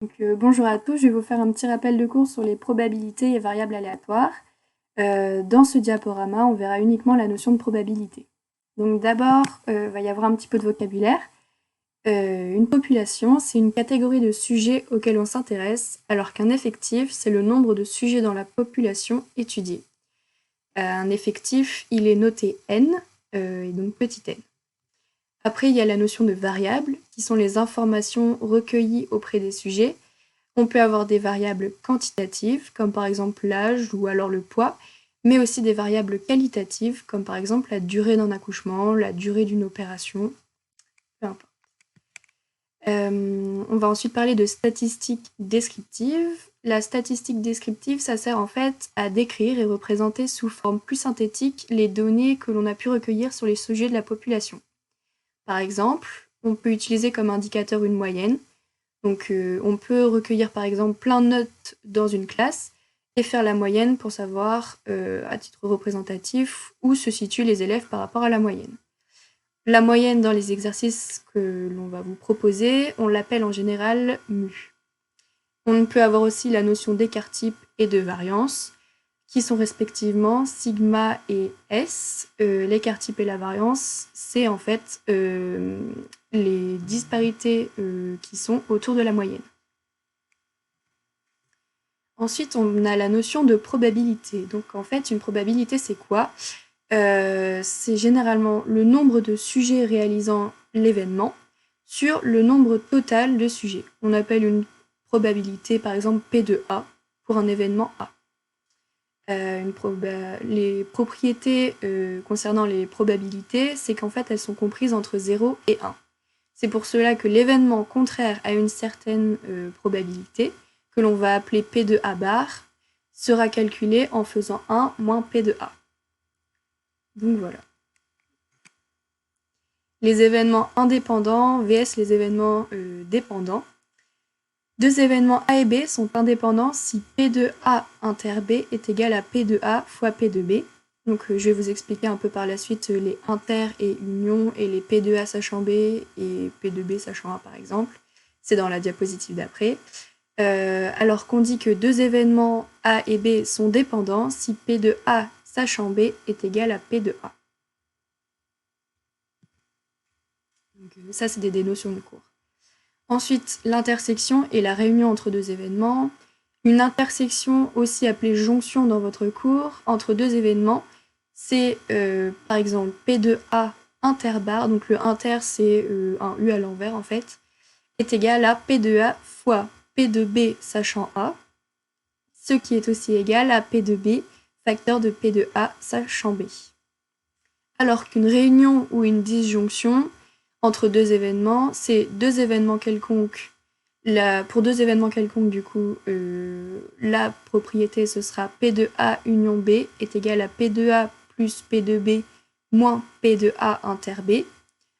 Bonjour à tous, je vais vous faire un petit rappel de cours sur les probabilités et variables aléatoires. Dans ce diaporama, on verra uniquement la notion de probabilité. Donc d'abord, il va y avoir un petit peu de vocabulaire. Une population, c'est une catégorie de sujets auxquels on s'intéresse, alors qu'un effectif, c'est le nombre de sujets dans la population étudiée. Un effectif, il est noté n, et donc petit n. Après, il y a la notion de variables, qui sont les informations recueillies auprès des sujets. On peut avoir des variables quantitatives, comme par exemple l'âge ou alors le poids, mais aussi des variables qualitatives, comme par exemple la durée d'un accouchement, la durée d'une opération, peu importe. On va ensuite parler de statistiques descriptives. La statistique descriptive, ça sert en fait à décrire et représenter sous forme plus synthétique les données que l'on a pu recueillir sur les sujets de la population. Par exemple, on peut utiliser comme indicateur une moyenne. Donc on peut recueillir par exemple plein de notes dans une classe et faire la moyenne pour savoir, à titre représentatif, où se situent les élèves par rapport à la moyenne. La moyenne dans les exercices que l'on va vous proposer, on l'appelle en général mu. On peut avoir aussi la notion d'écart type et de variance, qui sont respectivement sigma et S. L'écart type et la variance, c'est en fait les disparités qui sont autour de la moyenne. Ensuite, on a la notion de probabilité. Donc en fait, une probabilité, c'est quoi? C'est généralement le nombre de sujets réalisant l'événement sur le nombre total de sujets. On appelle une probabilité, par exemple, P de A pour un événement A. Les propriétés concernant les probabilités, c'est qu'en fait, elles sont comprises entre 0 et 1. C'est pour cela que l'événement contraire à une certaine probabilité, que l'on va appeler P de A bar, sera calculé en faisant 1 moins P de A. Donc voilà. Les événements indépendants vs les événements dépendants. Deux événements A et B sont indépendants si P de A inter B est égal à P de A fois P de B. Donc je vais vous expliquer un peu par la suite les inter et union et les P de A sachant B et P de B sachant A par exemple. C'est dans la diapositive d'après. Alors qu'on dit que deux événements A et B sont dépendants si P de A sachant B est égal à P de A. Donc, ça, c'est des notions de cours. Ensuite, l'intersection et la réunion entre deux événements. Une intersection, aussi appelée jonction dans votre cours, entre deux événements, c'est par exemple P de A interbar, donc le inter c'est un U à l'envers en fait, est égal à P de A fois P de B sachant A, ce qui est aussi égal à P de B facteur de P de A sachant B. Alors qu'une réunion ou une disjonction entre deux événements, c'est deux événements quelconques. Pour deux événements quelconques, du coup, la propriété, ce sera P de A union B est égal à P de A plus P de B moins P de A inter B,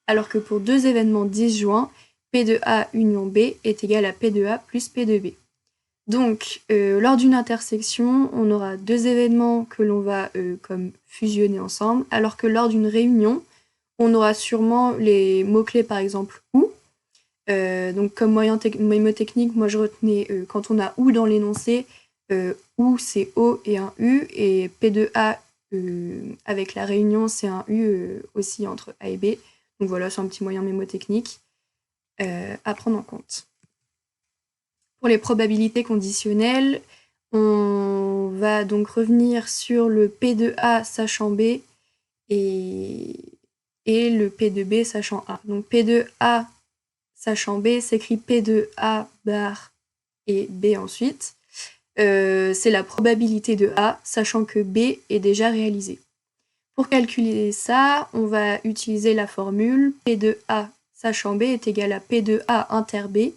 alors que pour deux événements disjoints, P de A union B est égal à P de A plus P de B. Donc, lors d'une intersection, on aura deux événements que l'on va comme fusionner ensemble, alors que lors d'une réunion, on aura sûrement les mots-clés, par exemple, ou. Donc, comme moyen mnémotechnique, moi je retenais quand on a ou dans l'énoncé, ou c'est O et un U, et P de A avec la réunion, c'est un U aussi entre A et B. Donc voilà, c'est un petit moyen mnémotechnique à prendre en compte. Pour les probabilités conditionnelles, on va donc revenir sur le P de A sachant B et le P de B sachant A. Donc P de A sachant B s'écrit P de A bar et B ensuite. C'est la probabilité de A, sachant que B est déjà réalisé. Pour calculer ça, on va utiliser la formule P de A sachant B est égal à P de A inter B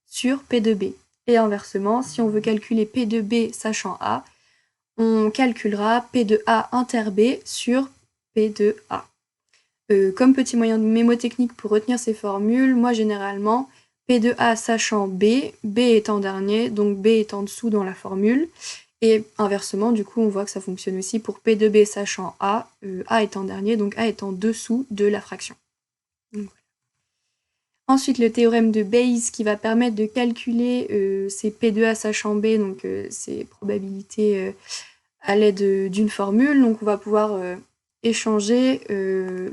sur P de B. Et inversement, si on veut calculer P de B sachant A, on calculera P de A inter B sur P de A. Comme petit moyen mémotechnique pour retenir ces formules, moi généralement, P de A sachant B, B est en dernier, donc B est en dessous dans la formule. Et inversement, du coup, on voit que ça fonctionne aussi pour P de B sachant A est en dernier, donc A est en dessous de la fraction. Donc, voilà. Ensuite, le théorème de Bayes qui va permettre de calculer ces P de A sachant B, donc ces probabilités à l'aide d'une formule. Donc on va pouvoir échanger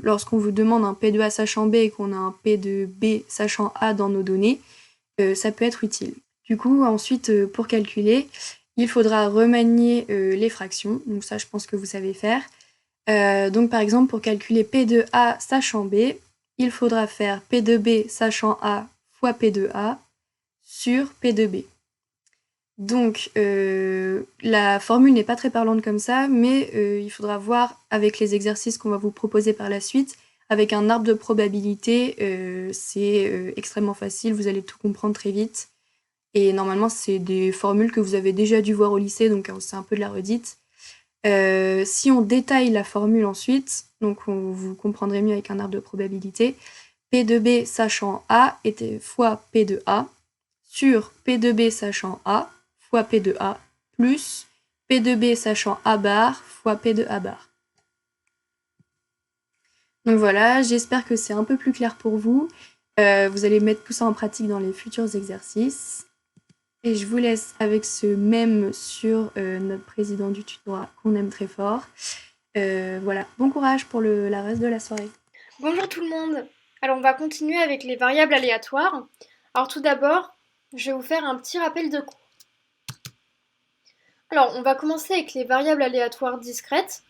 lorsqu'on vous demande un P de A sachant B et qu'on a un P de B sachant A dans nos données, ça peut être utile. Du coup, ensuite, pour calculer, il faudra remanier les fractions. Donc ça, je pense que vous savez faire. Donc par exemple, pour calculer P de A sachant B, il faudra faire P de B sachant A fois P de A sur P de B. Donc la formule n'est pas très parlante comme ça, mais il faudra voir avec les exercices qu'on va vous proposer par la suite. Avec un arbre de probabilité, c'est extrêmement facile, vous allez tout comprendre très vite. Et normalement, c'est des formules que vous avez déjà dû voir au lycée, donc c'est un peu de la redite. Si on détaille la formule ensuite, donc vous comprendrez mieux avec un arbre de probabilité, P de B sachant A était fois P de A sur P de B sachant A fois P de A plus P de B sachant A bar fois P de A bar. Donc voilà, j'espère que c'est un peu plus clair pour vous. Vous allez mettre tout ça en pratique dans les futurs exercices. Et je vous laisse avec ce mème sur notre président du tutorat qu'on aime très fort. Voilà, bon courage pour la reste de la soirée. Bonjour tout le monde. Alors on va continuer avec les variables aléatoires. Alors tout d'abord, je vais vous faire un petit rappel de cours. Alors on va commencer avec les variables aléatoires discrètes.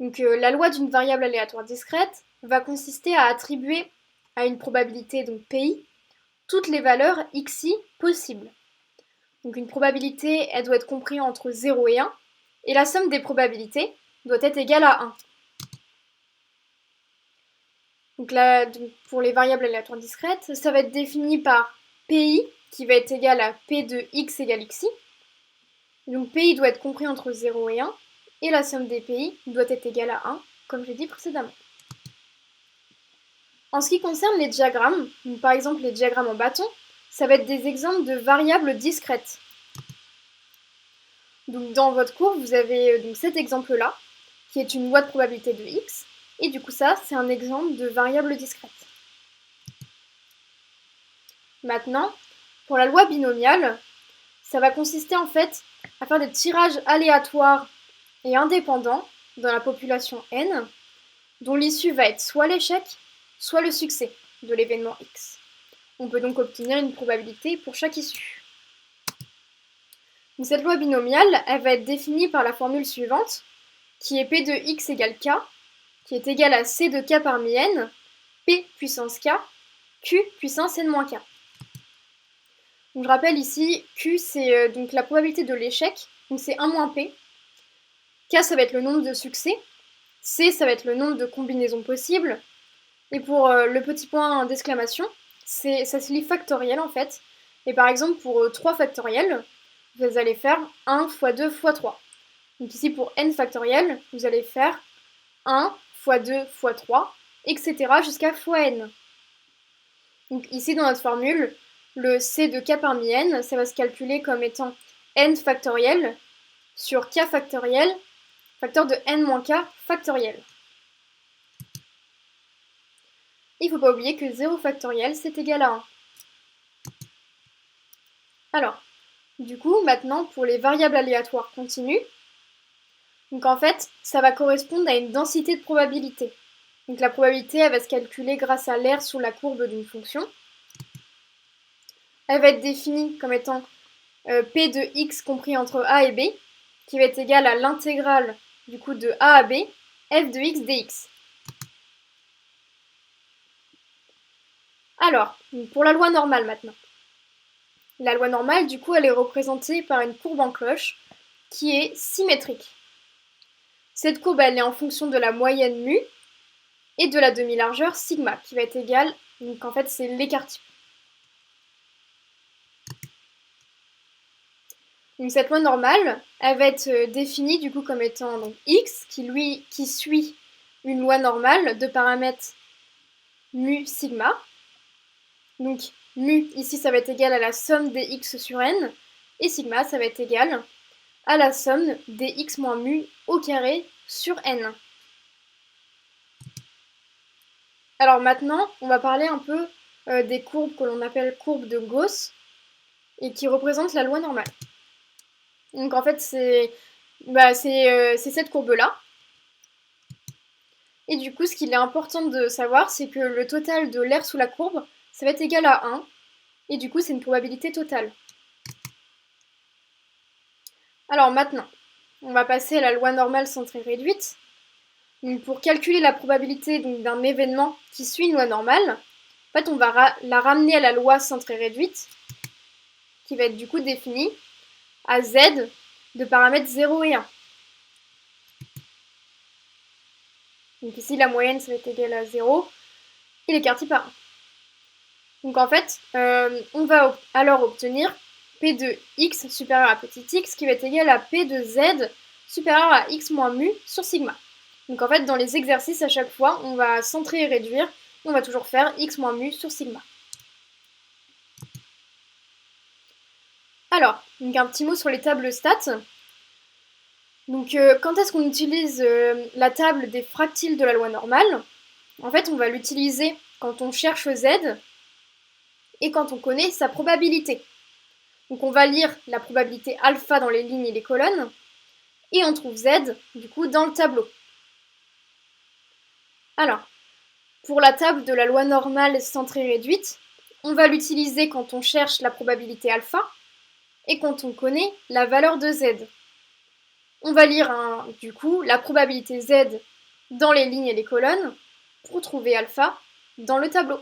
Donc la loi d'une variable aléatoire discrète va consister à attribuer à une probabilité, donc PI, toutes les valeurs xi possibles. Donc une probabilité, elle doit être comprise entre 0 et 1, et la somme des probabilités doit être égale à 1. Donc là, pour les variables aléatoires discrètes, ça va être défini par PI qui va être égal à P de x égale xi. Donc PI doit être compris entre 0 et 1, et la somme des PI doit être égale à 1, comme j'ai dit précédemment. En ce qui concerne les diagrammes, donc par exemple les diagrammes en bâton, ça va être des exemples de variables discrètes. Donc dans votre cours, vous avez donc cet exemple-là, qui est une loi de probabilité de x, et du coup ça, c'est un exemple de variable discrète. Maintenant, pour la loi binomiale, ça va consister en fait à faire des tirages aléatoires et indépendants dans la population n, dont l'issue va être soit l'échec, soit le succès de l'événement x. On peut donc obtenir une probabilité pour chaque issue. Donc cette loi binomiale, elle va être définie par la formule suivante, qui est P de x égale k, qui est égal à C de k parmi n, P puissance k, Q puissance n-k. Donc je rappelle ici, Q c'est donc la probabilité de l'échec, donc c'est 1 moins P. K ça va être le nombre de succès, C ça va être le nombre de combinaisons possibles, et pour le petit point d'exclamation, ça se lit factoriel en fait. Et par exemple pour 3 factoriels, vous allez faire 1 fois 2 fois 3. Donc ici pour n factoriel, vous allez faire 1 fois 2 fois 3, etc. jusqu'à fois n. Donc ici dans notre formule, le c de k parmi n, ça va se calculer comme étant n factoriel sur k factoriel, facteur de n moins k factoriel. Il ne faut pas oublier que 0 factoriel, c'est égal à 1. Alors, du coup, maintenant, pour les variables aléatoires continues, donc en fait, ça va correspondre à une densité de probabilité. Donc la probabilité, elle va se calculer grâce à l'aire sous la courbe d'une fonction. Elle va être définie comme étant P de x compris entre a et b, qui va être égal à l'intégrale du coup de a à b, f de x dx. Alors, pour la loi normale maintenant. La loi normale, du coup, elle est représentée par une courbe en cloche qui est symétrique. Cette courbe, elle est en fonction de la moyenne mu et de la demi-largeur sigma, qui va être égale, donc en fait, c'est l'écart type. Donc cette loi normale, elle va être définie du coup comme étant donc, x, qui suit une loi normale de paramètres mu sigma. Donc mu, ici, ça va être égal à la somme des x sur n, et sigma, ça va être égal à la somme des x moins mu au carré sur n. Alors maintenant, on va parler un peu des courbes que l'on appelle courbes de Gauss et qui représentent la loi normale. Donc en fait, c'est cette courbe-là. Et du coup, ce qu'il est important de savoir, c'est que le total de l'air sous la courbe, ça va être égal à 1. Et du coup, c'est une probabilité totale. Alors maintenant, on va passer à la loi normale centrée réduite. Donc, pour calculer la probabilité d'un événement qui suit une loi normale, en fait, on va la ramener à la loi centrée réduite, qui va être du coup définie à z de paramètres 0 et 1. Donc ici, la moyenne, ça va être égal à 0 et l'écart par 1. Donc en fait, on va alors obtenir P de x supérieur à petit x qui va être égal à P de z supérieur à x moins mu sur sigma. Donc en fait, dans les exercices, à chaque fois, on va centrer et réduire. Et on va toujours faire x moins mu sur sigma. Alors, donc un petit mot sur les tables stats. Donc quand est-ce qu'on utilise la table des fractiles de la loi normale? En fait, on va l'utiliser quand on cherche z et quand on connaît sa probabilité. Donc on va lire la probabilité alpha dans les lignes et les colonnes, et on trouve z, du coup, dans le tableau. Alors, pour la table de la loi normale centrée réduite, on va l'utiliser quand on cherche la probabilité alpha, et quand on connaît la valeur de z. On va lire, du coup, la probabilité z dans les lignes et les colonnes, pour trouver alpha dans le tableau.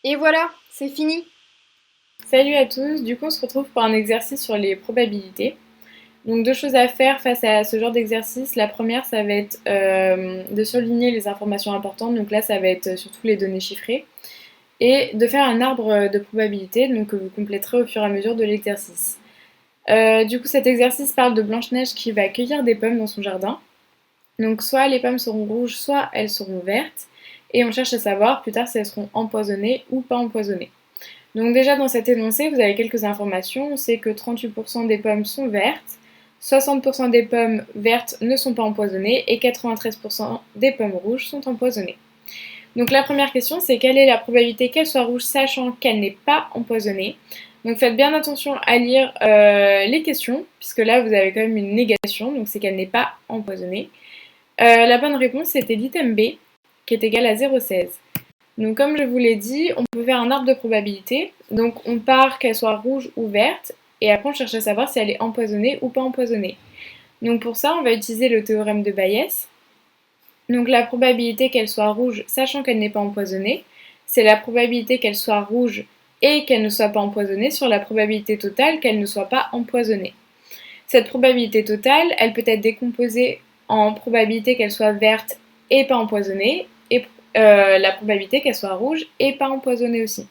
Et voilà, c'est fini. Salut à tous, du coup on se retrouve pour un exercice sur les probabilités. Donc 2 choses à faire face à ce genre d'exercice. La première, ça va être de surligner les informations importantes, donc là ça va être surtout les données chiffrées, et de faire un arbre de probabilité, donc que vous compléterez au fur et à mesure de l'exercice. Du coup cet exercice parle de Blanche-Neige qui va cueillir des pommes dans son jardin. Donc soit les pommes seront rouges, soit elles seront vertes, et on cherche à savoir plus tard si elles seront empoisonnées ou pas empoisonnées. Donc déjà dans cet énoncé, vous avez quelques informations. On sait que 38% des pommes sont vertes, 60% des pommes vertes ne sont pas empoisonnées et 93% des pommes rouges sont empoisonnées. Donc la première question, c'est quelle est la probabilité qu'elle soit rouge sachant qu'elle n'est pas empoisonnée? Donc faites bien attention à lire les questions, puisque là vous avez quand même une négation, donc c'est qu'elle n'est pas empoisonnée. La bonne réponse c'était l'item B, qui est égal à 0,16. Donc comme je vous l'ai dit, on peut faire un arbre de probabilité. Donc on part qu'elle soit rouge ou verte, et après on cherche à savoir si elle est empoisonnée ou pas empoisonnée. Donc pour ça, on va utiliser le théorème de Bayes. Donc la probabilité qu'elle soit rouge, sachant qu'elle n'est pas empoisonnée, c'est la probabilité qu'elle soit rouge et qu'elle ne soit pas empoisonnée sur la probabilité totale qu'elle ne soit pas empoisonnée. Cette probabilité totale, elle peut être décomposée en probabilité qu'elle soit verte et pas empoisonnée, et la probabilité qu'elle soit rouge et pas empoisonnée aussi.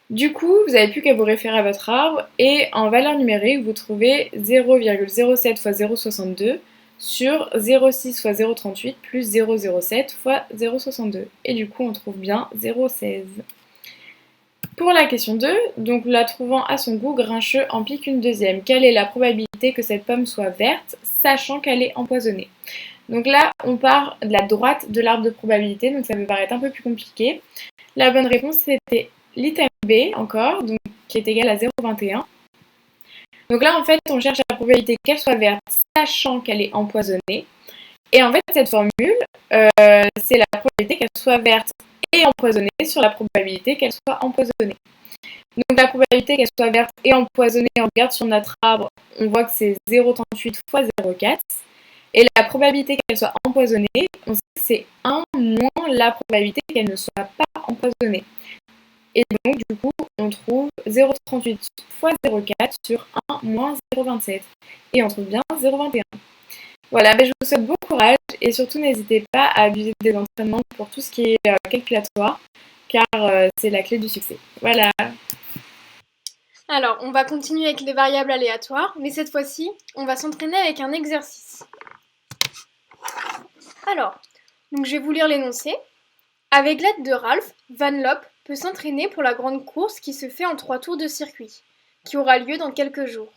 Du coup, vous n'avez plus qu'à vous référer à votre arbre, et en valeur numérique, vous trouvez 0,07 fois 0,62 sur 0,6 fois 0,38 plus 0,07 fois 0,62. Et du coup, on trouve bien 0,16. Pour la question 2, donc la trouvant à son goût, Grincheux en pique une deuxième. Quelle est la probabilité que cette pomme soit verte, sachant qu'elle est empoisonnée? Donc là, on part de la droite de l'arbre de probabilité, donc ça peut paraître un peu plus compliqué. La bonne réponse, c'était l'item B, encore, donc, qui est égal à 0,21. Donc là, en fait, on cherche la probabilité qu'elle soit verte, sachant qu'elle est empoisonnée. Et en fait, cette formule, c'est la probabilité qu'elle soit verte et empoisonnée sur la probabilité qu'elle soit empoisonnée. Donc la probabilité qu'elle soit verte et empoisonnée, on regarde sur notre arbre, on voit que c'est 0,38 fois 0,4. Et la probabilité qu'elle soit empoisonnée, on sait que c'est 1 moins la probabilité qu'elle ne soit pas empoisonnée. Et donc, du coup, on trouve 0,38 fois 0,4 sur 1 moins 0,27. Et on trouve bien 0,21. Voilà, je vous souhaite bon courage et surtout n'hésitez pas à abuser des entraînements pour tout ce qui est calculatoire, car c'est la clé du succès. Voilà. Alors, on va continuer avec les variables aléatoires, mais cette fois-ci, on va s'entraîner avec un exercice. Alors, donc je vais vous lire l'énoncé. Avec l'aide de Ralph, Van Lop peut s'entraîner pour la grande course qui se fait en 3 tours de circuit, qui aura lieu dans quelques jours.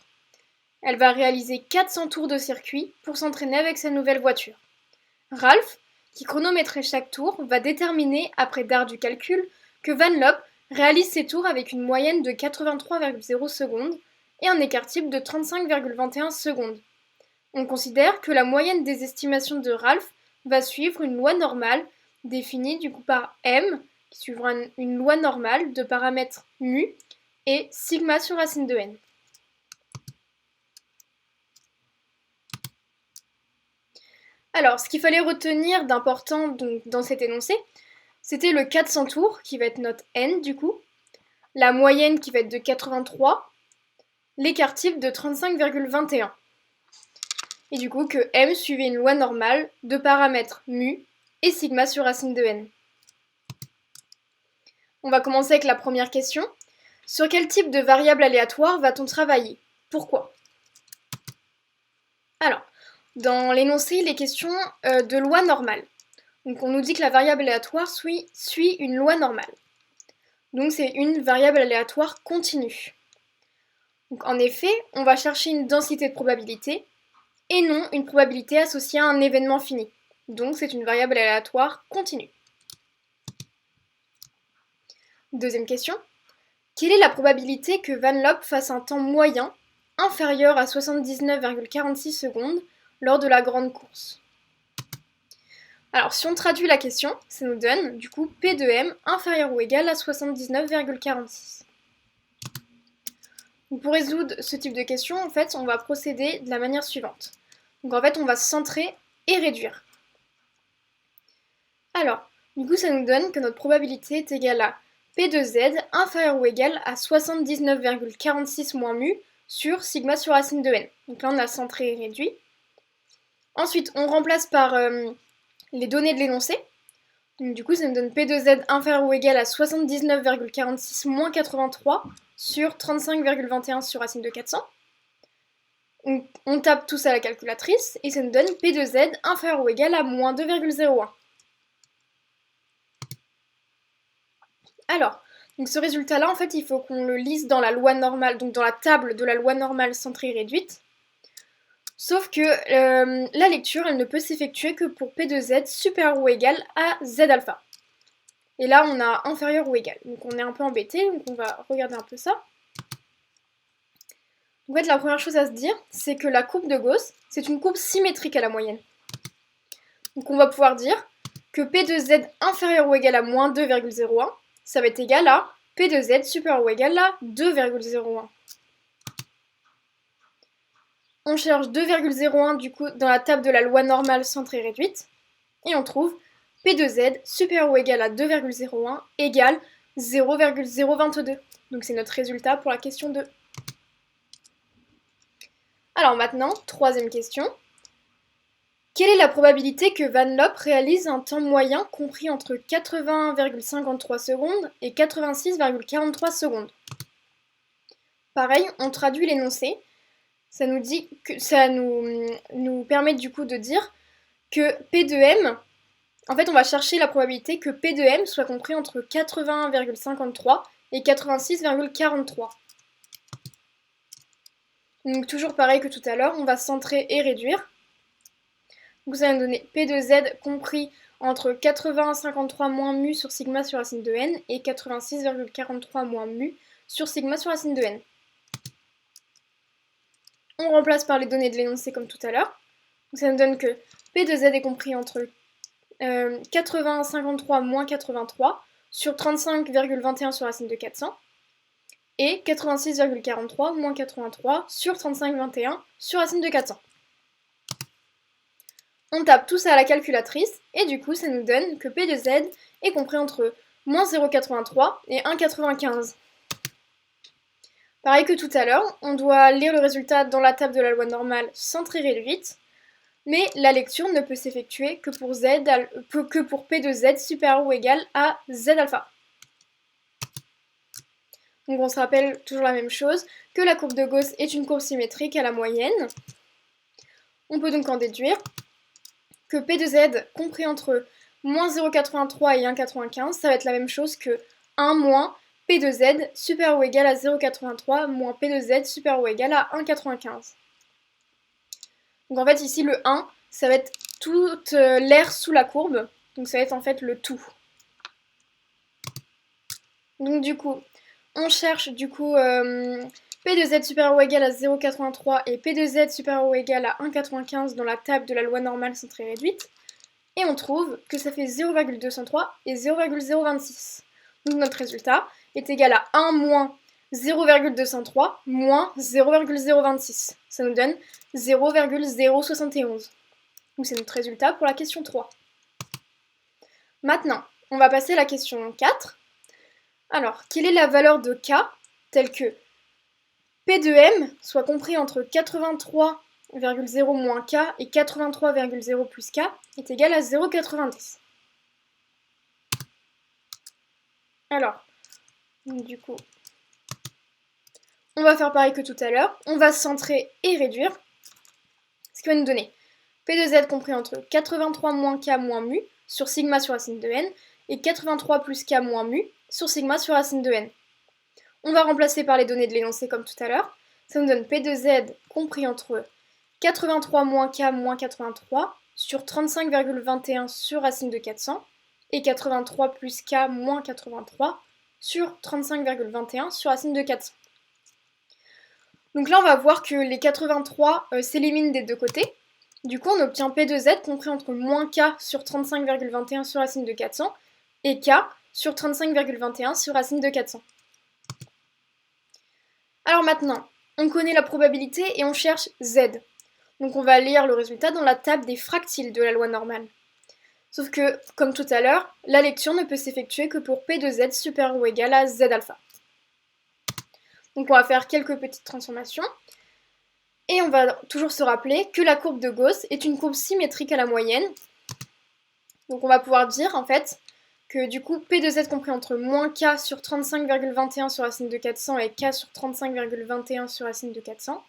Elle va réaliser 400 tours de circuit pour s'entraîner avec sa nouvelle voiture. Ralph, qui chronométrait chaque tour va déterminer, après d'ardus calculs, que Van Lop réalise ses tours avec une moyenne de 83,0 secondes et un écart type de 35,21 secondes. On considère que la moyenne des estimations de Ralph va suivre une loi normale définie du coup par M, qui suivra une loi normale de paramètres mu et sigma sur racine de n. Alors, ce qu'il fallait retenir d'important dans cet énoncé, c'était le 400 tours, qui va être notre n du coup, la moyenne qui va être de 83, l'écart type de 35,21. Et du coup que m suivait une loi normale de paramètres mu et sigma sur racine de n. On va commencer avec la première question. Sur quel type de variable aléatoire va-t-on travailler? Pourquoi? Alors, dans l'énoncé, il est question de loi normale. Donc on nous dit que la variable aléatoire suit une loi normale. Donc c'est une variable aléatoire continue. Donc en effet, on va chercher une densité de probabilité et non une probabilité associée à un événement fini. Donc c'est une variable aléatoire continue. Deuxième question. Quelle est la probabilité que Van Lop fasse un temps moyen inférieur à 79,46 secondes lors de la grande course? Alors si on traduit la question, ça nous donne du coup P de M inférieur ou égal à 79,46. Pour résoudre ce type de question, en fait, on va procéder de la manière suivante. Donc en fait, on va centrer et réduire. Alors, du coup, ça nous donne que notre probabilité est égale à P de Z inférieur ou égal à 79,46 moins mu sur sigma sur racine de n. Donc là, on a centré et réduit. Ensuite, on remplace par les données de l'énoncé. Donc du coup, ça nous donne P de Z inférieur ou égal à 79,46 moins 83 sur 35,21 sur racine de 400. On tape tout ça à la calculatrice et ça nous donne P de Z inférieur ou égal à moins 2,01. Alors, donc ce résultat-là, en fait, il faut qu'on le lise dans la loi normale, donc dans la table de la loi normale centrée réduite. Sauf que la lecture, elle ne peut s'effectuer que pour P de Z supérieur ou égal à Z alpha. Et là, on a inférieur ou égal. Donc on est un peu embêté, donc on va regarder un peu ça. En fait, la première chose à se dire, c'est que la courbe de Gauss, c'est une courbe symétrique à la moyenne. Donc on va pouvoir dire que P de Z inférieur ou égal à moins 2,01, ça va être égal à P de Z supérieur ou égal à 2,01. On cherche 2,01 du coup dans la table de la loi normale centrée réduite, et on trouve P de Z supérieur ou égal à 2,01 égale 0,022. Donc c'est notre résultat pour la question 2. Alors maintenant, troisième question. Quelle est la probabilité que Van Lop réalise un temps moyen compris entre 81,53 secondes et 86,43 secondes? Pareil, on traduit l'énoncé. Ça nous dit que ça nous permet du coup de dire que P de M, en fait on va chercher la probabilité que P de M soit compris entre 81,53 et 86,43. Donc toujours pareil que tout à l'heure, on va centrer et réduire. Donc ça va nous donner P de Z compris entre 80,53 moins mu sur sigma sur racine de n et 86,43 moins mu sur sigma sur racine de n. On remplace par les données de l'énoncé comme tout à l'heure. Donc ça nous donne que P de Z est compris entre 80,53 moins 83 sur 35,21 sur racine de 400 et 86,43 moins 83 sur 35,21 sur racine de 400. On tape tout ça à la calculatrice et du coup ça nous donne que P de Z est compris entre moins 0,83 et 1,95. Pareil que tout à l'heure, on doit lire le résultat dans la table de la loi normale centrée réduite, mais la lecture ne peut s'effectuer que pour P de Z supérieur ou égal à Z alpha. Donc on se rappelle toujours la même chose, que la courbe de Gauss est une courbe symétrique à la moyenne. On peut donc en déduire que P de Z compris entre moins 0,83 et 1,95, ça va être la même chose que 1 moins P de Z supérieur ou égal à 0,83 moins P de Z supérieur ou égal à 1,95. Donc en fait ici le 1, ça va être toute l'air sous la courbe. Donc ça va être en fait le tout. Donc du coup, on cherche du coup P de Z supérieur ou égal à 0,83 et P de Z supérieur ou égal à 1,95 dans la table de la loi normale centrée réduite. Et on trouve que ça fait 0,203 et 0,026. Donc notre résultat est égal à 1 moins 0,203 moins 0,026. Ça nous donne 0,071. Donc c'est notre résultat pour la question 3. Maintenant, on va passer à la question 4. Alors, quelle est la valeur de K telle que P de M soit compris entre 83,0 moins K et 83,0 plus K est égal à 0,90. Alors, du coup, on va faire pareil que tout à l'heure. On va centrer et réduire. Ce qui va nous donner P de Z compris entre 83 moins K moins mu sur sigma sur racine de N et 83 plus K moins mu sur sigma sur racine de N. On va remplacer par les données de l'énoncé comme tout à l'heure. Ça nous donne P de Z compris entre 83 moins K moins 83 sur 35,21 sur racine de 400 et 83 plus K moins 83 sur 35,21 sur racine de 400. Donc là, on va voir que les 83 s'éliminent des deux côtés. Du coup, on obtient P de Z compris entre moins K sur 35,21 sur racine de 400 et K sur 35,21 sur racine de 400. Alors maintenant, on connaît la probabilité et on cherche Z. Donc on va lire le résultat dans la table des fractiles de la loi normale. Sauf que, comme tout à l'heure, la lecture ne peut s'effectuer que pour P de Z supérieur ou égal à Z alpha. Donc on va faire quelques petites transformations. Et on va toujours se rappeler que la courbe de Gauss est une courbe symétrique à la moyenne. Donc on va pouvoir dire en fait que du coup P de Z compris entre moins K sur 35,21 sur racine de 400 et K sur 35,21 sur racine de 400,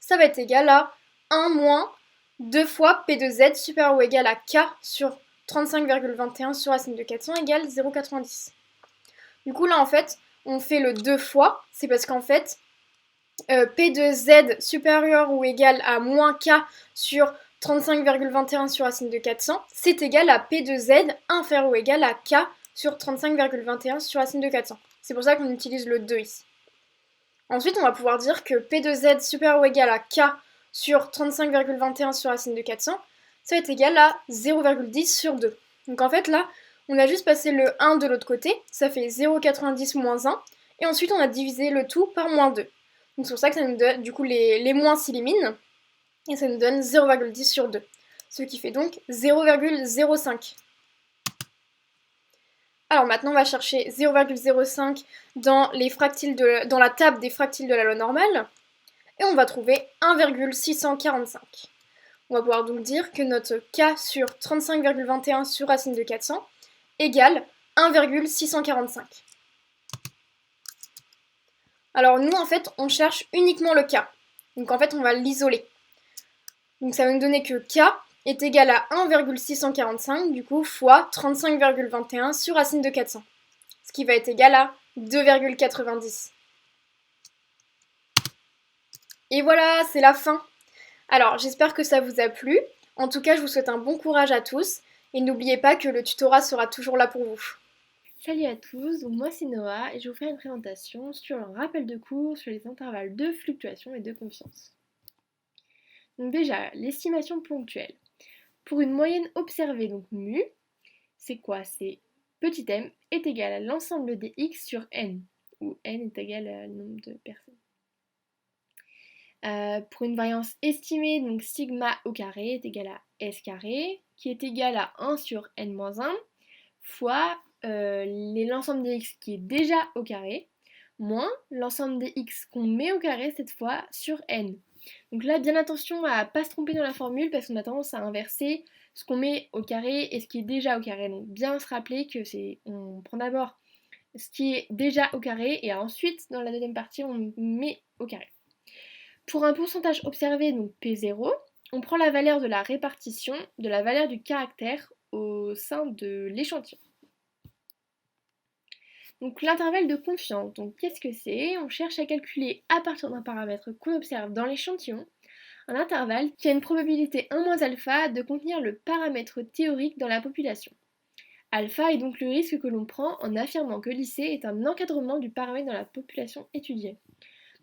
ça va être égal à 1 moins 2 fois P de Z supérieur ou égal à K sur 35,21 sur racine de 400 égale 0,90. Du coup là en fait on fait le 2 fois, c'est parce qu'en fait P de Z supérieur ou égal à moins K sur 35,21 sur racine de 400, c'est égal à P de Z inférieur ou égal à K sur 35,21 sur racine de 400. C'est pour ça qu'on utilise le 2 ici. Ensuite, on va pouvoir dire que P de Z supérieur ou égal à K sur 35,21 sur racine de 400, ça va être égal à 0,10 sur 2. Donc en fait là, on a juste passé le 1 de l'autre côté, ça fait 0,90 moins 1, et ensuite on a divisé le tout par moins 2. Donc c'est pour ça que ça nous donne, du coup les moins s'éliminent, et ça nous donne 0,10 sur 2. Ce qui fait donc 0,05. Alors maintenant on va chercher 0,05 dans la table des fractiles de la loi normale, et on va trouver 1,645. On va pouvoir donc dire que notre K sur 35,21 sur racine de 400 égale 1,645. Alors nous en fait on cherche uniquement le K, donc en fait on va l'isoler. Donc ça va nous donner que K est égal à 1,645 du coup fois 35,21 sur racine de 400, ce qui va être égal à 2,90. Et voilà, c'est la fin. Alors j'espère que ça vous a plu. En tout cas, je vous souhaite un bon courage à tous et n'oubliez pas que le tutorat sera toujours là pour vous. Salut à tous, donc moi c'est Noah et je vais vous faire une présentation sur un rappel de cours sur les intervalles de fluctuation et de confiance. Donc déjà, l'estimation ponctuelle. Pour une moyenne observée, donc mu, c'est quoi? C'est petit m est égal à l'ensemble des x sur n, où n est égal au nombre de personnes. Pour une variance estimée, donc sigma au carré est égal à s carré, qui est égal à 1 sur n-1, fois l'ensemble des x qui est déjà au carré, moins l'ensemble des x qu'on met au carré cette fois sur n. Donc là, bien attention à ne pas se tromper dans la formule parce qu'on a tendance à inverser ce qu'on met au carré et ce qui est déjà au carré. Donc bien se rappeler que on prend d'abord ce qui est déjà au carré et ensuite dans la deuxième partie on met au carré. Pour un pourcentage observé, donc P0, on prend la valeur de la répartition de la valeur du caractère au sein de l'échantillon. Donc l'intervalle de confiance, donc qu'est-ce que c'est? On cherche à calculer à partir d'un paramètre qu'on observe dans l'échantillon un intervalle qui a une probabilité 1 moins alpha de contenir le paramètre théorique dans la population. Alpha est donc le risque que l'on prend en affirmant que l'IC est un encadrement du paramètre dans la population étudiée.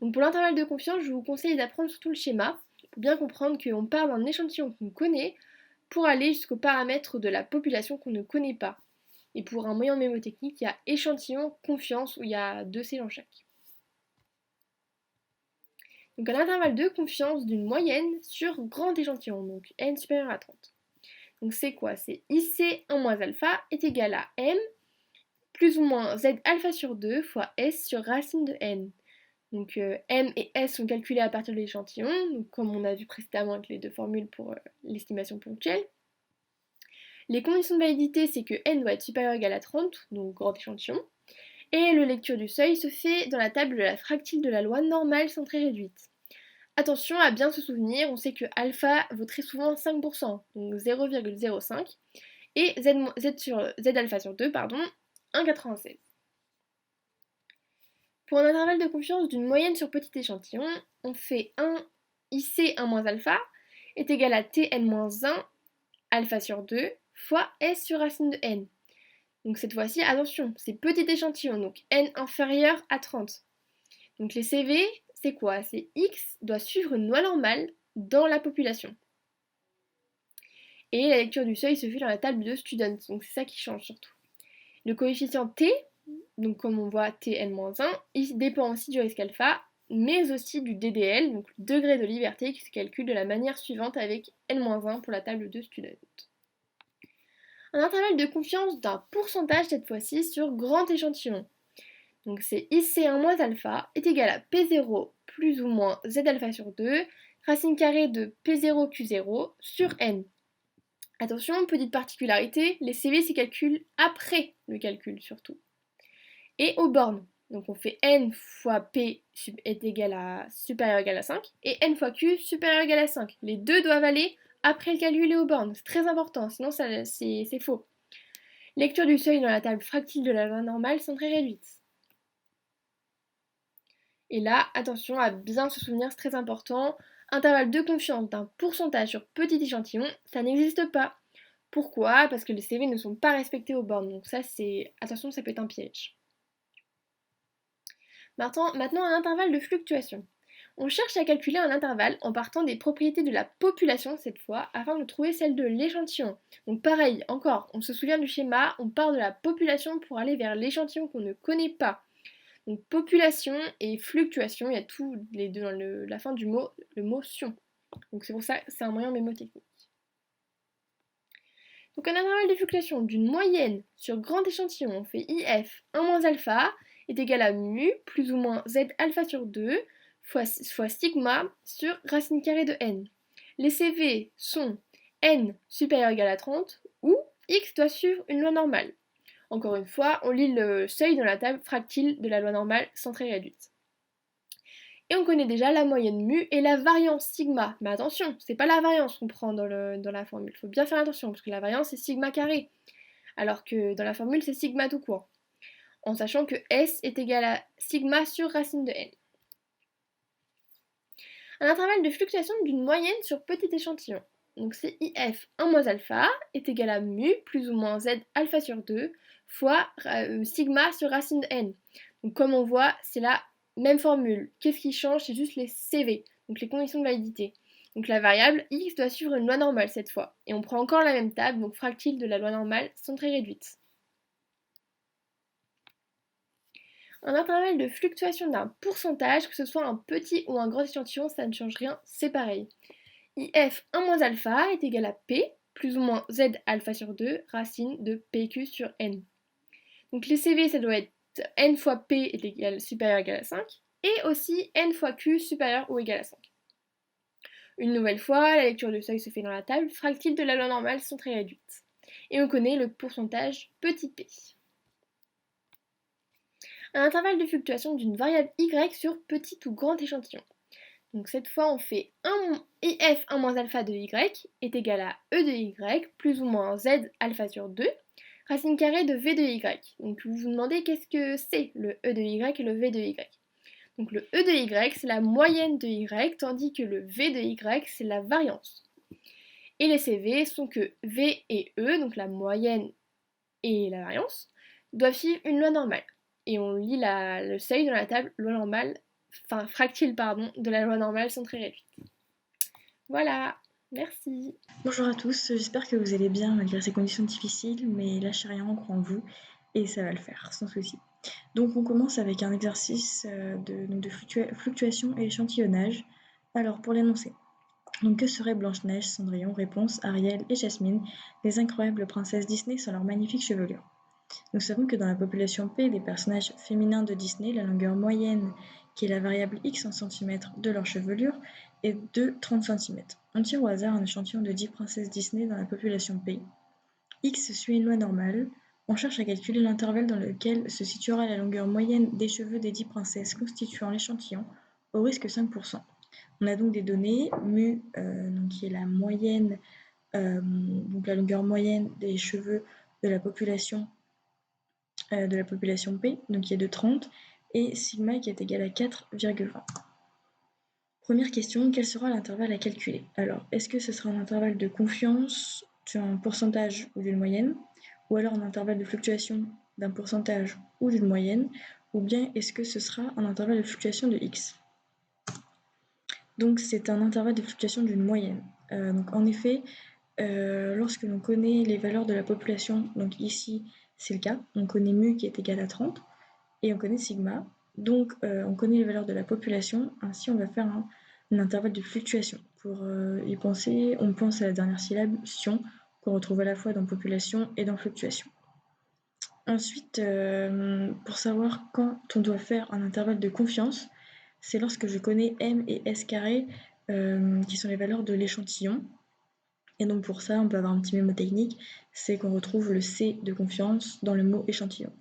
Donc pour l'intervalle de confiance, je vous conseille d'apprendre surtout le schéma pour bien comprendre qu'on part d'un échantillon qu'on connaît pour aller jusqu'au paramètre de la population qu'on ne connaît pas. Et pour un moyen mémotechnique, il y a échantillon, confiance, où il y a 2 C dans chaque. Donc un intervalle de confiance d'une moyenne sur grand échantillon, donc n supérieur à 30. Donc c'est quoi? C'est IC 1 moins alpha est égal à m plus ou moins z alpha sur 2 fois s sur racine de n. Donc m et s sont calculés à partir de l'échantillon, comme on a vu précédemment avec les 2 formules pour l'estimation ponctuelle. Les conditions de validité, c'est que n doit être supérieur ou égal à 30, donc grand échantillon. Et le lecture du seuil se fait dans la table de la fractile de la loi normale centrée réduite. Attention à bien se souvenir, on sait que alpha vaut très souvent 5%, donc 0,05, et z alpha sur 2, pardon, 1,96. Pour un intervalle de confiance d'une moyenne sur petit échantillon, on fait 1 IC 1 moins alpha est égal à Tn-1 alpha sur 2 fois S sur racine de n. Donc cette fois-ci, attention, c'est petit échantillon, donc n inférieur à 30. Donc les CV, c'est quoi? C'est x doit suivre une loi normale dans la population. Et la lecture du seuil se fait dans la table de student, donc c'est ça qui change surtout. Le coefficient t, donc comme on voit Tn-1, il dépend aussi du risque alpha, mais aussi du DDL, donc le degré de liberté qui se calcule de la manière suivante avec n-1 pour la table de student. Un intervalle de confiance d'un pourcentage cette fois-ci sur grand échantillon. Donc c'est IC1 moins alpha est égal à P0 plus ou moins Z alpha sur 2, racine carrée de P0 Q0 sur N. Attention, petite particularité, les CV se calculent après le calcul surtout. Et aux bornes, donc on fait N fois P est égal à supérieur ou égal à 5 et N fois Q supérieur ou égal à 5. Les deux doivent aller après le calcul et aux bornes, c'est très important, sinon c'est faux. Lecture du seuil dans la table fractile de la loi normale centrée réduite. Et là, attention à bien se souvenir, c'est très important, intervalle de confiance d'un pourcentage sur petit échantillon, ça n'existe pas. Pourquoi? Parce que les CV ne sont pas respectés aux bornes, donc ça attention, ça peut être un piège. Maintenant, un intervalle de fluctuation. On cherche à calculer un intervalle en partant des propriétés de la population cette fois, afin de trouver celle de l'échantillon. Donc pareil, encore, on se souvient du schéma, on part de la population pour aller vers l'échantillon qu'on ne connaît pas. Donc population et fluctuation, il y a tous les deux dans la fin du mot, le mot tion. Donc c'est pour ça que c'est un moyen mémotechnique. Donc un intervalle de fluctuation d'une moyenne sur grand échantillon, on fait IF 1 moins alpha est égal à mu plus ou moins Z alpha sur 2 fois sigma sur racine carrée de n. Les CV sont n supérieur ou égal à 30 ou x doit suivre une loi normale. Encore une fois, on lit le seuil dans la table fractile de la loi normale centrée réduite. Et on connaît déjà la moyenne mu et la variance sigma. Mais attention, c'est pas la variance qu'on prend dans la formule. Il faut bien faire attention, parce que la variance c'est sigma carré. Alors que dans la formule c'est sigma tout court. En sachant que S est égal à sigma sur racine de n. Un intervalle de fluctuation d'une moyenne sur petit échantillon. Donc c'est IF 1 moins alpha est égal à mu plus ou moins Z alpha sur 2 fois sigma sur racine de n. Donc comme on voit, c'est la même formule. Qu'est-ce qui change? C'est juste les CV, donc les conditions de validité. Donc la variable x doit suivre une loi normale cette fois. Et on prend encore la même table, donc fractile de la loi normale centrée réduite. Un intervalle de fluctuation d'un pourcentage, que ce soit un petit ou un gros échantillon, ça ne change rien, c'est pareil. IF 1 moins alpha est égal à P, plus ou moins Z alpha sur 2, racine de PQ sur N. Donc les CV, ça doit être N fois P est égal, supérieur ou égal à 5, et aussi N fois Q supérieur ou égal à 5. Une nouvelle fois, la lecture du seuil se fait dans la table fractile de la loi normale centrée réduite. Et on connaît le pourcentage petit p. Un intervalle de fluctuation d'une variable y sur petit ou grand échantillon. Donc cette fois, on fait IF 1 moins alpha de y est égal à E de y plus ou moins Z alpha sur 2, racine carrée de V de y. Donc vous vous demandez qu'est-ce que c'est le E de y et le V de y. Donc le E de Y, c'est la moyenne de Y, tandis que le V de Y, c'est la variance. Et les CV sont que V et E, donc la moyenne et la variance, doivent suivre une loi normale. Et on lit le seuil dans la table loi normale, enfin fractile pardon, de la loi normale sont très réduites. Voilà, merci. Bonjour à tous, j'espère que vous allez bien malgré ces conditions difficiles, mais lâchez rien, on croit en vous et ça va le faire sans souci. Donc on commence avec un exercice de fluctuation et échantillonnage. Alors pour l'énoncé. Donc que seraient Blanche-Neige, Cendrillon, Réponse, Ariel et Jasmine, les incroyables princesses Disney sans leur magnifique chevelure? Nous savons que dans la population P des personnages féminins de Disney, la longueur moyenne, qui est la variable x en centimètres de leur chevelure, est de 30 cm. On tire au hasard un échantillon de 10 princesses Disney dans la population P. X suit une loi normale. On cherche à calculer l'intervalle dans lequel se situera la longueur moyenne des cheveux des 10 princesses constituant l'échantillon, au risque 5%. On a donc des données, mu, qui est la moyenne, donc la longueur moyenne des cheveux de la population P, donc qui est de 30, et sigma qui est égal à 4,20. Première question, quel sera l'intervalle à calculer? Alors, est-ce que ce sera un intervalle de confiance d'un pourcentage ou d'une moyenne, ou alors un intervalle de fluctuation d'un pourcentage ou d'une moyenne, ou bien est-ce que ce sera un intervalle de fluctuation de x? Donc c'est un intervalle de fluctuation d'une moyenne. Donc en effet, lorsque l'on connaît les valeurs de la population, donc ici c'est le cas, on connaît mu qui est égal à 30 et on connaît sigma, donc on connaît les valeurs de la population, ainsi on va faire un intervalle de fluctuation. Pour y penser, on pense à la dernière syllabe tion qu'on retrouve à la fois dans population et dans fluctuation. Ensuite, pour savoir quand on doit faire un intervalle de confiance, c'est lorsque je connais m et s carré, qui sont les valeurs de l'échantillon. Et donc pour ça, on peut avoir un petit mémo technique, c'est qu'on retrouve le C de confiance dans le mot échantillon.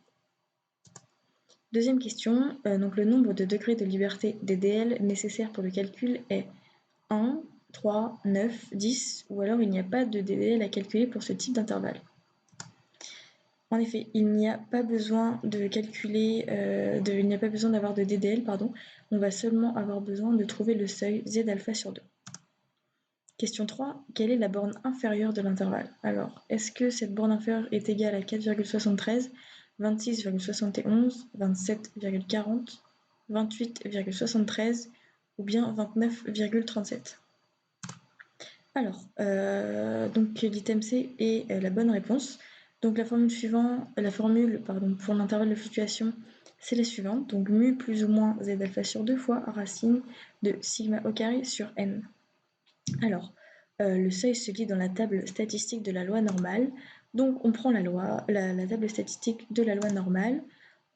Deuxième question, donc le nombre de degrés de liberté des DL nécessaires pour le calcul est 1, 3, 9, 10, ou alors il n'y a pas de DDL à calculer pour ce type d'intervalle. En effet, il n'y a pas besoin de calculer, il n'y a pas besoin d'avoir de DDL, pardon. On va seulement avoir besoin de trouver le seuil Z alpha sur 2. Question 3. Quelle est la borne inférieure de l'intervalle? Alors, est-ce que cette borne inférieure est égale à 4,73, 26,71, 27,40, 28,73 ou bien 29,37? Alors, donc l'item C est la bonne réponse. Donc la formule pour l'intervalle de fluctuation, c'est la suivante. Donc mu plus ou moins z alpha sur 2 fois racine de sigma au carré sur n. Alors, le seuil se lit dans la table statistique de la loi normale. Donc on prend la table statistique de la loi normale.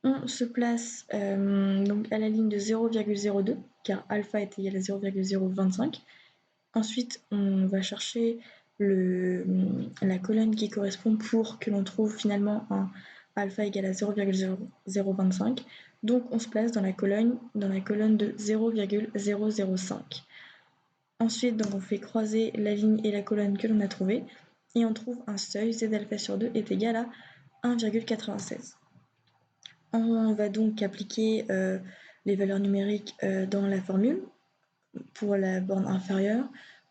On se place donc à la ligne de 0,02, car alpha est égal à 0,025. Ensuite, on va chercher la colonne qui correspond pour que l'on trouve finalement un alpha égal à 0,0025. Donc on se place dans la colonne de 0,005. Ensuite, donc, on fait croiser la ligne et la colonne que l'on a trouvée et on trouve un seuil z alpha sur 2 est égal à 1,96. On va donc appliquer les valeurs numériques dans la formule pour la borne inférieure.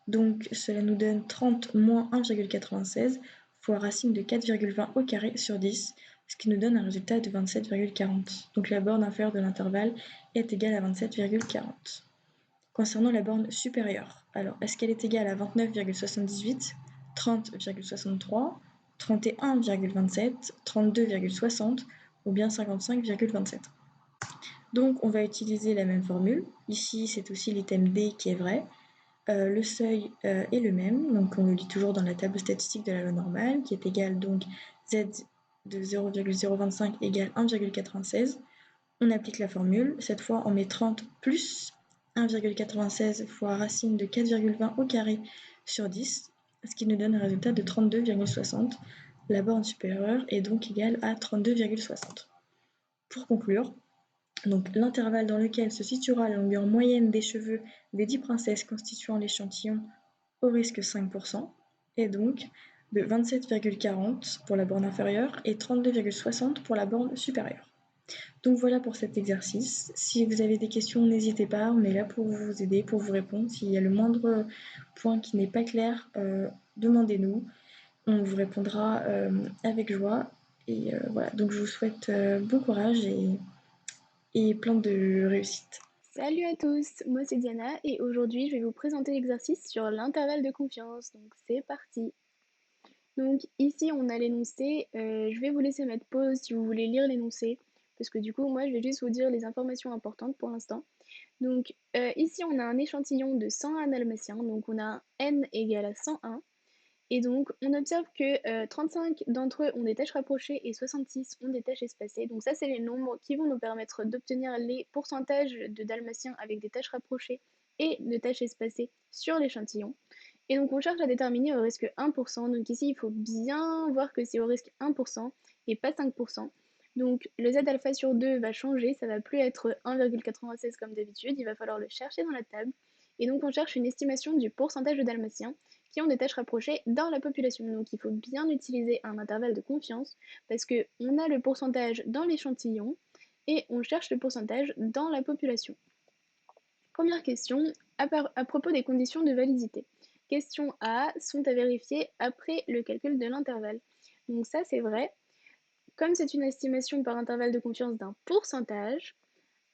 Donc cela nous donne 30 moins 1,96 fois racine de 4,20 au carré sur 10, ce qui nous donne un résultat de 27,40. Donc la borne inférieure de l'intervalle est égale à 27,40. Concernant la borne supérieure, alors est-ce qu'elle est égale à 29,78, 30,63, 31,27, 32,60 ou bien 55,27? Donc on va utiliser la même formule. Ici, c'est aussi l'item D qui est vrai. Le seuil est le même, donc on le lit toujours dans la table statistique de la loi normale, qui est égale donc Z de 0,025 égale 1,96. On applique la formule. Cette fois, on met 30 plus 1,96 fois racine de 4,20 au carré sur 10, ce qui nous donne un résultat de 32,60. La borne supérieure est donc égale à 32,60. Pour conclure, donc l'intervalle dans lequel se situera la longueur moyenne des cheveux des 10 princesses constituant l'échantillon au risque 5% est donc de 27,40 pour la borne inférieure et 32,60 pour la borne supérieure. Donc voilà pour cet exercice. Si vous avez des questions, n'hésitez pas, on est là pour vous aider, pour vous répondre. S'il y a le moindre point qui n'est pas clair, demandez-nous. On vous répondra avec joie. Et voilà, donc je vous souhaite bon courage et plein de réussite. Salut à tous, moi c'est Diana et aujourd'hui je vais vous présenter l'exercice sur l'intervalle de confiance, donc c'est parti. Donc ici on a l'énoncé, je vais vous laisser mettre pause si vous voulez lire l'énoncé, parce que du coup moi je vais juste vous dire les informations importantes pour l'instant. Donc ici on a un échantillon de 101 dalmatiens, donc on a n égale à 101, et donc on observe que 35 d'entre eux ont des tâches rapprochées et 66 ont des tâches espacées. Donc ça c'est les nombres qui vont nous permettre d'obtenir les pourcentages de dalmatiens avec des tâches rapprochées et de tâches espacées sur l'échantillon. Et donc on cherche à déterminer au risque 1%, donc ici il faut bien voir que c'est au risque 1% et pas 5%. Donc le Z alpha sur 2 va changer, ça va plus être 1,96 comme d'habitude, il va falloir le chercher dans la table. Et donc on cherche une estimation du pourcentage de dalmatiens qui ont des tâches rapprochées dans la population. Donc il faut bien utiliser un intervalle de confiance parce qu'on a le pourcentage dans l'échantillon et on cherche le pourcentage dans la population. Première question, à propos des conditions de validité. Question A, sont à vérifier après le calcul de l'intervalle. Donc ça c'est vrai. Comme c'est une estimation par intervalle de confiance d'un pourcentage,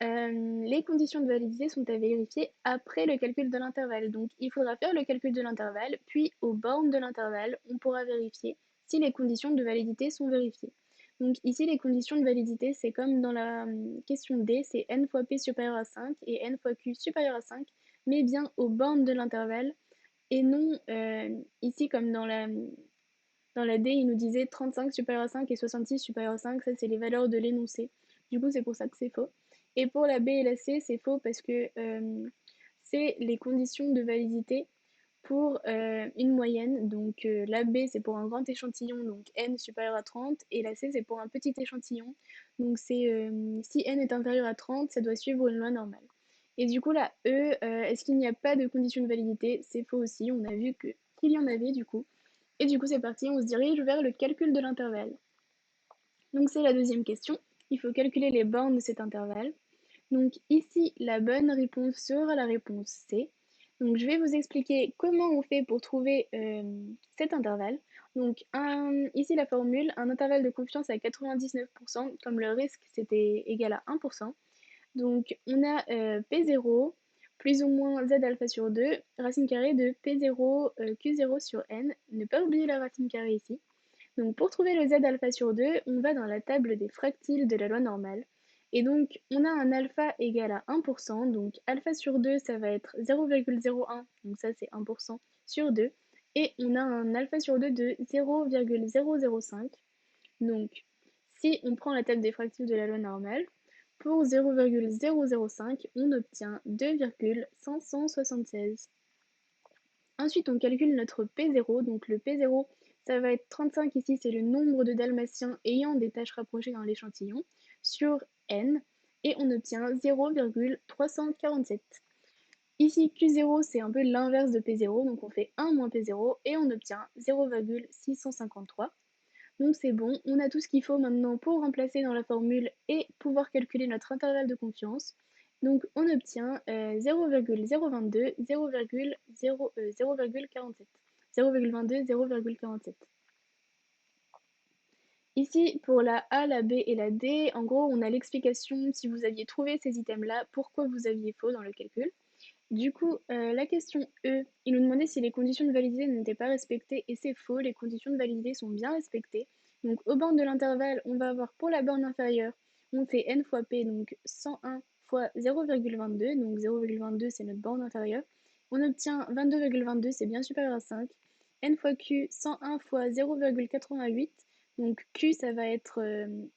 les conditions de validité sont à vérifier après le calcul de l'intervalle. Donc il faudra faire le calcul de l'intervalle, puis aux bornes de l'intervalle, on pourra vérifier si les conditions de validité sont vérifiées. Donc ici, les conditions de validité, c'est comme dans la question D, c'est n fois p supérieur à 5 et n fois q supérieur à 5, mais bien aux bornes de l'intervalle, et non ici comme dans la D, il nous disait 35 supérieur à 5 et 66 supérieur à 5, ça c'est les valeurs de l'énoncé. Du coup, c'est pour ça que c'est faux. Et pour la B et la C, c'est faux parce que c'est les conditions de validité pour une moyenne. Donc la B, c'est pour un grand échantillon, donc n supérieur à 30, et la C, c'est pour un petit échantillon. Donc c'est si n est inférieur à 30, ça doit suivre une loi normale. Et du coup, la E, est-ce qu'il n'y a pas de condition de validité? C'est faux aussi, on a vu qu'il y en avait du coup. Et du coup, c'est parti, on se dirige vers le calcul de l'intervalle. Donc c'est la deuxième question. Il faut calculer les bornes de cet intervalle. Donc ici, la bonne réponse sera la réponse C. Donc je vais vous expliquer comment on fait pour trouver cet intervalle. Donc ici la formule, un intervalle de confiance à 99%, comme le risque c'était égal à 1%. Donc on a P0 plus ou moins Z alpha sur 2, racine carrée de P0 Q0 sur N. Ne pas oublier la racine carrée ici. Donc pour trouver le Z alpha sur 2, on va dans la table des fractiles de la loi normale. Et donc on a un alpha égal à 1%, donc alpha sur 2 ça va être 0,01, donc ça c'est 1% sur 2. Et on a un alpha sur 2 de 0,005. Donc si on prend la table des fractiles de la loi normale, pour 0,005, on obtient 2,576. Ensuite, on calcule notre P0. Donc le P0, ça va être 35 ici, c'est le nombre de dalmatiens ayant des tâches rapprochées dans l'échantillon, sur n, et on obtient 0,347. Ici, Q0, c'est un peu l'inverse de P0, donc on fait 1 moins P0, et on obtient 0,653. Donc c'est bon, on a tout ce qu'il faut maintenant pour remplacer dans la formule et pouvoir calculer notre intervalle de confiance. Donc on obtient 0,022, 0,47. 0,22, 0,47. Ici, pour la A, la B et la D, en gros, on a l'explication si vous aviez trouvé ces items-là, pourquoi vous aviez faux dans le calcul. Du coup, la question E, il nous demandait si les conditions de validité n'étaient pas respectées, et c'est faux, les conditions de validité sont bien respectées. Donc aux bornes de l'intervalle, on va avoir pour la borne inférieure, on fait n fois p, donc 101 fois 0,22, donc 0,22 c'est notre borne inférieure. On obtient 22,22, c'est bien supérieur à 5. N fois q, 101 fois 0,88, donc q ça va être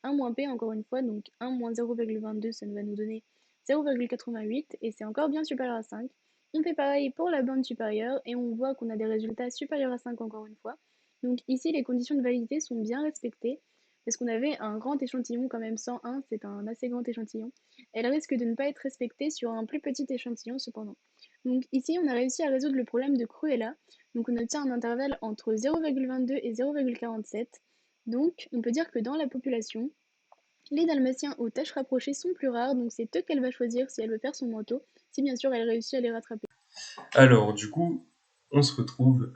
1 moins p encore une fois, donc 1 moins 0,22 ça va nous donner 0,88 et c'est encore bien supérieur à 5. On fait pareil pour la bande supérieure et on voit qu'on a des résultats supérieurs à 5 encore une fois. Donc ici, les conditions de validité sont bien respectées parce qu'on avait un grand échantillon quand même 101, c'est un assez grand échantillon. Elle risque de ne pas être respectée sur un plus petit échantillon cependant. Donc ici, on a réussi à résoudre le problème de Cruella. Donc on obtient un intervalle entre 0,22 et 0,47. Donc on peut dire que dans la population, Les dalmatiens aux taches rapprochées sont plus rares, donc c'est eux qu'elle va choisir si elle veut faire son manteau, si bien sûr elle réussit à les rattraper. Alors, du coup, on se retrouve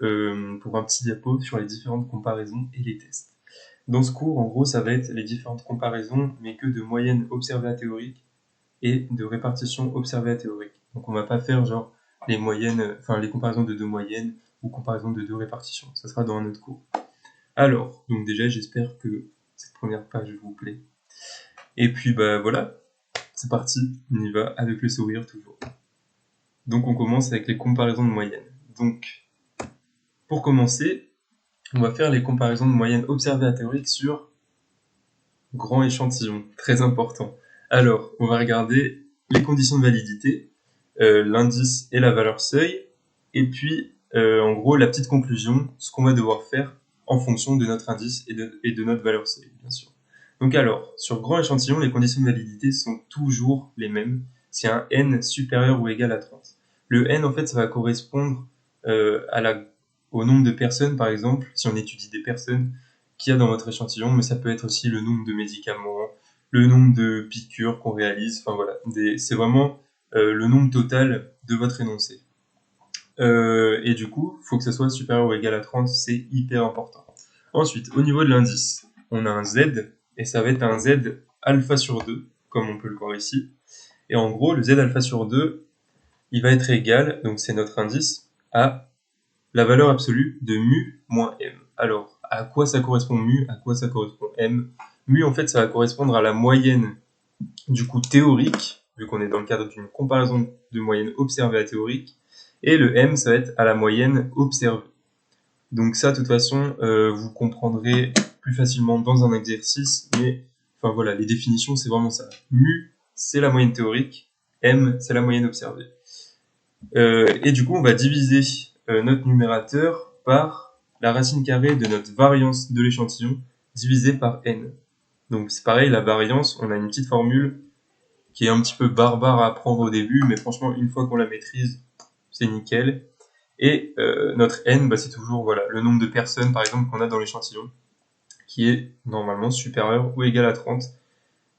pour un petit diapo sur les différentes comparaisons et les tests. Dans ce cours, en gros, ça va être les différentes comparaisons, mais que de moyenne observée à théorique et de répartition observée à théorique. Donc on va pas faire genre les moyennes, enfin les comparaisons de deux moyennes ou comparaisons de deux répartitions. Ça sera dans un autre cours. Alors, donc déjà, j'espère que cette première page vous plaît. Et puis bah voilà, c'est parti, on y va avec le sourire toujours. Donc on commence avec les comparaisons de moyenne. Donc pour commencer, on va faire les comparaisons de moyenne observées à théorique sur grand échantillon, très important. Alors, on va regarder les conditions de validité, l'indice et la valeur seuil, et puis en gros la petite conclusion, ce qu'on va devoir faire en fonction de notre indice et de notre valeur seuil, bien sûr. Donc alors, sur grand échantillon, les conditions de validité sont toujours les mêmes, c'est un n supérieur ou égal à 30. Le n, en fait, ça va correspondre au nombre de personnes, par exemple, si on étudie des personnes qu'il y a dans votre échantillon, mais ça peut être aussi le nombre de médicaments, le nombre de piqûres qu'on réalise, enfin voilà, c'est vraiment le nombre total de votre énoncé. Et du coup, il faut que ça soit supérieur ou égal à 30, c'est hyper important. Ensuite, au niveau de l'indice, on a un z, et ça va être un z alpha sur 2, comme on peut le voir ici. Et en gros, le z alpha sur 2, il va être égal, donc c'est notre indice, à la valeur absolue de mu moins m. Alors, à quoi ça correspond mu, à quoi ça correspond m? Mu, en fait, ça va correspondre à la moyenne, du coup, théorique, vu qu'on est dans le cadre d'une comparaison de moyenne observée à théorique, et le m, ça va être à la moyenne observée. Donc ça, de toute façon, vous comprendrez plus facilement dans un exercice, mais, enfin voilà, les définitions, c'est vraiment ça. Mu, c'est la moyenne théorique, m, c'est la moyenne observée. Et du coup, on va diviser notre numérateur par la racine carrée de notre variance de l'échantillon divisé par n. Donc c'est pareil, la variance, on a une petite formule qui est un petit peu barbare à apprendre au début, mais franchement, une fois qu'on la maîtrise, c'est nickel. Et notre n, bah, c'est toujours voilà, le nombre de personnes, par exemple, qu'on a dans l'échantillon, qui est normalement supérieur ou égal à 30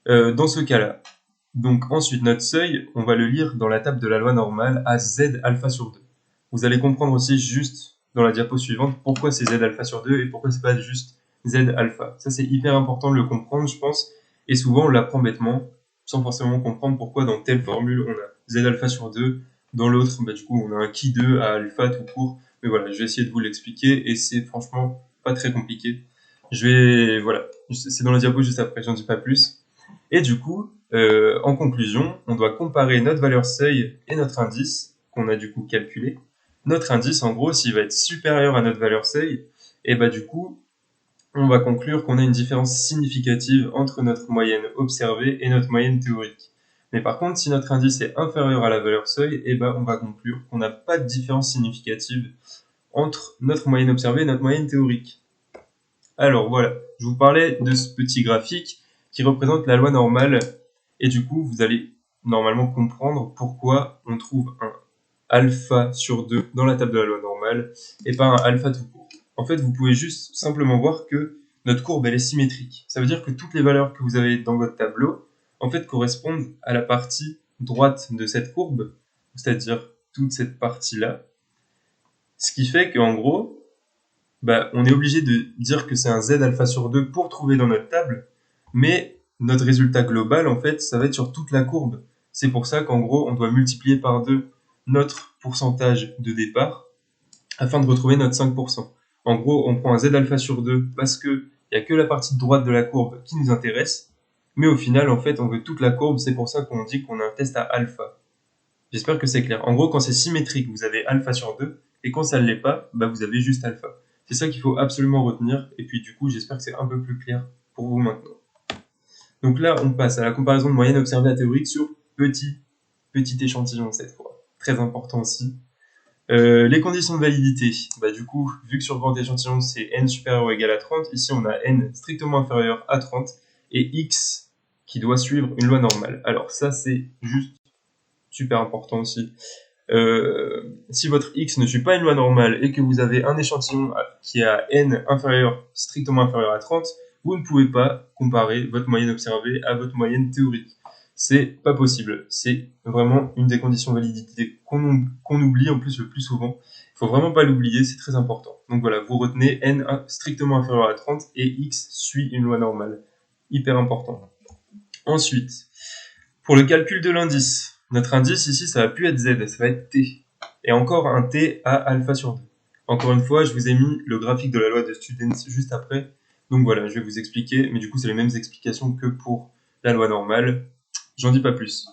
dans ce cas-là. Donc ensuite, notre seuil, on va le lire dans la table de la loi normale à z alpha sur 2. Vous allez comprendre aussi juste dans la diapo suivante pourquoi c'est z alpha sur 2 et pourquoi c'est pas juste z alpha. Ça, c'est hyper important de le comprendre, je pense, et souvent on l'apprend bêtement, sans forcément comprendre pourquoi dans telle formule on a z alpha sur 2, dans l'autre, bah, du coup, on a un qui 2 à alpha tout court. Mais voilà, je vais essayer de vous l'expliquer et c'est franchement pas très compliqué. Voilà, c'est dans la diapo juste après, j'en dis pas plus. Et du coup, en conclusion, on doit comparer notre valeur seuil et notre indice, qu'on a du coup calculé. Notre indice, en gros, s'il va être supérieur à notre valeur seuil, et bah du coup, on va conclure qu'on a une différence significative entre notre moyenne observée et notre moyenne théorique. Mais par contre, si notre indice est inférieur à la valeur seuil, et bah on va conclure qu'on n'a pas de différence significative entre notre moyenne observée et notre moyenne théorique. Alors voilà, je vous parlais de ce petit graphique qui représente la loi normale, et du coup, vous allez normalement comprendre pourquoi on trouve un alpha sur 2 dans la table de la loi normale, et pas un alpha tout court. En fait, vous pouvez juste simplement voir que notre courbe, elle est symétrique. Ça veut dire que toutes les valeurs que vous avez dans votre tableau, en fait, correspondent à la partie droite de cette courbe, c'est-à-dire toute cette partie-là. Ce qui fait qu'en gros, bah, on est obligé de dire que c'est un z alpha sur 2 pour trouver dans notre table, mais notre résultat global, en fait, ça va être sur toute la courbe. C'est pour ça qu'en gros, on doit multiplier par 2 notre pourcentage de départ afin de retrouver notre 5%. En gros, on prend un z alpha sur 2 parce qu'il n'y a que la partie droite de la courbe qui nous intéresse, mais au final, en fait, on veut toute la courbe, c'est pour ça qu'on dit qu'on a un test à alpha. J'espère que c'est clair. En gros, quand c'est symétrique, vous avez alpha sur 2, et quand ça ne l'est pas, bah, vous avez juste alpha. C'est ça qu'il faut absolument retenir, et puis du coup, j'espère que c'est un peu plus clair pour vous maintenant. Donc là, on passe à la comparaison de moyenne observée à théorique sur petit échantillon cette fois. Très important aussi. Les conditions de validité. Bah, du coup, vu que sur grand échantillon, c'est n supérieur ou égal à 30, ici on a n strictement inférieur à 30 et x qui doit suivre une loi normale. Alors ça, c'est juste super important aussi. Si votre x ne suit pas une loi normale et que vous avez un échantillon qui a n strictement inférieur à 30, vous ne pouvez pas comparer votre moyenne observée à votre moyenne théorique. C'est pas possible. C'est vraiment une des conditions de validité qu'on oublie en plus le plus souvent. Il faut vraiment pas l'oublier, c'est très important. Donc voilà, vous retenez n strictement inférieur à 30 et x suit une loi normale. Hyper important. Ensuite, pour le calcul de l'indice, notre indice ici, ça va plus être z, ça va être t. Et encore un t à alpha sur 2. Encore une fois, je vous ai mis le graphique de la loi de Student juste après. Donc voilà, je vais vous expliquer, mais du coup, c'est les mêmes explications que pour la loi normale. J'en dis pas plus.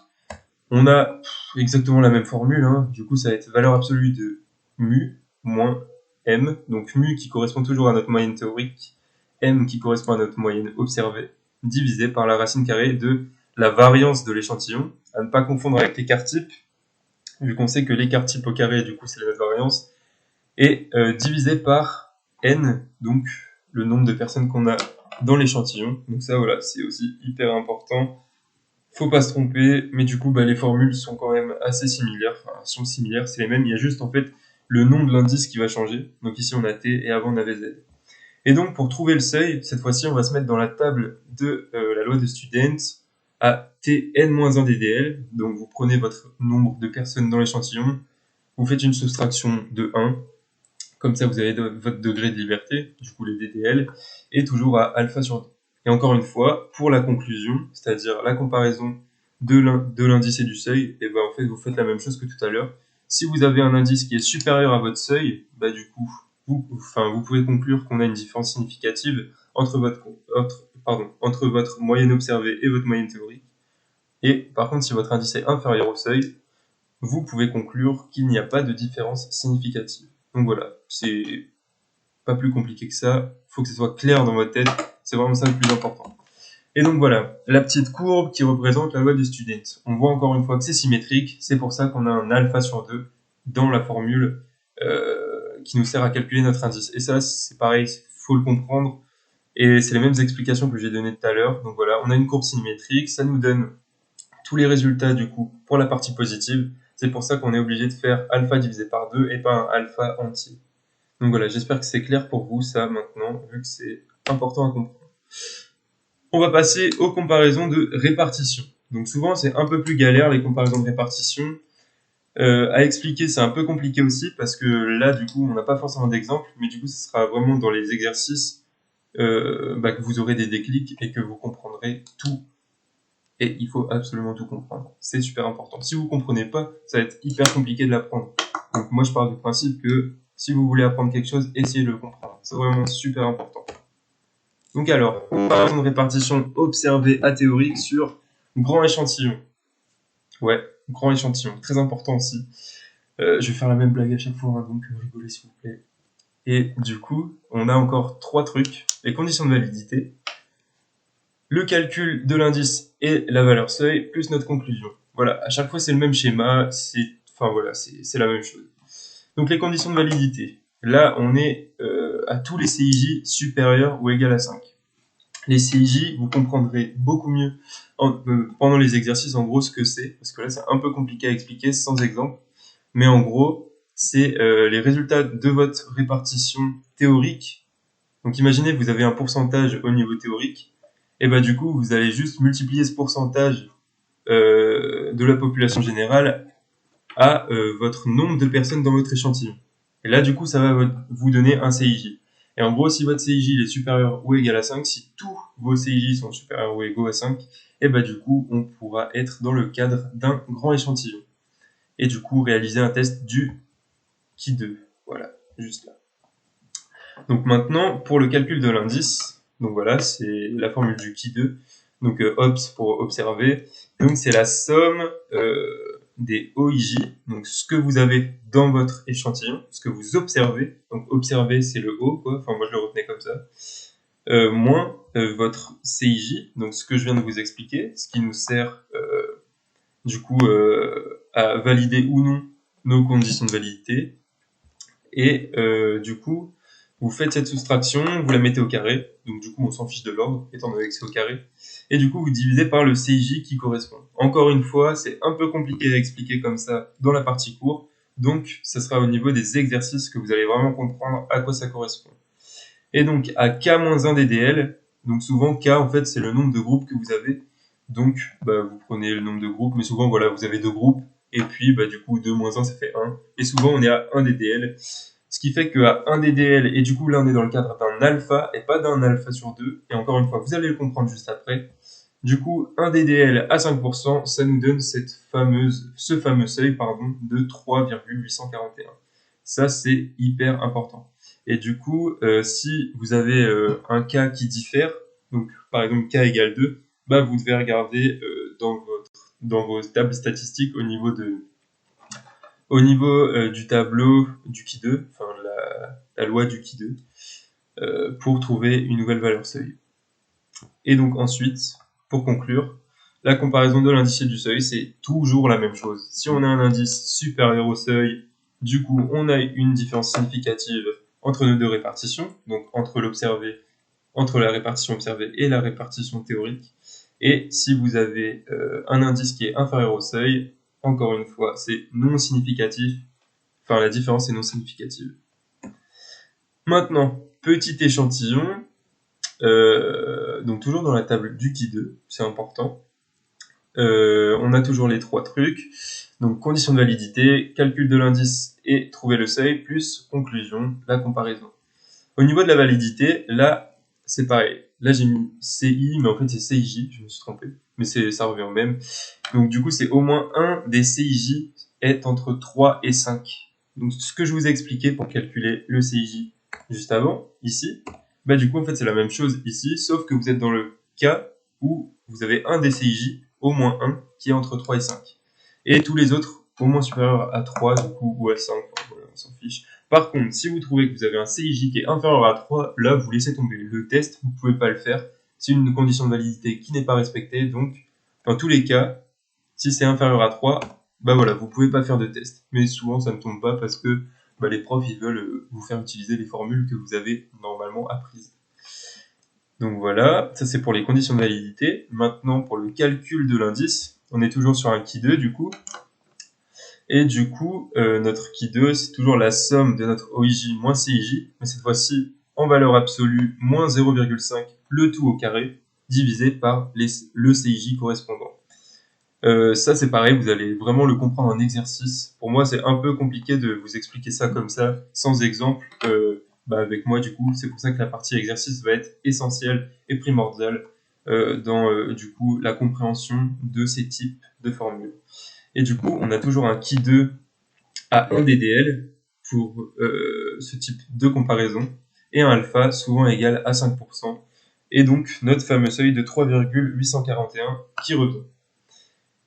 On a exactement la même formule, hein. Du coup, ça va être valeur absolue de mu moins m. Donc mu qui correspond toujours à notre moyenne théorique, m qui correspond à notre moyenne observée, divisé par la racine carrée de la variance de l'échantillon, à ne pas confondre avec l'écart type, vu qu'on sait que l'écart type au carré, du coup, c'est notre variance, et divisé par n, donc le nombre de personnes qu'on a dans l'échantillon. Donc ça, voilà, c'est aussi hyper important. Faut pas se tromper, mais du coup, les formules sont quand même assez similaires. Enfin, sont similaires, c'est les mêmes. Il y a juste, en fait, le nom de l'indice qui va changer. Donc ici, on a t, et avant, on avait z. Et donc, pour trouver le seuil, cette fois-ci, on va se mettre dans la table de la loi de Student à tn-1 ddl. Donc, vous prenez votre nombre de personnes dans l'échantillon, vous faites une soustraction de 1, comme ça, vous avez votre degré de liberté, du coup les ddl, et toujours à alpha sur 2. Et encore une fois, pour la conclusion, c'est-à-dire la comparaison de l'indice et du seuil, et en fait, vous faites la même chose que tout à l'heure. Si vous avez un indice qui est supérieur à votre seuil, du coup, vous pouvez conclure qu'on a une différence significative entre votre moyenne observée et votre moyenne théorique. Et par contre, si votre indice est inférieur au seuil, vous pouvez conclure qu'il n'y a pas de différence significative. Donc voilà, c'est pas plus compliqué que ça. Il faut que ce soit clair dans votre tête. C'est vraiment ça le plus important. Et donc voilà, la petite courbe qui représente la loi de Student. On voit encore une fois que c'est symétrique. C'est pour ça qu'on a un alpha sur 2 dans la formule qui nous sert à calculer notre indice. Et ça, c'est pareil, il faut le comprendre. Et c'est les mêmes explications que j'ai données tout à l'heure. Donc voilà, on a une courbe symétrique. Ça nous donne tous les résultats du coup pour la partie positive. C'est pour ça qu'on est obligé de faire alpha divisé par 2 et pas un alpha entier. Donc voilà, j'espère que c'est clair pour vous ça maintenant, vu que c'est important à comprendre. On va passer aux comparaisons de répartition. Donc souvent c'est un peu plus galère les comparaisons de répartition. À expliquer c'est un peu compliqué aussi parce que là du coup on n'a pas forcément d'exemple, mais du coup ce sera vraiment dans les exercices que vous aurez des déclics et que vous comprendrez tout. Et il faut absolument tout comprendre. C'est super important. Si vous ne comprenez pas, ça va être hyper compliqué de l'apprendre. Donc moi, je pars du principe que si vous voulez apprendre quelque chose, essayez de le comprendre. C'est vraiment super important. Donc alors, comparaison de répartition observée à théorique sur grand échantillon. Ouais, grand échantillon. Très important aussi. Je vais faire la même blague à chaque fois, hein, donc rigolez s'il vous plaît. Et du coup, on a encore 3 trucs. Les conditions de validité, le calcul de l'indice et la valeur seuil, plus notre conclusion. Voilà, à chaque fois c'est le même schéma, c'est la même chose. Donc les conditions de validité. Là, on est à tous les CIJ supérieurs ou égal à 5. Les CIJ, vous comprendrez beaucoup mieux pendant les exercices en gros ce que c'est, parce que là c'est un peu compliqué à expliquer sans exemple. Mais en gros, c'est les résultats de votre répartition théorique. Donc imaginez que vous avez un pourcentage au niveau théorique, et du coup, vous allez juste multiplier ce pourcentage de la population générale à votre nombre de personnes dans votre échantillon. Et là, du coup, ça va vous donner un CIJ. Et en gros, si votre CIJ est supérieur ou égal à 5, si tous vos CIJ sont supérieurs ou égaux à 5, et du coup, on pourra être dans le cadre d'un grand échantillon. Et du coup, réaliser un test du Qui2. Voilà, juste là. Donc maintenant, pour le calcul de l'indice, donc voilà, c'est la formule du Qui2. Donc OBS pour observer. Donc c'est la somme des OIJ, donc ce que vous avez dans votre échantillon, ce que vous observez. Donc observer, c'est le O, quoi. Enfin moi je le retenais comme ça. Moins votre CIJ, donc ce que je viens de vous expliquer, ce qui nous sert du coup à valider ou non nos conditions de validité. Et du coup, vous faites cette soustraction, vous la mettez au carré, donc du coup on s'en fiche de l'ordre, étant donné que c'est au carré, et du coup vous divisez par le CIJ qui correspond. Encore une fois, c'est un peu compliqué à expliquer comme ça dans la partie cours, donc ce sera au niveau des exercices que vous allez vraiment comprendre à quoi ça correspond. Et donc à K-1 ddl, Donc souvent, K, en fait, c'est le nombre de groupes que vous avez. Donc, vous prenez le nombre de groupes, mais souvent, voilà, vous avez 2 groupes, et puis, du coup, 2 moins 1, ça fait 1. Et souvent, on est à 1 DDL. Ce qui fait qu'à 1 DDL, et du coup, là, on est dans le cadre d'un alpha, et pas d'un alpha sur 2. Et encore une fois, vous allez le comprendre juste après. Du coup, 1 DDL à 5%, ça nous donne ce fameux seuil de 3,841. Ça, c'est hyper important. Et du coup, si vous avez un K qui diffère, donc par exemple K égale 2, vous devez regarder dans vos tables statistiques au niveau du tableau du Ki 2, enfin la loi du Ki 2, pour trouver une nouvelle valeur seuil. Et donc ensuite, pour conclure, la comparaison de l'indice et du seuil, c'est toujours la même chose. Si on a un indice supérieur au seuil, du coup, on a une différence significative entre nos deux répartitions, donc entre la répartition observée et la répartition théorique. Et si vous avez un indice qui est inférieur au seuil, encore une fois, c'est non significatif, enfin la différence est non significative. Maintenant, petit échantillon, donc toujours dans la table du Ki 2, c'est important. On a toujours les 3 trucs, donc condition de validité, calcul de l'indice et trouver le seuil, plus conclusion, la comparaison. Au niveau de la validité, là, c'est pareil. Là, j'ai mis CI, mais en fait, c'est CIJ, je me suis trompé, mais ça revient au même. Donc, du coup, c'est au moins un des CIJ est entre 3 et 5. Donc, ce que je vous ai expliqué pour calculer le CIJ juste avant, ici, du coup, en fait, c'est la même chose ici, sauf que vous êtes dans le cas où vous avez un des CIJ, au moins un, qui est entre 3 et 5. Et tous les autres, au moins supérieur à 3, du coup, ou à 5, voilà, on s'en fiche. Par contre, si vous trouvez que vous avez un CIJ qui est inférieur à 3, là, vous laissez tomber. Le test, vous ne pouvez pas le faire. C'est une condition de validité qui n'est pas respectée. Donc, dans tous les cas, si c'est inférieur à 3, voilà, vous ne pouvez pas faire de test. Mais souvent, ça ne tombe pas parce que les profs, ils veulent vous faire utiliser les formules que vous avez normalement apprises. Donc voilà, ça c'est pour les conditions de validité. Maintenant, pour le calcul de l'indice, on est toujours sur un Ki 2 du coup. Et du coup, notre Ki 2, c'est toujours la somme de notre OIJ moins CIJ, mais cette fois-ci en valeur absolue moins 0,5, le tout au carré, divisé par le CIJ correspondant. Ça c'est pareil, vous allez vraiment le comprendre en exercice. Pour moi, c'est un peu compliqué de vous expliquer ça comme ça, sans exemple. Avec moi, du coup, c'est pour ça que la partie exercice va être essentielle et primordiale dans du coup la compréhension de ces types de formules. Et du coup, on a toujours un Ki 2 à 1 DDL pour ce type de comparaison, et un alpha souvent égal à 5%, et donc notre fameux seuil de 3,841 qui revient.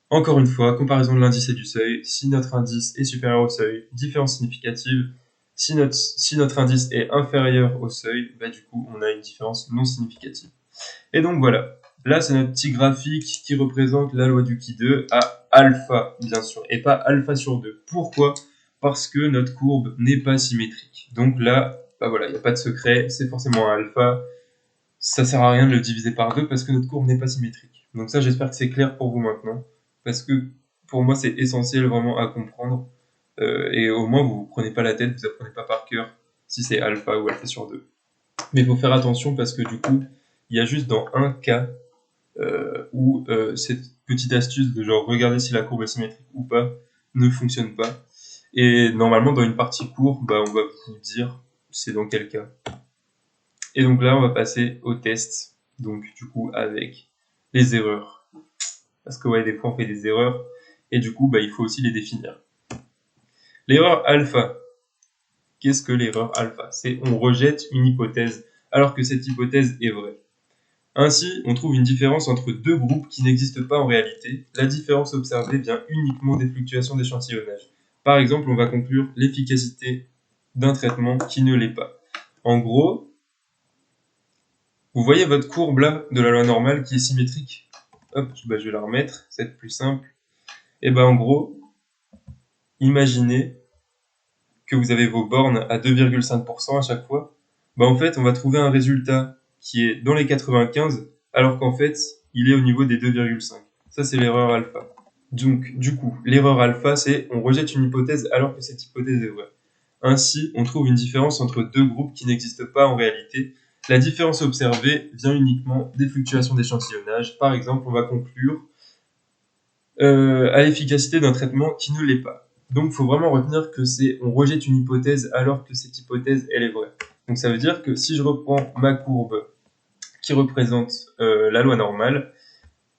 Encore une fois, comparaison de l'indice et du seuil. Si notre indice est supérieur au seuil, différence significative. Si notre indice est inférieur au seuil, du coup, on a une différence non significative. Et donc voilà, là c'est notre petit graphique qui représente la loi du Ki 2 à alpha, bien sûr, et pas alpha sur 2. Pourquoi ? Parce que notre courbe n'est pas symétrique. Donc là, il n'y a pas de secret, c'est forcément un alpha. Ça sert à rien de le diviser par 2 parce que notre courbe n'est pas symétrique. Donc ça, j'espère que c'est clair pour vous maintenant. Parce que pour moi, c'est essentiel vraiment à comprendre. Et au moins, vous ne prenez pas la tête, vous apprenez pas par cœur si c'est alpha ou alpha sur 2. Mais il faut faire attention parce que du coup, il y a juste dans un cas où cette petite astuce de genre regarder si la courbe est symétrique ou pas ne fonctionne pas. Et normalement, dans une partie courbe, on va vous dire c'est dans quel cas. Et donc là, on va passer au test. Donc du coup, avec les erreurs. Parce que des fois, on fait des erreurs. Et du coup, il faut aussi les définir. L'erreur alpha. Qu'est-ce que l'erreur alpha ? C'est on rejette une hypothèse alors que cette hypothèse est vraie. Ainsi, on trouve une différence entre deux groupes qui n'existent pas en réalité. La différence observée vient uniquement des fluctuations d'échantillonnage. Par exemple, on va conclure l'efficacité d'un traitement qui ne l'est pas. En gros, vous voyez votre courbe là de la loi normale qui est symétrique. Hop, je vais la remettre, c'est plus simple. Et en gros, imaginez que vous avez vos bornes à 2,5% à chaque fois. En fait, on va trouver un résultat qui est dans les 95, alors qu'en fait, il est au niveau des 2,5. Ça, c'est l'erreur alpha. Donc, du coup, l'erreur alpha, c'est on rejette une hypothèse alors que cette hypothèse est vraie. Ainsi, on trouve une différence entre deux groupes qui n'existent pas en réalité. La différence observée vient uniquement des fluctuations d'échantillonnage. Par exemple, on va conclure à l'efficacité d'un traitement qui ne l'est pas. Donc, il faut vraiment retenir que on rejette une hypothèse alors que cette hypothèse, elle est vraie. Donc, ça veut dire que si je reprends ma courbe qui représente la loi normale,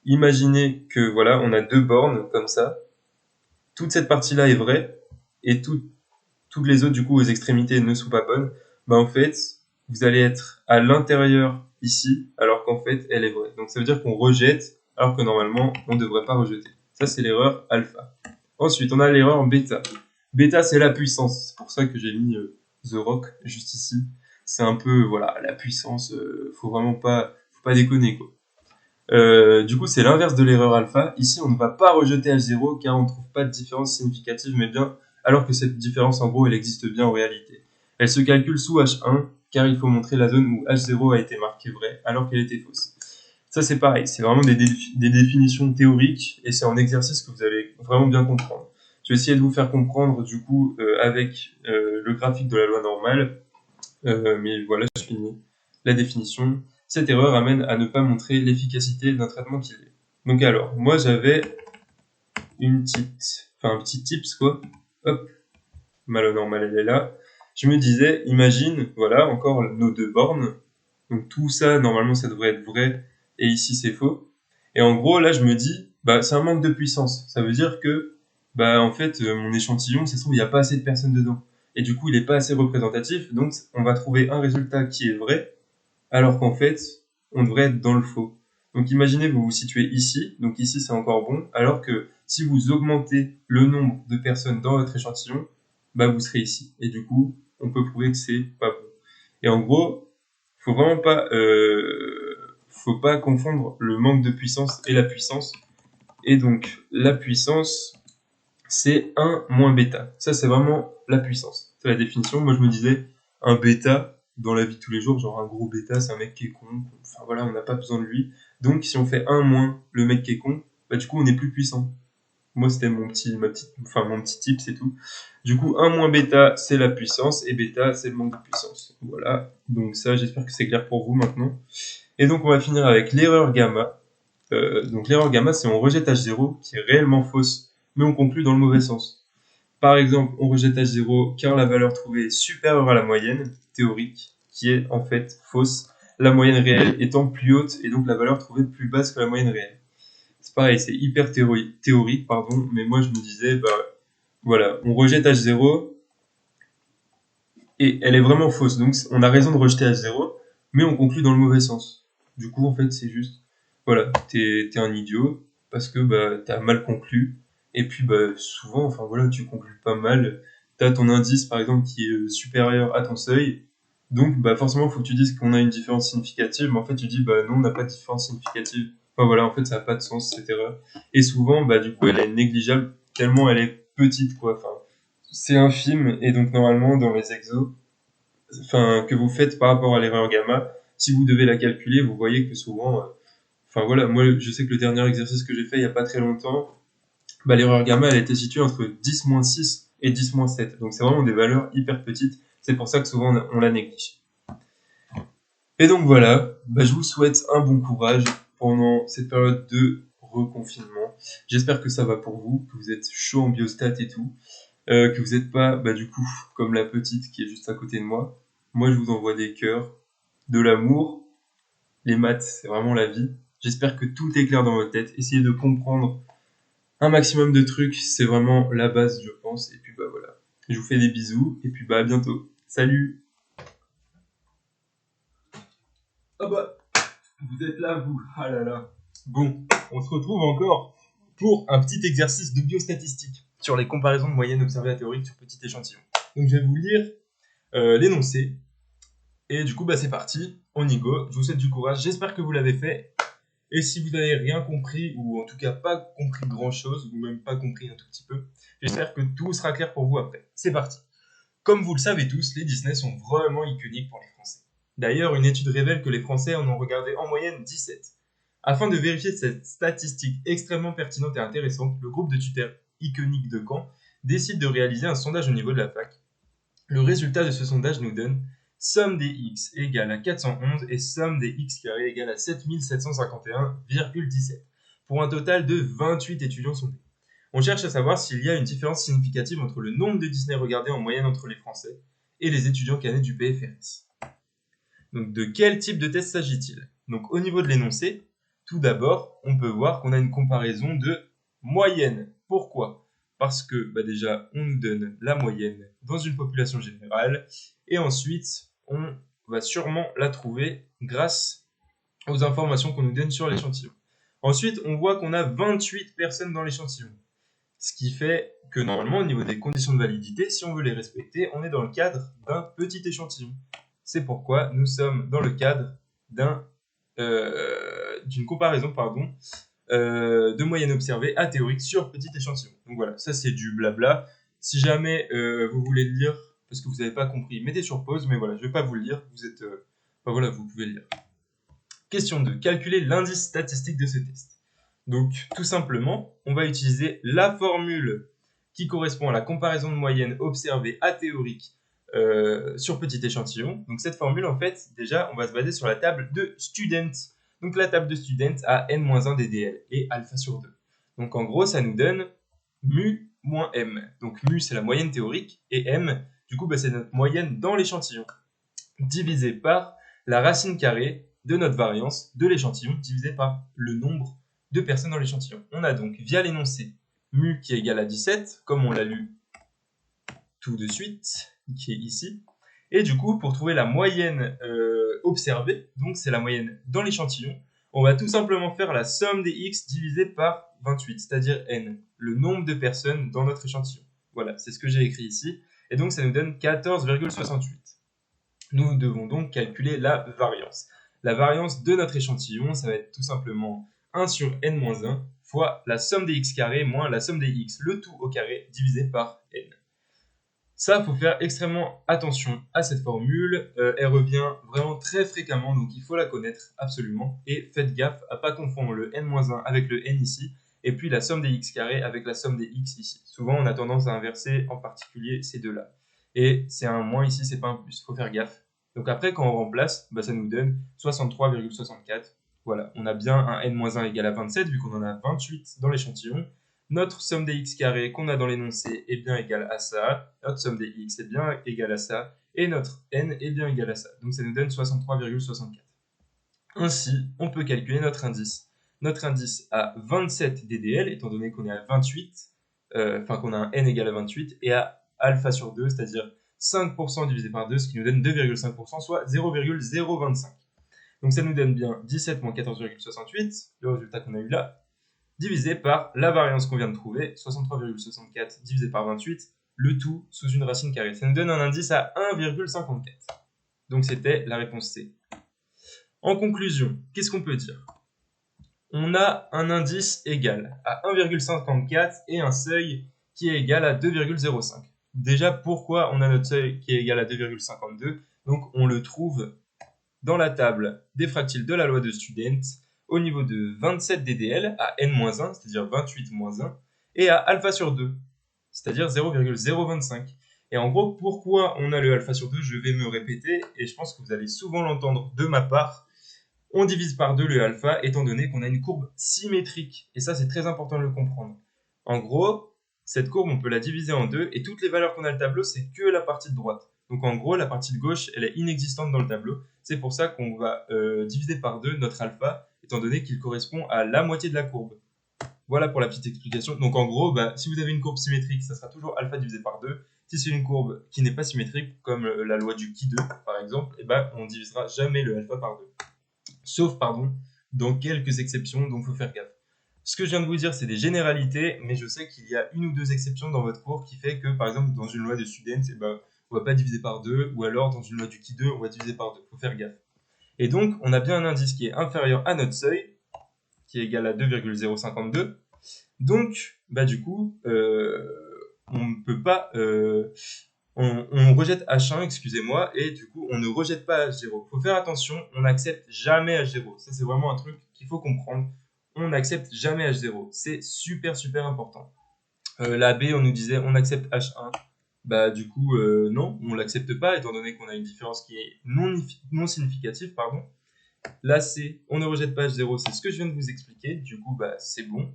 imaginez que voilà, on a deux bornes comme ça. Toute cette partie-là est vraie et toutes les autres, du coup, aux extrémités ne sont pas bonnes. Bah, en fait, vous allez être à l'intérieur ici, alors qu'en fait, elle est vraie. Donc, ça veut dire qu'on rejette, alors que normalement, on ne devrait pas rejeter. Ça, c'est l'erreur alpha. Ensuite, on a l'erreur bêta. Bêta, c'est la puissance. C'est pour ça que j'ai mis The Rock juste ici. C'est un peu, voilà, la puissance. Faut pas déconner, quoi. Du coup, c'est l'inverse de l'erreur alpha. Ici, on ne va pas rejeter H0 car on ne trouve pas de différence significative, mais bien, alors que cette différence, en gros, elle existe bien en réalité. Elle se calcule sous H1 car il faut montrer la zone où H0 a été marquée vraie alors qu'elle était fausse. Ça, c'est pareil, c'est vraiment des définitions théoriques et c'est en exercice que vous allez vraiment bien comprendre. Je vais essayer de vous faire comprendre, du coup, avec le graphique de la loi normale, mais voilà, je finis la définition. Cette erreur amène à ne pas montrer l'efficacité d'un traitement qui l'est. Donc alors, moi j'avais un petit tips quoi. Hop, ma loi normale elle est là. Je me disais, imagine, voilà, encore nos deux bornes. Donc tout ça, normalement ça devrait être vrai, et ici c'est faux. Et en gros, là je me dis, bah c'est un manque de puissance. Ça veut dire que, bah en fait, mon échantillon, ça se trouve, il n'y a pas assez de personnes dedans. Et du coup, il n'est pas assez représentatif, donc on va trouver un résultat qui est vrai, alors qu'en fait, on devrait être dans le faux. Donc imaginez, vous vous situez ici, donc ici c'est encore bon, alors que si vous augmentez le nombre de personnes dans votre échantillon, bah vous serez ici. Et du coup, on peut prouver que c'est pas bon. Et en gros, faut vraiment faut pas confondre le manque de puissance et la puissance. Et donc, la puissance, c'est 1 moins bêta. Ça, c'est vraiment la puissance. C'est la définition. Moi, je me disais, un bêta, dans la vie de tous les jours, genre un gros bêta, c'est un mec qui est con. Enfin voilà, on n'a pas besoin de lui. Donc, si on fait 1 moins le mec qui est con, bah du coup, on est plus puissant. Moi, c'était mon petit tip, c'est tout. Du coup, 1 moins bêta, c'est la puissance, et bêta, c'est le manque de puissance. Voilà. Donc ça, j'espère que c'est clair pour vous maintenant. Et donc, on va finir avec l'erreur gamma. Donc, l'erreur gamma, c'est on rejette H0, qui est réellement fausse, mais on conclut dans le mauvais sens. Par exemple, on rejette H0 car la valeur trouvée est supérieure à la moyenne théorique, qui est en fait fausse, la moyenne réelle étant plus haute, et donc la valeur trouvée plus basse que la moyenne réelle. C'est pareil, c'est hyper théorique, mais moi je me disais, bah voilà, on rejette H0 et elle est vraiment fausse, donc on a raison de rejeter H0, mais on conclut dans le mauvais sens. Du coup, en fait, c'est juste, voilà, t'es un idiot parce que bah t'as mal conclu, et puis bah souvent, enfin voilà, tu conclus pas mal. T'as ton indice par exemple qui est supérieur à ton seuil, donc bah forcément faut que tu dises qu'on a une différence significative, mais en fait tu dis bah non, on n'a pas de différence significative. Enfin voilà, en fait ça n'a pas de sens cette erreur. Et souvent bah du coup elle est négligeable tellement elle est petite quoi. Enfin c'est infime et donc normalement dans les exos, enfin que vous faites par rapport à l'erreur gamma, si vous devez la calculer, vous voyez que souvent, enfin voilà, moi je sais que le dernier exercice que j'ai fait il y a pas très longtemps, bah l'erreur gamma elle était située entre 10-6 et 10-7. Donc c'est vraiment des valeurs hyper petites. C'est pour ça que souvent on la néglige. Et donc voilà, bah, je vous souhaite un bon courage pendant cette période de reconfinement. J'espère que ça va pour vous, que vous êtes chaud en biostat et tout, que vous n'êtes pas, bah, du coup, comme la petite qui est juste à côté de moi. Moi, je vous envoie des cœurs, de l'amour. Les maths, c'est vraiment la vie. J'espère que tout est clair dans votre tête. Essayez de comprendre un maximum de trucs, c'est vraiment la base, je pense. Et puis bah voilà, je vous fais des bisous et puis bah à bientôt. Salut! Ah bah, vous êtes là, vous. Ah là là. Bon, on se retrouve encore pour un petit exercice de biostatistique sur les comparaisons de moyennes observées à théorique sur petit échantillon. Donc je vais vous lire l'énoncé. Et du coup, bah c'est parti, on y go. Je vous souhaite du courage. J'espère que vous l'avez fait. Et si vous n'avez rien compris, ou en tout cas pas compris grand-chose, ou même pas compris un tout petit peu, j'espère que tout sera clair pour vous après. C'est parti. Comme vous le savez tous, les Disney sont vraiment iconiques pour les Français. D'ailleurs, une étude révèle que les Français en ont regardé en moyenne 17. Afin de vérifier cette statistique extrêmement pertinente et intéressante, le groupe de tuteurs iconiques de Caen décide de réaliser un sondage au niveau de la fac. Le résultat de ce sondage nous donne somme des x égale à 411 et somme des x carrés égale à 7751,17 pour un total de 28 étudiants sondés. On cherche à savoir s'il y a une différence significative entre le nombre de Disney regardés en moyenne entre les Français et les étudiants canadiens du PFRS. Donc de quel type de test s'agit-il? Donc au niveau de l'énoncé, tout d'abord, on peut voir qu'on a une comparaison de moyenne. Pourquoi? Parce que déjà, on nous donne la moyenne dans une population générale et ensuite, on va sûrement la trouver grâce aux informations qu'on nous donne sur l'échantillon. Ensuite, on voit qu'on a 28 personnes dans l'échantillon. Ce qui fait que normalement, au niveau des conditions de validité, si on veut les respecter, on est dans le cadre d'un petit échantillon. C'est pourquoi nous sommes dans le cadre d'une comparaison de moyenne observée à théorique sur petit échantillon. Donc voilà, ça c'est du blabla. Si jamais vous voulez le lire, parce que vous n'avez pas compris, mettez sur pause, mais voilà, je ne vais pas vous le lire. Vous pouvez le lire. Question 2. Calculer l'indice statistique de ce test. Donc, tout simplement, on va utiliser la formule qui correspond à la comparaison de moyenne observée à théorique sur petit échantillon. Donc, cette formule, en fait, déjà, on va se baser sur la table de student. Donc, la table de student a n-1 DDL et alpha sur 2. Donc, en gros, ça nous donne mu moins m. Donc, mu, c'est la moyenne théorique et m, du coup, c'est notre moyenne dans l'échantillon, divisé par la racine carrée de notre variance de l'échantillon, divisé par le nombre de personnes dans l'échantillon. On a donc, via l'énoncé, mu qui est égal à 17, comme on l'a lu tout de suite, qui est ici. Et du coup, pour trouver la moyenne observée, donc c'est la moyenne dans l'échantillon, on va tout simplement faire la somme des x divisé par 28, c'est-à-dire n, le nombre de personnes dans notre échantillon. Voilà, c'est ce que j'ai écrit ici. Et donc, ça nous donne 14,68. Nous devons donc calculer la variance. La variance de notre échantillon, ça va être tout simplement 1 sur n-1 fois la somme des x carrés moins la somme des x, le tout au carré, divisé par n. Ça, il faut faire extrêmement attention à cette formule. Elle revient vraiment très fréquemment, donc il faut la connaître absolument. Et faites gaffe à ne pas confondre le n-1 avec le n ici, et puis la somme des x carrés avec la somme des x ici. Souvent, on a tendance à inverser en particulier ces deux-là. Et c'est un moins ici, c'est pas un plus, il faut faire gaffe. Donc après, quand on remplace, ça nous donne 63,64. Voilà, on a bien un n-1 égal à 27, vu qu'on en a 28 dans l'échantillon. Notre somme des x carrés qu'on a dans l'énoncé est bien égale à ça. Notre somme des x est bien égale à ça. Et notre n est bien égal à ça. Donc ça nous donne 63,64. Ainsi, on peut calculer notre indice. Notre indice a 27 DDL, étant donné qu'on est à 28, qu'on a un n égal à 28, et à alpha sur 2, c'est-à-dire 5% divisé par 2, ce qui nous donne 2,5%, soit 0,025. Donc ça nous donne bien 17 moins 14,68, le résultat qu'on a eu là, divisé par la variance qu'on vient de trouver, 63,64 divisé par 28, le tout sous une racine carrée. Ça nous donne un indice à 1,54. Donc c'était la réponse C. En conclusion, qu'est-ce qu'on peut dire? On a un indice égal à 1,54 et un seuil qui est égal à 2,05. Déjà, pourquoi on a notre seuil qui est égal à 2,52? Donc on le trouve dans la table des fractiles de la loi de Student, au niveau de 27 DDL à n-1, c'est-à-dire 28 moins 1, et à alpha sur 2, c'est-à-dire 0,025. Et en gros, pourquoi on a le alpha sur 2, je vais me répéter, et je pense que vous allez souvent l'entendre de ma part. On divise par 2 le alpha, étant donné qu'on a une courbe symétrique. Et ça, c'est très important de le comprendre. En gros, cette courbe, on peut la diviser en deux, et toutes les valeurs qu'on a dans le tableau, c'est que la partie de droite. Donc en gros, la partie de gauche, elle est inexistante dans le tableau. C'est pour ça qu'on va diviser par 2 notre alpha, étant donné qu'il correspond à la moitié de la courbe. Voilà pour la petite explication. Donc en gros, si vous avez une courbe symétrique, ça sera toujours alpha divisé par 2. Si c'est une courbe qui n'est pas symétrique, comme la loi du qui 2 par exemple, on divisera jamais le alpha par 2. Sauf, dans quelques exceptions, donc il faut faire gaffe. Ce que je viens de vous dire, c'est des généralités, mais je sais qu'il y a une ou deux exceptions dans votre cours qui fait que, par exemple, dans une loi de Student, on ne va pas diviser par 2, ou alors dans une loi du qui 2, on va diviser par 2. Il faut faire gaffe. Et donc, on a bien un indice qui est inférieur à notre seuil, qui est égal à 2,052. Donc, du coup, on ne peut pas... on rejette H1, excusez-moi, et du coup, on ne rejette pas H0. Il faut faire attention, on n'accepte jamais H0. Ça, c'est vraiment un truc qu'il faut comprendre. On n'accepte jamais H0. C'est super, super important. La B, on nous disait, on accepte H1. bah du coup, non, on l'accepte pas, étant donné qu'on a une différence qui est non significative, pardon. Là, c'est on ne rejette pas H0, c'est ce que je viens de vous expliquer, du coup, bah c'est bon.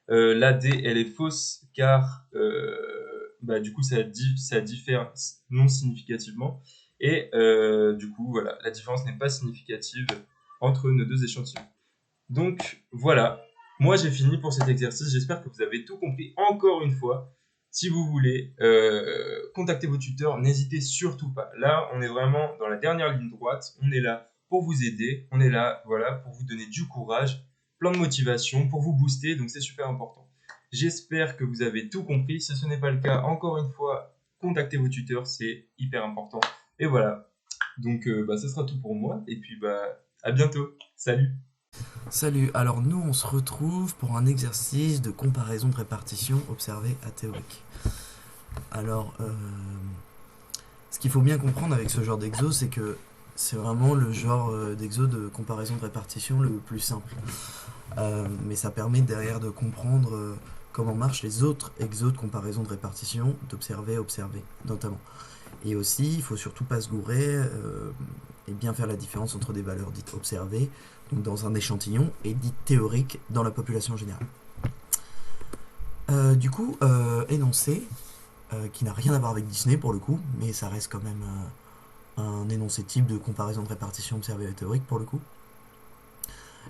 La D, elle est fausse, car bah, du coup, ça diffère non significativement. Et du coup, voilà, la différence n'est pas significative entre nos deux échantillons. Donc, voilà. Moi, j'ai fini pour cet exercice. J'espère que vous avez tout compris. Encore une fois, si vous voulez contacter vos tuteurs, n'hésitez surtout pas. Là, on est vraiment dans la dernière ligne droite. On est là pour vous aider. On est là, voilà, pour vous donner du courage, plein de motivation, pour vous booster. Donc, c'est super important. J'espère que vous avez tout compris. Si ce n'est pas le cas, encore une fois, contactez vos tuteurs. C'est hyper important. Et voilà. Donc, bah, ce sera tout pour moi. Et puis, bah, à bientôt. Salut! Salut, alors nous on se retrouve pour un exercice de comparaison de répartition observée à théorique. Alors, ce qu'il faut bien comprendre avec ce genre d'exo, c'est que c'est vraiment le genre d'exo de comparaison de répartition le plus simple. Mais ça permet derrière de comprendre comment marchent les autres exos de comparaison de répartition, d'observer, observer, notamment. Et aussi, il faut surtout pas se gourer et bien faire la différence entre des valeurs dites observées, donc dans un échantillon, et dites théoriques dans la population générale. Du coup, énoncé, qui n'a rien à voir avec Disney pour le coup, mais ça reste quand même un énoncé type de comparaison de répartition observée à théorique pour le coup.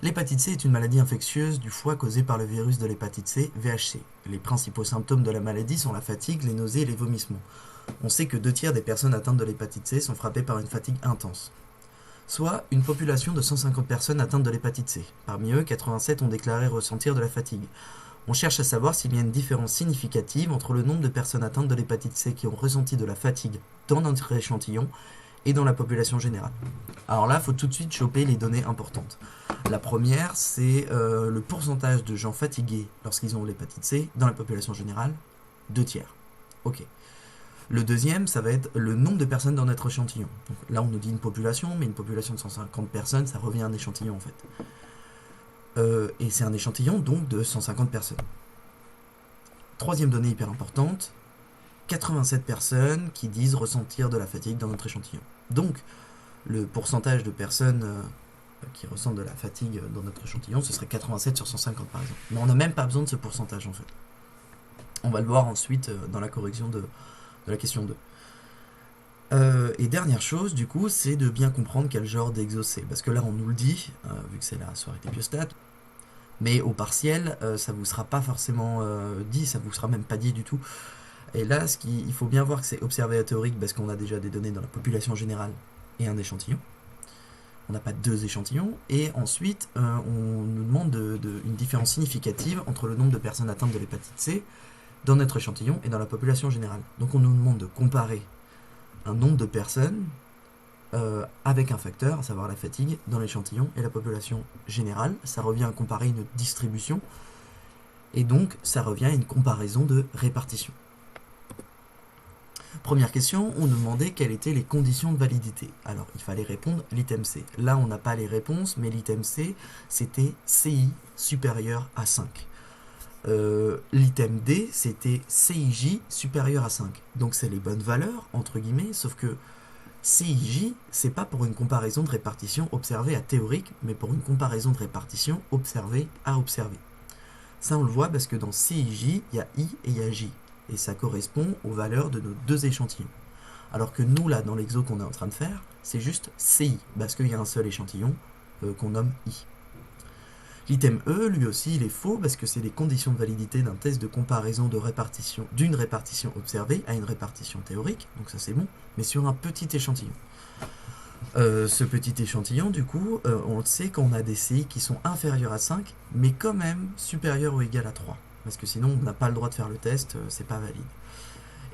L'hépatite C est une maladie infectieuse du foie causée par le virus de l'hépatite C, VHC. Les principaux symptômes de la maladie sont la fatigue, les nausées et les vomissements. On sait que 2/3 des personnes atteintes de l'hépatite C sont frappées par une fatigue intense. Soit une population de 150 personnes atteintes de l'hépatite C. Parmi eux, 87 ont déclaré ressentir de la fatigue. On cherche à savoir s'il y a une différence significative entre le nombre de personnes atteintes de l'hépatite C qui ont ressenti de la fatigue dans notre échantillon et dans la population générale. Alors là, il faut tout de suite choper les données importantes. La première, c'est le pourcentage de gens fatigués lorsqu'ils ont l'hépatite C dans la population générale, 2/3. Ok. Le deuxième, ça va être le nombre de personnes dans notre échantillon. Donc là, on nous dit une population, mais une population de 150 personnes, ça revient à un échantillon en fait. Et c'est un échantillon donc de 150 personnes. Troisième donnée hyper importante, 87 personnes qui disent ressentir de la fatigue dans notre échantillon. Donc, le pourcentage de personnes qui ressentent de la fatigue dans notre échantillon, ce serait 87 sur 150 par exemple. Mais on n'a même pas besoin de ce pourcentage en fait. On va le voir ensuite dans la correction de la question 2. Et dernière chose, du coup, c'est de bien comprendre quel genre d'exo c'est. Parce que là, on nous le dit, vu que c'est la soirée des biostats, mais au partiel, ça vous sera pas forcément dit, ça vous sera même pas dit du tout. Et là, il faut bien voir que c'est observé à théorique parce qu'on a déjà des données dans la population générale et un échantillon. On n'a pas deux échantillons. Et ensuite, on nous demande une différence significative entre le nombre de personnes atteintes de l'hépatite C dans notre échantillon et dans la population générale. Donc on nous demande de comparer un nombre de personnes avec un facteur, à savoir la fatigue, dans l'échantillon et la population générale. Ça revient à comparer une distribution, et donc ça revient à une comparaison de répartition. Première question, on nous demandait quelles étaient les conditions de validité. Alors, il fallait répondre l'item C. Là, on n'a pas les réponses, mais l'item C, c'était CI supérieur à 5. L'item D, c'était CIJ supérieur à 5. Donc c'est les bonnes valeurs, entre guillemets, sauf que CIJ, c'est pas pour une comparaison de répartition observée à théorique, mais pour une comparaison de répartition observée à observée. Ça, on le voit parce que dans CIJ, il y a I et il y a J. Et ça correspond aux valeurs de nos deux échantillons. Alors que nous, là, dans l'exo qu'on est en train de faire, c'est juste CI, parce qu'il y a un seul échantillon qu'on nomme I. L'item E, lui aussi, il est faux parce que c'est les conditions de validité d'un test de comparaison de répartition d'une répartition observée à une répartition théorique, donc ça c'est bon, mais sur un petit échantillon. Ce petit échantillon, du coup, on le sait qu'on a des CI qui sont inférieurs à 5, mais quand même supérieurs ou égales à 3. Parce que sinon, on n'a pas le droit de faire le test, c'est pas valide.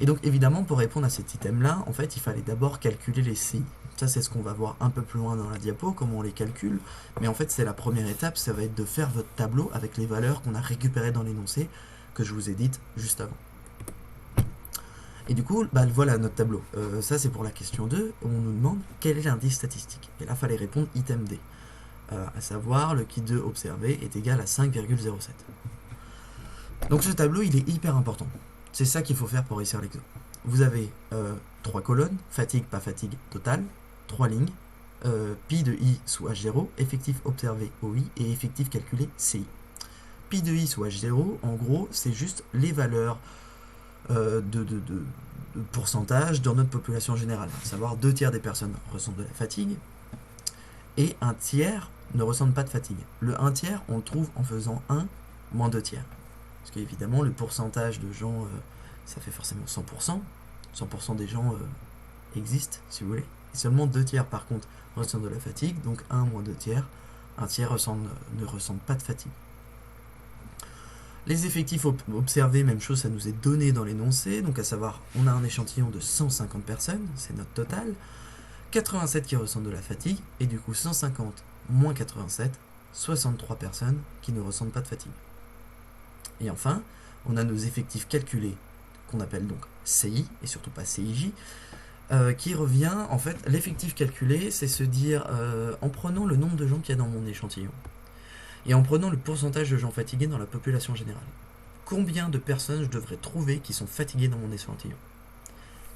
Et donc, évidemment, pour répondre à cet item-là, en fait, il fallait d'abord calculer les CI. Ça, c'est ce qu'on va voir un peu plus loin dans la diapo, comment on les calcule. Mais en fait, c'est la première étape, ça va être de faire votre tableau avec les valeurs qu'on a récupérées dans l'énoncé, que je vous ai dites juste avant. Et du coup, bah, voilà notre tableau. Ça, c'est pour la question 2. On nous demande quel est l'indice statistique. Et là, il fallait répondre item D. À savoir, le kit 2 observé est égal à 5,07. Donc ce tableau, il est hyper important. C'est ça qu'il faut faire pour réussir l'exo. vous avez 3 colonnes, fatigue, pas fatigue, totale, 3 lignes, pi de i sous h0, effectif observé OI et effectif calculé CI. Pi de i sous h0, en gros, c'est juste les valeurs de pourcentage dans notre population générale. À savoir, 2 tiers des personnes ressentent de la fatigue et 1 tiers ne ressentent pas de fatigue. Le 1 tiers, on le trouve en faisant 1 moins 2 tiers. Parce qu'évidemment, le pourcentage de gens, ça fait forcément 100%. 100% des gens existent, si vous voulez. Et seulement 2 tiers, par contre, ressentent de la fatigue. Donc 1 moins 2 tiers, 1 tiers ne ressentent pas de fatigue. Les effectifs observés, même chose, ça nous est donné dans l'énoncé. Donc à savoir, on a un échantillon de 150 personnes, c'est notre total. 87 qui ressentent de la fatigue. Et du coup, 150 moins 87, 63 personnes qui ne ressentent pas de fatigue. Et enfin, on a nos effectifs calculés, qu'on appelle donc CI, et surtout pas CIJ, qui revient, en fait, l'effectif calculé, c'est se dire, en prenant le nombre de gens qu'il y a dans mon échantillon, et en prenant le pourcentage de gens fatigués dans la population générale, combien de personnes je devrais trouver qui sont fatiguées dans mon échantillon.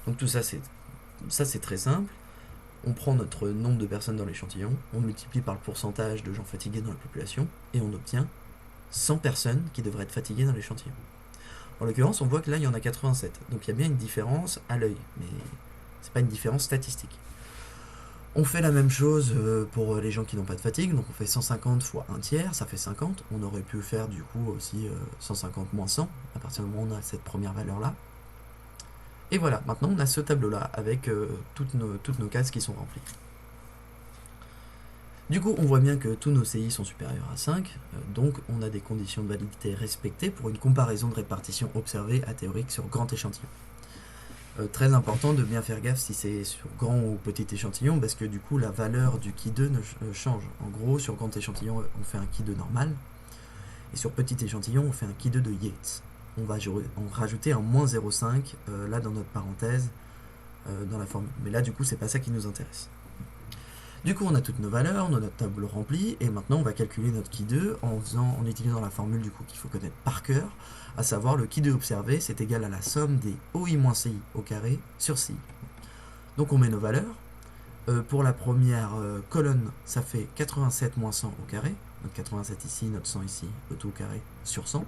Donc tout ça, c'est très simple. On prend notre nombre de personnes dans l'échantillon, on multiplie par le pourcentage de gens fatigués dans la population, et on obtient 100 personnes qui devraient être fatiguées dans l'échantillon. En l'occurrence, on voit que là, il y en a 87. Donc il y a bien une différence à l'œil, mais c'est pas une différence statistique. On fait la même chose pour les gens qui n'ont pas de fatigue, donc on fait 150 fois 1 tiers, ça fait 50. On aurait pu faire du coup aussi 150 moins 100, à partir du moment où on a cette première valeur-là. Et voilà, maintenant on a ce tableau-là avec toutes nos cases qui sont remplies. Du coup, on voit bien que tous nos CI sont supérieurs à 5, donc on a des conditions de validité respectées pour une comparaison de répartition observée à théorique sur grand échantillon. Très important de bien faire gaffe si c'est sur grand ou petit échantillon, parce que du coup la valeur du Ki2 change. En gros, sur grand échantillon, on fait un Ki2 normal, et sur petit échantillon, on fait un Ki2 de Yates. On va rajouter un moins 0,5 là dans notre parenthèse, dans la formule. Mais là, du coup, c'est pas ça qui nous intéresse. Du coup, on a toutes nos valeurs, on a notre tableau rempli, et maintenant on va calculer notre Ki2 en utilisant la formule du coup qu'il faut connaître par cœur, à savoir le Ki2 observé, c'est égal à la somme des OI-CI au carré sur CI. Donc on met nos valeurs. Pour la première colonne, ça fait 87 moins 100 au carré, notre 87 ici, notre 100 ici, le tout au carré sur 100.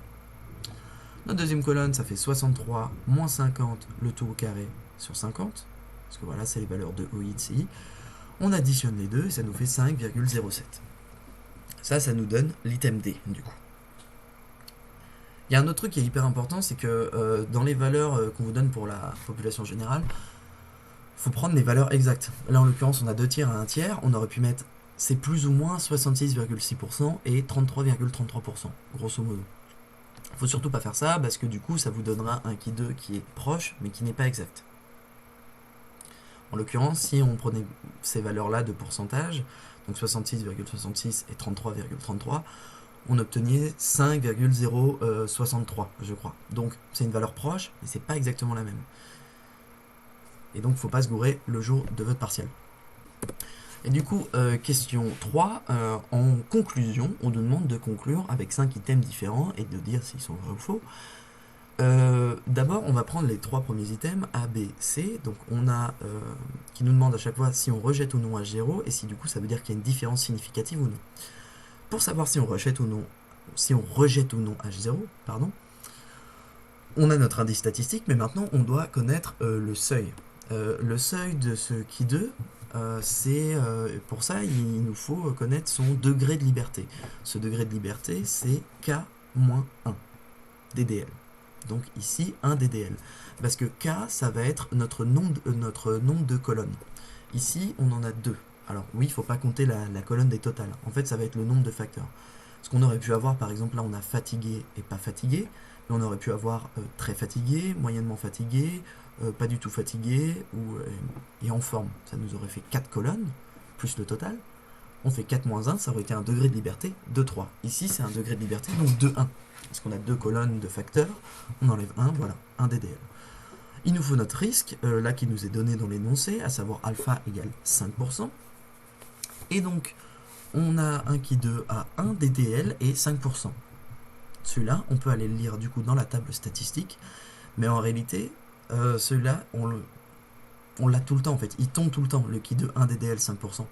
Notre deuxième colonne, ça fait 63 moins 50, le tout au carré sur 50, parce que voilà, c'est les valeurs de OI et de CI. On additionne les deux et ça nous fait 5,07. Ça nous donne l'item D, du coup. Il y a un autre truc qui est hyper important, c'est que dans les valeurs qu'on vous donne pour la population générale, il faut prendre les valeurs exactes. Là, en l'occurrence, on a 2 tiers à 1 tiers. On aurait pu mettre, c'est plus ou moins 66,6% et 33,33%, grosso modo. Il ne faut surtout pas faire ça, parce que du coup, ça vous donnera un Ki2 qui est proche, mais qui n'est pas exact. En l'occurrence, si on prenait ces valeurs-là de pourcentage, donc 66,66 et 33,33, on obtenait 5,063, je crois. Donc c'est une valeur proche, mais c'est pas exactement la même. Et donc il ne faut pas se gourer le jour de votre partiel. Et du coup, question 3, en conclusion, on nous demande de conclure avec 5 items différents et de dire s'ils sont vrais ou faux. D'abord, on va prendre les 3 premiers items, A, B, C. Donc on a qui nous demande à chaque fois si on rejette ou non H0 et si du coup ça veut dire qu'il y a une différence significative ou non. Pour savoir si on rejette ou non, H0, pardon, on a notre indice statistique, mais maintenant on doit connaître le seuil. Le seuil de ce Ki2, pour ça il nous faut connaître son degré de liberté. Ce degré de liberté, c'est K-1 DDL. Donc ici, un DDL. Parce que K, ça va être notre nombre de colonnes. Ici, on en a 2. Alors oui, il ne faut pas compter la colonne des totales. En fait, ça va être le nombre de facteurs. Ce qu'on aurait pu avoir, par exemple, là, on a fatigué et pas fatigué. Mais on aurait pu avoir très fatigué, moyennement fatigué, pas du tout fatigué, et en forme. Ça nous aurait fait 4 colonnes, plus le total. On fait 4 moins 1, ça aurait été un degré de liberté de 3. Ici, c'est un degré de liberté, donc de 1. Parce qu'on a 2 colonnes de facteurs, on enlève 1, voilà, un DDL. Il nous faut notre risque, là qui nous est donné dans l'énoncé, à savoir alpha égale 5%. Et donc, on a un Ki2 à 1 DDL et 5%. Celui-là, on peut aller le lire du coup dans la table statistique, mais en réalité, celui-là, on l'a tout le temps en fait. Il tombe tout le temps, le qui de 1 DDL 5%.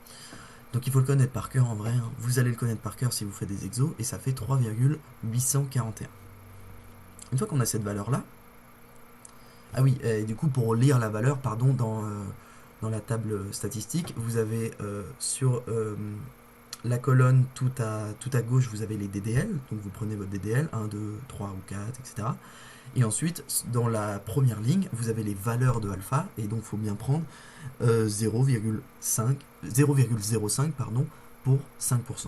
Donc il faut le connaître par cœur en vrai. Hein. Vous allez le connaître par cœur si vous faites des exos. Et ça fait 3,841. Une fois qu'on a cette valeur-là, ah oui, et du coup pour lire la valeur, pardon, dans la table statistique, vous avez sur la colonne tout à gauche, vous avez les DDL. Donc vous prenez votre DDL, 1, 2, 3 ou 4, etc. Et ensuite, dans la première ligne, vous avez les valeurs de alpha. Et donc il faut bien prendre 0,05 pardon, pour 5%.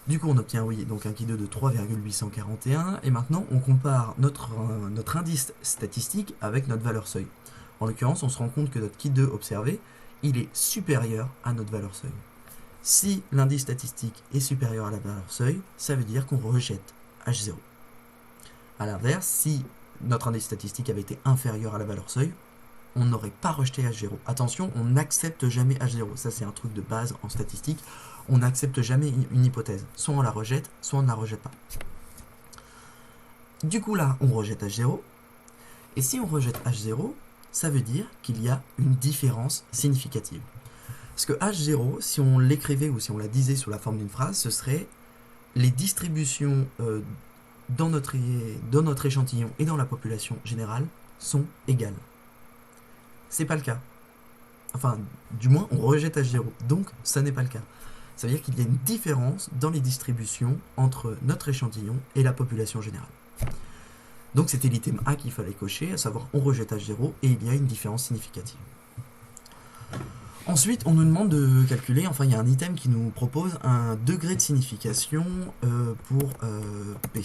Du coup, on obtient, oui, donc un qui de 3,841. Et maintenant, on compare notre indice statistique avec notre valeur seuil. En l'occurrence, on se rend compte que notre qui 2 observé, il est supérieur à notre valeur seuil. Si l'indice statistique est supérieur à la valeur seuil, ça veut dire qu'on rejette H0. A l'inverse, si notre indice statistique avait été inférieur à la valeur seuil, on n'aurait pas rejeté H0. Attention, on n'accepte jamais H0. Ça, c'est un truc de base en statistique. On n'accepte jamais une hypothèse. Soit on la rejette, soit on ne la rejette pas. Du coup, là, on rejette H0. Et si on rejette H0, ça veut dire qu'il y a une différence significative. Parce que H0, si on l'écrivait ou si on la disait sous la forme d'une phrase, ce serait les distributions dans notre échantillon et dans la population générale sont égales. C'est pas le cas. Enfin, du moins, on rejette H0. Donc, ça n'est pas le cas. Ça veut dire qu'il y a une différence dans les distributions entre notre échantillon et la population générale. Donc, c'était l'item A qu'il fallait cocher, à savoir on rejette H0 et il y a une différence significative. Ensuite, on nous demande de calculer, enfin, il y a un item qui nous propose un degré de signification pour P.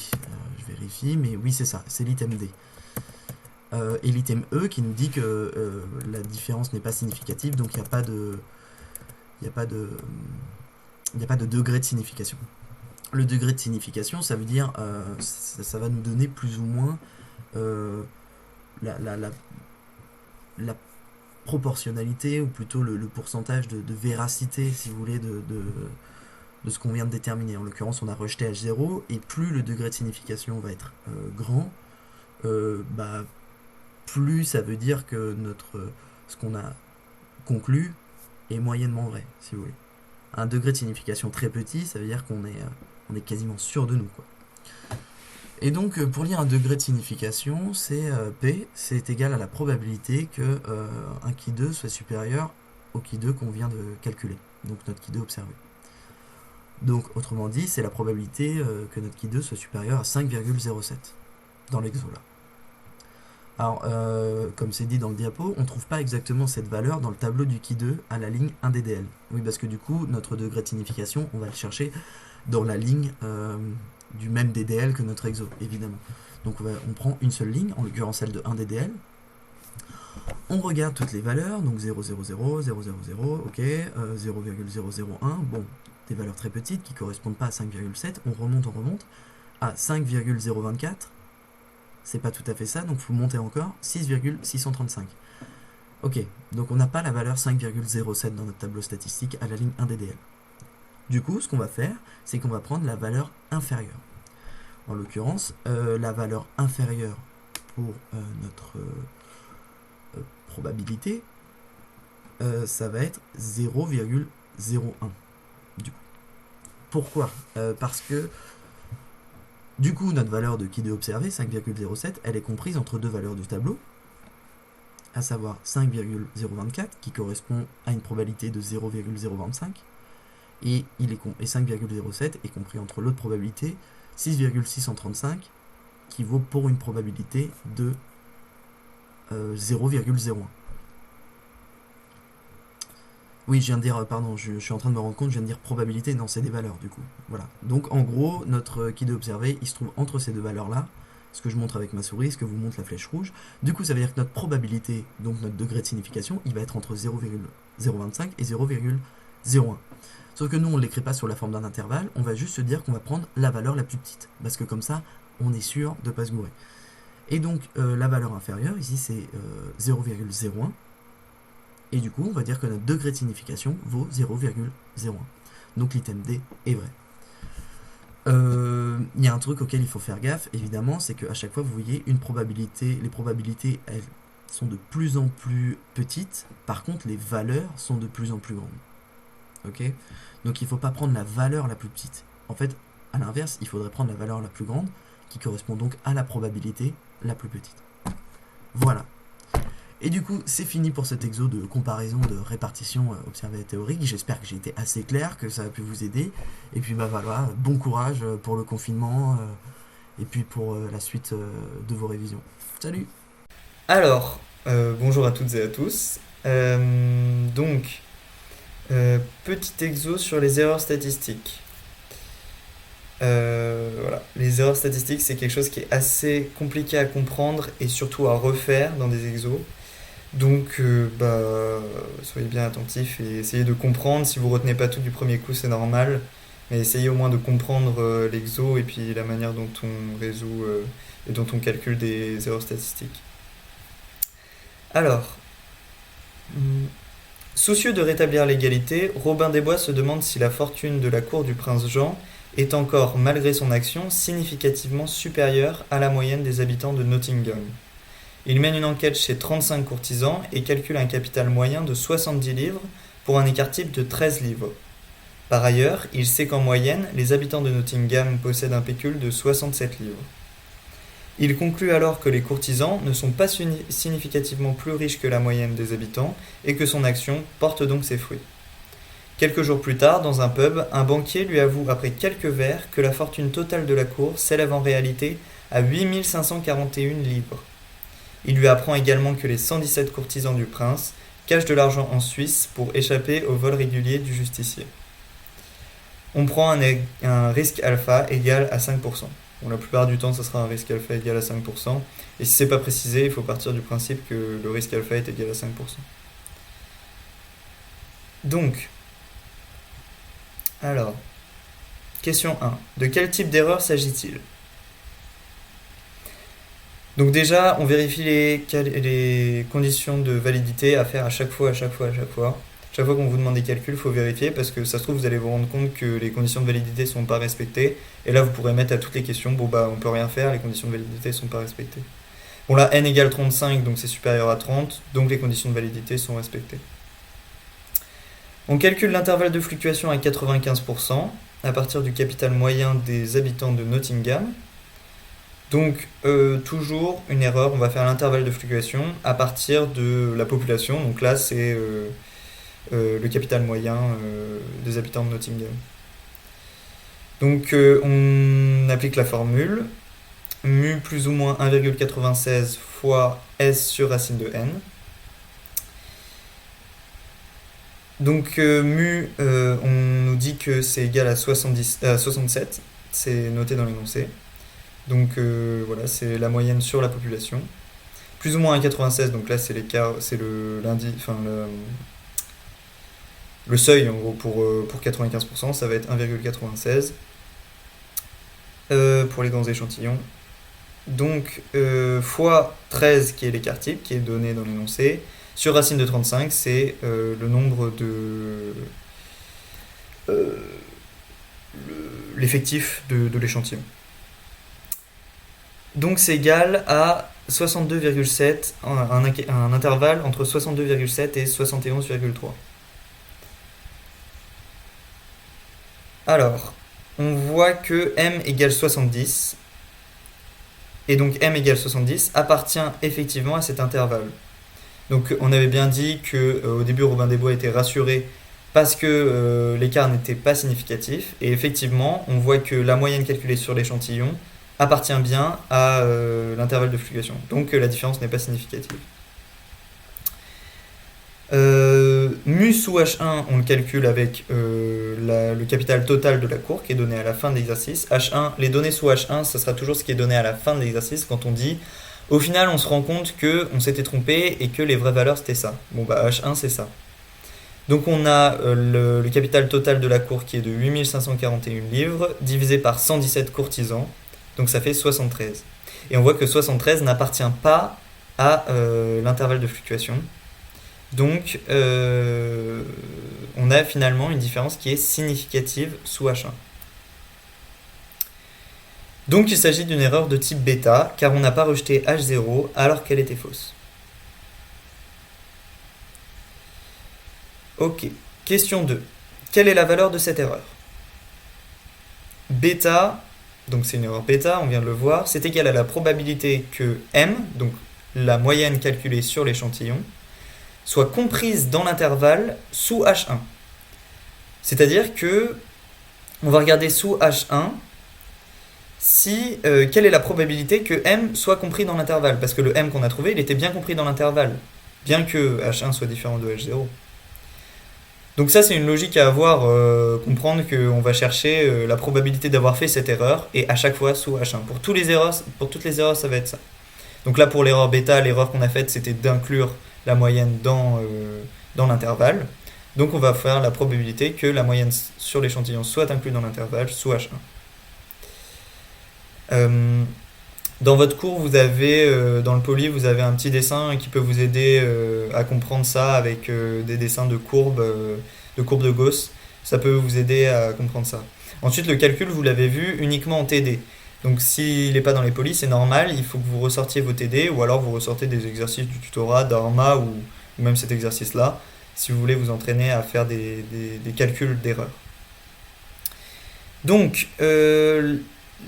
Je vérifie, mais oui, c'est ça, c'est l'item D. Et l'item E qui nous dit que la différence n'est pas significative, donc il n'y a pas de degré de signification. Le degré de signification, ça veut dire, ça va nous donner plus ou moins la proportionnalité, ou plutôt le pourcentage de véracité, si vous voulez, de ce qu'on vient de déterminer. En l'occurrence, on a rejeté H0, et plus le degré de signification va être grand, plus ça veut dire que ce qu'on a conclu est moyennement vrai, si vous voulez. Un degré de signification très petit, ça veut dire qu'on est quasiment sûr de nous, quoi. Et donc, pour lire un degré de signification, c'est P, c'est égal à la probabilité que un qui 2 soit supérieur au qui 2 qu'on vient de calculer, donc notre qui 2 observé. Donc, autrement dit, c'est la probabilité que notre qui 2 soit supérieur à 5,07 dans l'exo là. Alors, comme c'est dit dans le diapo, on ne trouve pas exactement cette valeur dans le tableau du qui 2 à la ligne 1 DDL. Oui, parce que du coup, notre degré de signification, on va le chercher dans la ligne du même DDL que notre exo, évidemment. Donc on prend une seule ligne, en l'occurrence celle de 1 DDL. On regarde toutes les valeurs, donc 0,00, 0,00, ok, 0,001, bon, des valeurs très petites qui ne correspondent pas à 5,7, on remonte à 5,024, c'est pas tout à fait ça, donc il faut monter encore, 6,635. Ok, donc on n'a pas la valeur 5,07 dans notre tableau statistique à la ligne 1 DDL. Du coup, ce qu'on va faire, c'est qu'on va prendre la valeur inférieure. En l'occurrence, la valeur inférieure pour notre probabilité, ça va être 0,01. Du coup. Pourquoi parce que, du coup, notre valeur de qui 2 observé, 5,07, elle est comprise entre deux valeurs du tableau, à savoir 5,024, qui correspond à une probabilité de 0,025, et 5,07 est compris entre l'autre probabilité, 6,635, qui vaut pour une probabilité de 0,01. Oui, je viens de dire, pardon, je suis en train de me rendre compte, je viens de dire probabilité, non, c'est des valeurs, du coup. Voilà. Donc, en gros, notre qui 2 observé, il se trouve entre ces deux valeurs-là, ce que je montre avec ma souris, ce que vous montre la flèche rouge. Du coup, ça veut dire que notre probabilité, donc notre degré de signification, il va être entre 0,025 et 0,01. Sauf que nous, on ne l'écrit pas sur la forme d'un intervalle, on va juste se dire qu'on va prendre la valeur la plus petite, parce que comme ça, on est sûr de ne pas se gourer. Et donc, la valeur inférieure, ici, c'est 0,01, et du coup, on va dire que notre degré de signification vaut 0,01. Donc, l'item D est vrai. Il y a un truc auquel il faut faire gaffe, évidemment, c'est qu'à chaque fois, vous voyez, les probabilités, elles sont de plus en plus petites. Par contre, les valeurs sont de plus en plus grandes. Ok? Donc, il ne faut pas prendre la valeur la plus petite. En fait, à l'inverse, il faudrait prendre la valeur la plus grande, qui correspond donc à la probabilité la plus petite. Voilà. Et du coup, c'est fini pour cet exo de comparaison de répartition observée et théorique. J'espère que j'ai été assez clair, que ça a pu vous aider. Et puis, bah voilà, bon courage pour le confinement et puis pour la suite de vos révisions. Salut! Alors, bonjour à toutes et à tous. Petit exo sur les erreurs statistiques. Voilà. Les erreurs statistiques, c'est quelque chose qui est assez compliqué à comprendre et surtout à refaire dans des exos. Donc, soyez bien attentifs et essayez de comprendre. Si vous retenez pas tout du premier coup, c'est normal. Mais essayez au moins de comprendre l'exo et puis la manière dont on résout et dont on calcule des erreurs statistiques. Alors, soucieux de rétablir l'égalité, Robin des Bois se demande si la fortune de la cour du prince Jean est encore, malgré son action, significativement supérieure à la moyenne des habitants de Nottingham. Il mène une enquête chez 35 courtisans et calcule un capital moyen de 70 livres pour un écart type de 13 livres. Par ailleurs, il sait qu'en moyenne, les habitants de Nottingham possèdent un pécule de 67 livres. Il conclut alors que les courtisans ne sont pas significativement plus riches que la moyenne des habitants et que son action porte donc ses fruits. Quelques jours plus tard, dans un pub, un banquier lui avoue après quelques verres que la fortune totale de la cour s'élève en réalité à 8 541 livres. Il lui apprend également que les 117 courtisans du prince cachent de l'argent en Suisse pour échapper au vol régulier du justicier. On prend un risque alpha égal à 5%. Bon, la plupart du temps, ça sera un risque alpha égal à 5%. Et si c'est pas précisé, il faut partir du principe que le risque alpha est égal à 5%. Donc, alors, question 1. De quel type d'erreur s'agit-il ? Donc déjà, on vérifie les conditions de validité à faire à chaque fois. Chaque fois qu'on vous demande des calculs, il faut vérifier parce que ça se trouve, vous allez vous rendre compte que les conditions de validité ne sont pas respectées. Et là, vous pourrez mettre à toutes les questions, on peut rien faire, les conditions de validité ne sont pas respectées. Bon là, n égale 35, donc c'est supérieur à 30, donc les conditions de validité sont respectées. On calcule l'intervalle de fluctuation à 95% à partir du capital moyen des habitants de Nottingham. Donc, toujours une erreur, on va faire l'intervalle de fluctuation à partir de la population. Donc là, c'est le capital moyen des habitants de Nottingham. Donc, on applique la formule. Mu plus ou moins 1,96 fois S sur racine de n. Donc, mu, on nous dit que c'est égal à 67. C'est noté dans l'énoncé. Donc voilà, c'est la moyenne sur la population. Plus ou moins 1,96, donc là c'est l'écart, c'est le seuil en gros pour 95%, ça va être 1,96 pour les grands échantillons. Donc fois 13 qui est l'écart type, qui est donné dans l'énoncé, sur racine de 35, c'est le nombre de l'effectif de l'échantillon. Donc c'est égal à 62,7, un intervalle entre 62,7 et 71,3. Alors, on voit que m égale 70, et donc m égale 70 appartient effectivement à cet intervalle. Donc on avait bien dit qu'au début Robin des Bois était rassuré parce que l'écart n'était pas significatif, et effectivement on voit que la moyenne calculée sur l'échantillon appartient bien à l'intervalle de fluctuation. Donc la différence n'est pas significative. Mu sous H1, on le calcule avec le capital total de la cour qui est donné à la fin de l'exercice. H1, les données sous H1, ça sera toujours ce qui est donné à la fin de l'exercice quand on dit au final on se rend compte qu'on s'était trompé et que les vraies valeurs c'était ça. Bon bah H1 c'est ça. Donc on a le capital total de la cour qui est de 8 541 livres divisé par 117 courtisans. Donc ça fait 73. Et on voit que 73 n'appartient pas à l'intervalle de fluctuation. Donc on a finalement une différence qui est significative sous H1. Donc il s'agit d'une erreur de type bêta, car on n'a pas rejeté H0 alors qu'elle était fausse. Ok, question 2. Quelle est la valeur de cette erreur? Bêta, donc c'est une erreur bêta, on vient de le voir, c'est égal à la probabilité que M, donc la moyenne calculée sur l'échantillon, soit comprise dans l'intervalle sous H1. C'est-à-dire que on va regarder sous H1 quelle est la probabilité que M soit compris dans l'intervalle, parce que le M qu'on a trouvé, il était bien compris dans l'intervalle, bien que H1 soit différent de H0. Donc ça, c'est une logique à avoir, comprendre qu'on va chercher la probabilité d'avoir fait cette erreur, et à chaque fois sous H1. Pour toutes les erreurs, ça va être ça. Donc là, pour l'erreur bêta, l'erreur qu'on a faite, c'était d'inclure la moyenne dans l'intervalle. Donc on va faire la probabilité que la moyenne sur l'échantillon soit inclue dans l'intervalle sous H1. Dans votre cours, vous avez, dans le poly, vous avez un petit dessin qui peut vous aider à comprendre ça avec des dessins de courbes de Gauss. Ça peut vous aider à comprendre ça. Ensuite, le calcul, vous l'avez vu uniquement en TD. Donc s'il n'est pas dans les polys, c'est normal, il faut que vous ressortiez vos TD, ou alors vous ressortez des exercices du tutorat, d'ARMA, ou même cet exercice-là, si vous voulez vous entraîner à faire des calculs d'erreurs. Donc,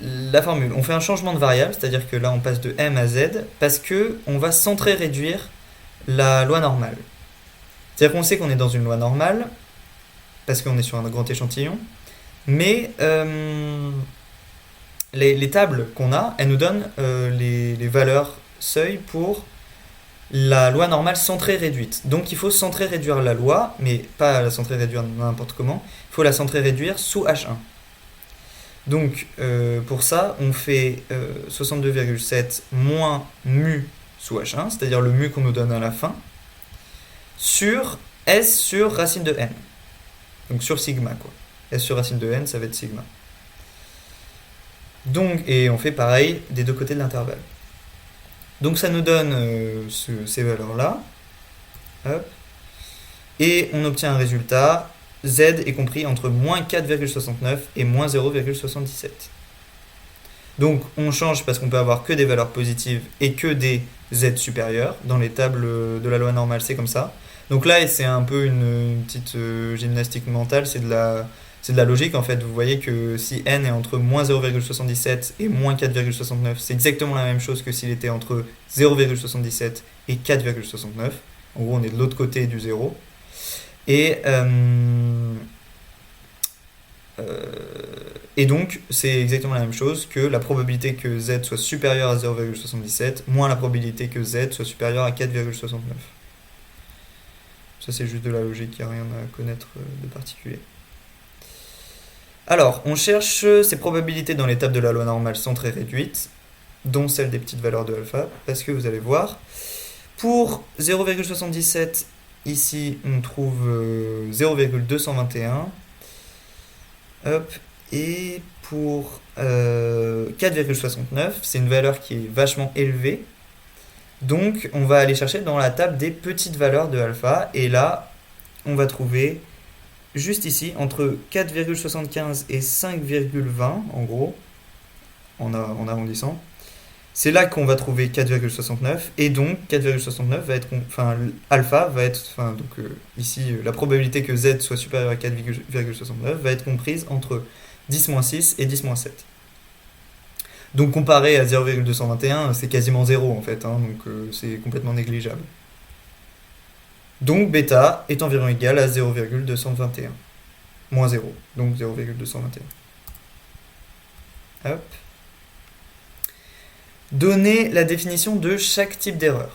la formule, on fait un changement de variable, c'est-à-dire que là on passe de M à Z, parce qu'on va centrer réduire la loi normale. C'est-à-dire qu'on sait qu'on est dans une loi normale, parce qu'on est sur un grand échantillon, mais les tables qu'on a, elles nous donnent les valeurs seuil pour la loi normale centrée réduite. Donc il faut centrer réduire la loi, mais pas la centrer réduire n'importe comment, il faut la centrer réduire sous H1. Donc pour ça, on fait 62,7 moins mu sous H1, c'est-à-dire le mu qu'on nous donne à la fin, sur S sur racine de n. Donc sur sigma, quoi. S sur racine de n, ça va être sigma. Donc, et on fait pareil des deux côtés de l'intervalle. Donc ça nous donne ces valeurs-là. Hop. Et on obtient un résultat. Z est compris entre moins 4,69 et moins 0,77. Donc on change parce qu'on peut avoir que des valeurs positives et que des Z supérieurs. Dans les tables de la loi normale, c'est comme ça. Donc là, c'est un peu une petite gymnastique mentale, c'est de la logique en fait. Vous voyez que si n est entre moins 0,77 et moins 4,69, c'est exactement la même chose que s'il était entre 0,77 et 4,69. En gros, on est de l'autre côté du 0. Et donc, c'est exactement la même chose que la probabilité que z soit supérieur à 0,77 moins la probabilité que z soit supérieur à 4,69. Ça, c'est juste de la logique, il n'y a rien à connaître de particulier. Alors, on cherche ces probabilités dans les tables de la loi normale centrée réduite, dont celle des petites valeurs de alpha, parce que vous allez voir, pour 0,77, ici, on trouve 0,221. Hop. Et pour 4,69, c'est une valeur qui est vachement élevée. Donc, on va aller chercher dans la table des petites valeurs de alpha. Et là, on va trouver, juste ici, entre 4,75 et 5,20, en gros, en arrondissant. C'est là qu'on va trouver 4,69 et donc 4,69 va être, enfin alpha va être, enfin donc ici la probabilité que z soit supérieur à 4,69 va être comprise entre 10-6 et 10-7. Donc comparé à 0,221, c'est quasiment 0 en fait, hein, donc c'est complètement négligeable. Donc bêta est environ égal à 0,221. Moins 0, donc 0,221. Hop. Donner la définition de chaque type d'erreur.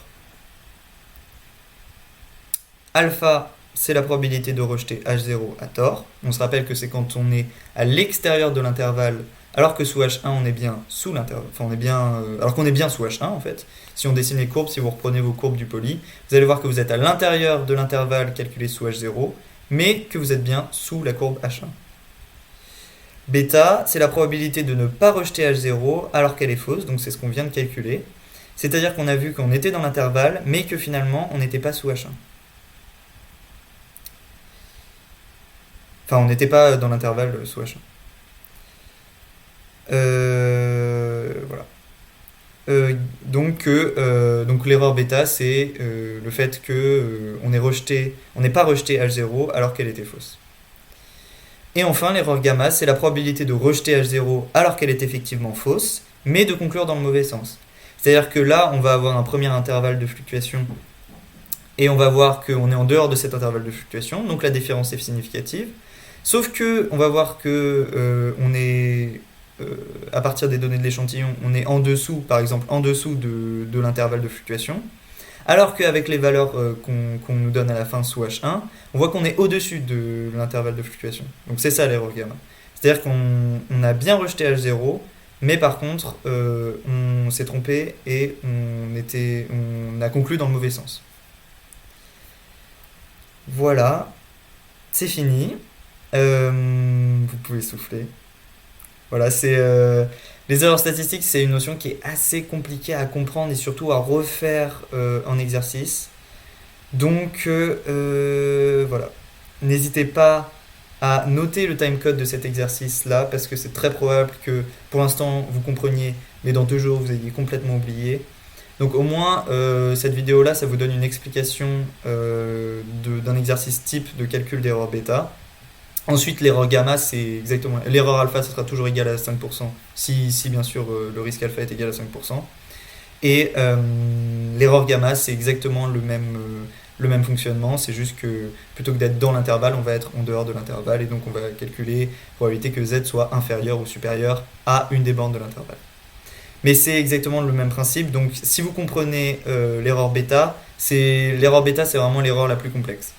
Alpha, c'est la probabilité de rejeter H0 à tort. On se rappelle que c'est quand on est à l'extérieur de l'intervalle, alors que sous H1, on est bien sous l'intervalle. Enfin, alors qu'on est bien sous H1, en fait. Si on dessine les courbes, si vous reprenez vos courbes du poly, vous allez voir que vous êtes à l'intérieur de l'intervalle calculé sous H0, mais que vous êtes bien sous la courbe H1. Bêta, c'est la probabilité de ne pas rejeter H0 alors qu'elle est fausse, donc c'est ce qu'on vient de calculer. C'est-à-dire qu'on a vu qu'on était dans l'intervalle, mais que finalement, on n'était pas sous H1. Enfin, on n'était pas dans l'intervalle sous H1. donc l'erreur bêta, c'est le fait qu'on n'ait pas rejeté H0 alors qu'elle était fausse. Et enfin, l'erreur gamma, c'est la probabilité de rejeter H0 alors qu'elle est effectivement fausse, mais de conclure dans le mauvais sens. C'est-à-dire que là, on va avoir un premier intervalle de fluctuation et on va voir qu'on est en dehors de cet intervalle de fluctuation, donc la différence est significative. Sauf que on va voir que on est à partir des données de l'échantillon, on est en dessous, par exemple, en dessous de l'intervalle de fluctuation, alors qu'avec les valeurs qu'on nous donne à la fin sous H1, on voit qu'on est au-dessus de l'intervalle de fluctuation. Donc c'est ça l'erreur gamma. C'est-à-dire qu'on a bien rejeté H0, mais par contre, on s'est trompé et on a conclu dans le mauvais sens. Voilà, c'est fini. Vous pouvez souffler. Voilà, les erreurs statistiques, c'est une notion qui est assez compliquée à comprendre et surtout à refaire en exercice. Donc voilà, n'hésitez pas à noter le timecode de cet exercice-là parce que c'est très probable que pour l'instant vous compreniez, mais dans 2 jours vous ayez complètement oublié. Donc au moins, cette vidéo-là, ça vous donne une explication d'un exercice type de calcul d'erreur bêta. Ensuite, l'erreur gamma, c'est exactement... L'erreur alpha, ça sera toujours égal à 5%, si bien sûr le risque alpha est égal à 5%. Et l'erreur gamma, c'est exactement le même fonctionnement, c'est juste que plutôt que d'être dans l'intervalle, on va être en dehors de l'intervalle, et donc on va calculer pour éviter que z soit inférieur ou supérieur à une des bornes de l'intervalle. Mais c'est exactement le même principe, donc si vous comprenez l'erreur bêta, c'est vraiment l'erreur la plus complexe.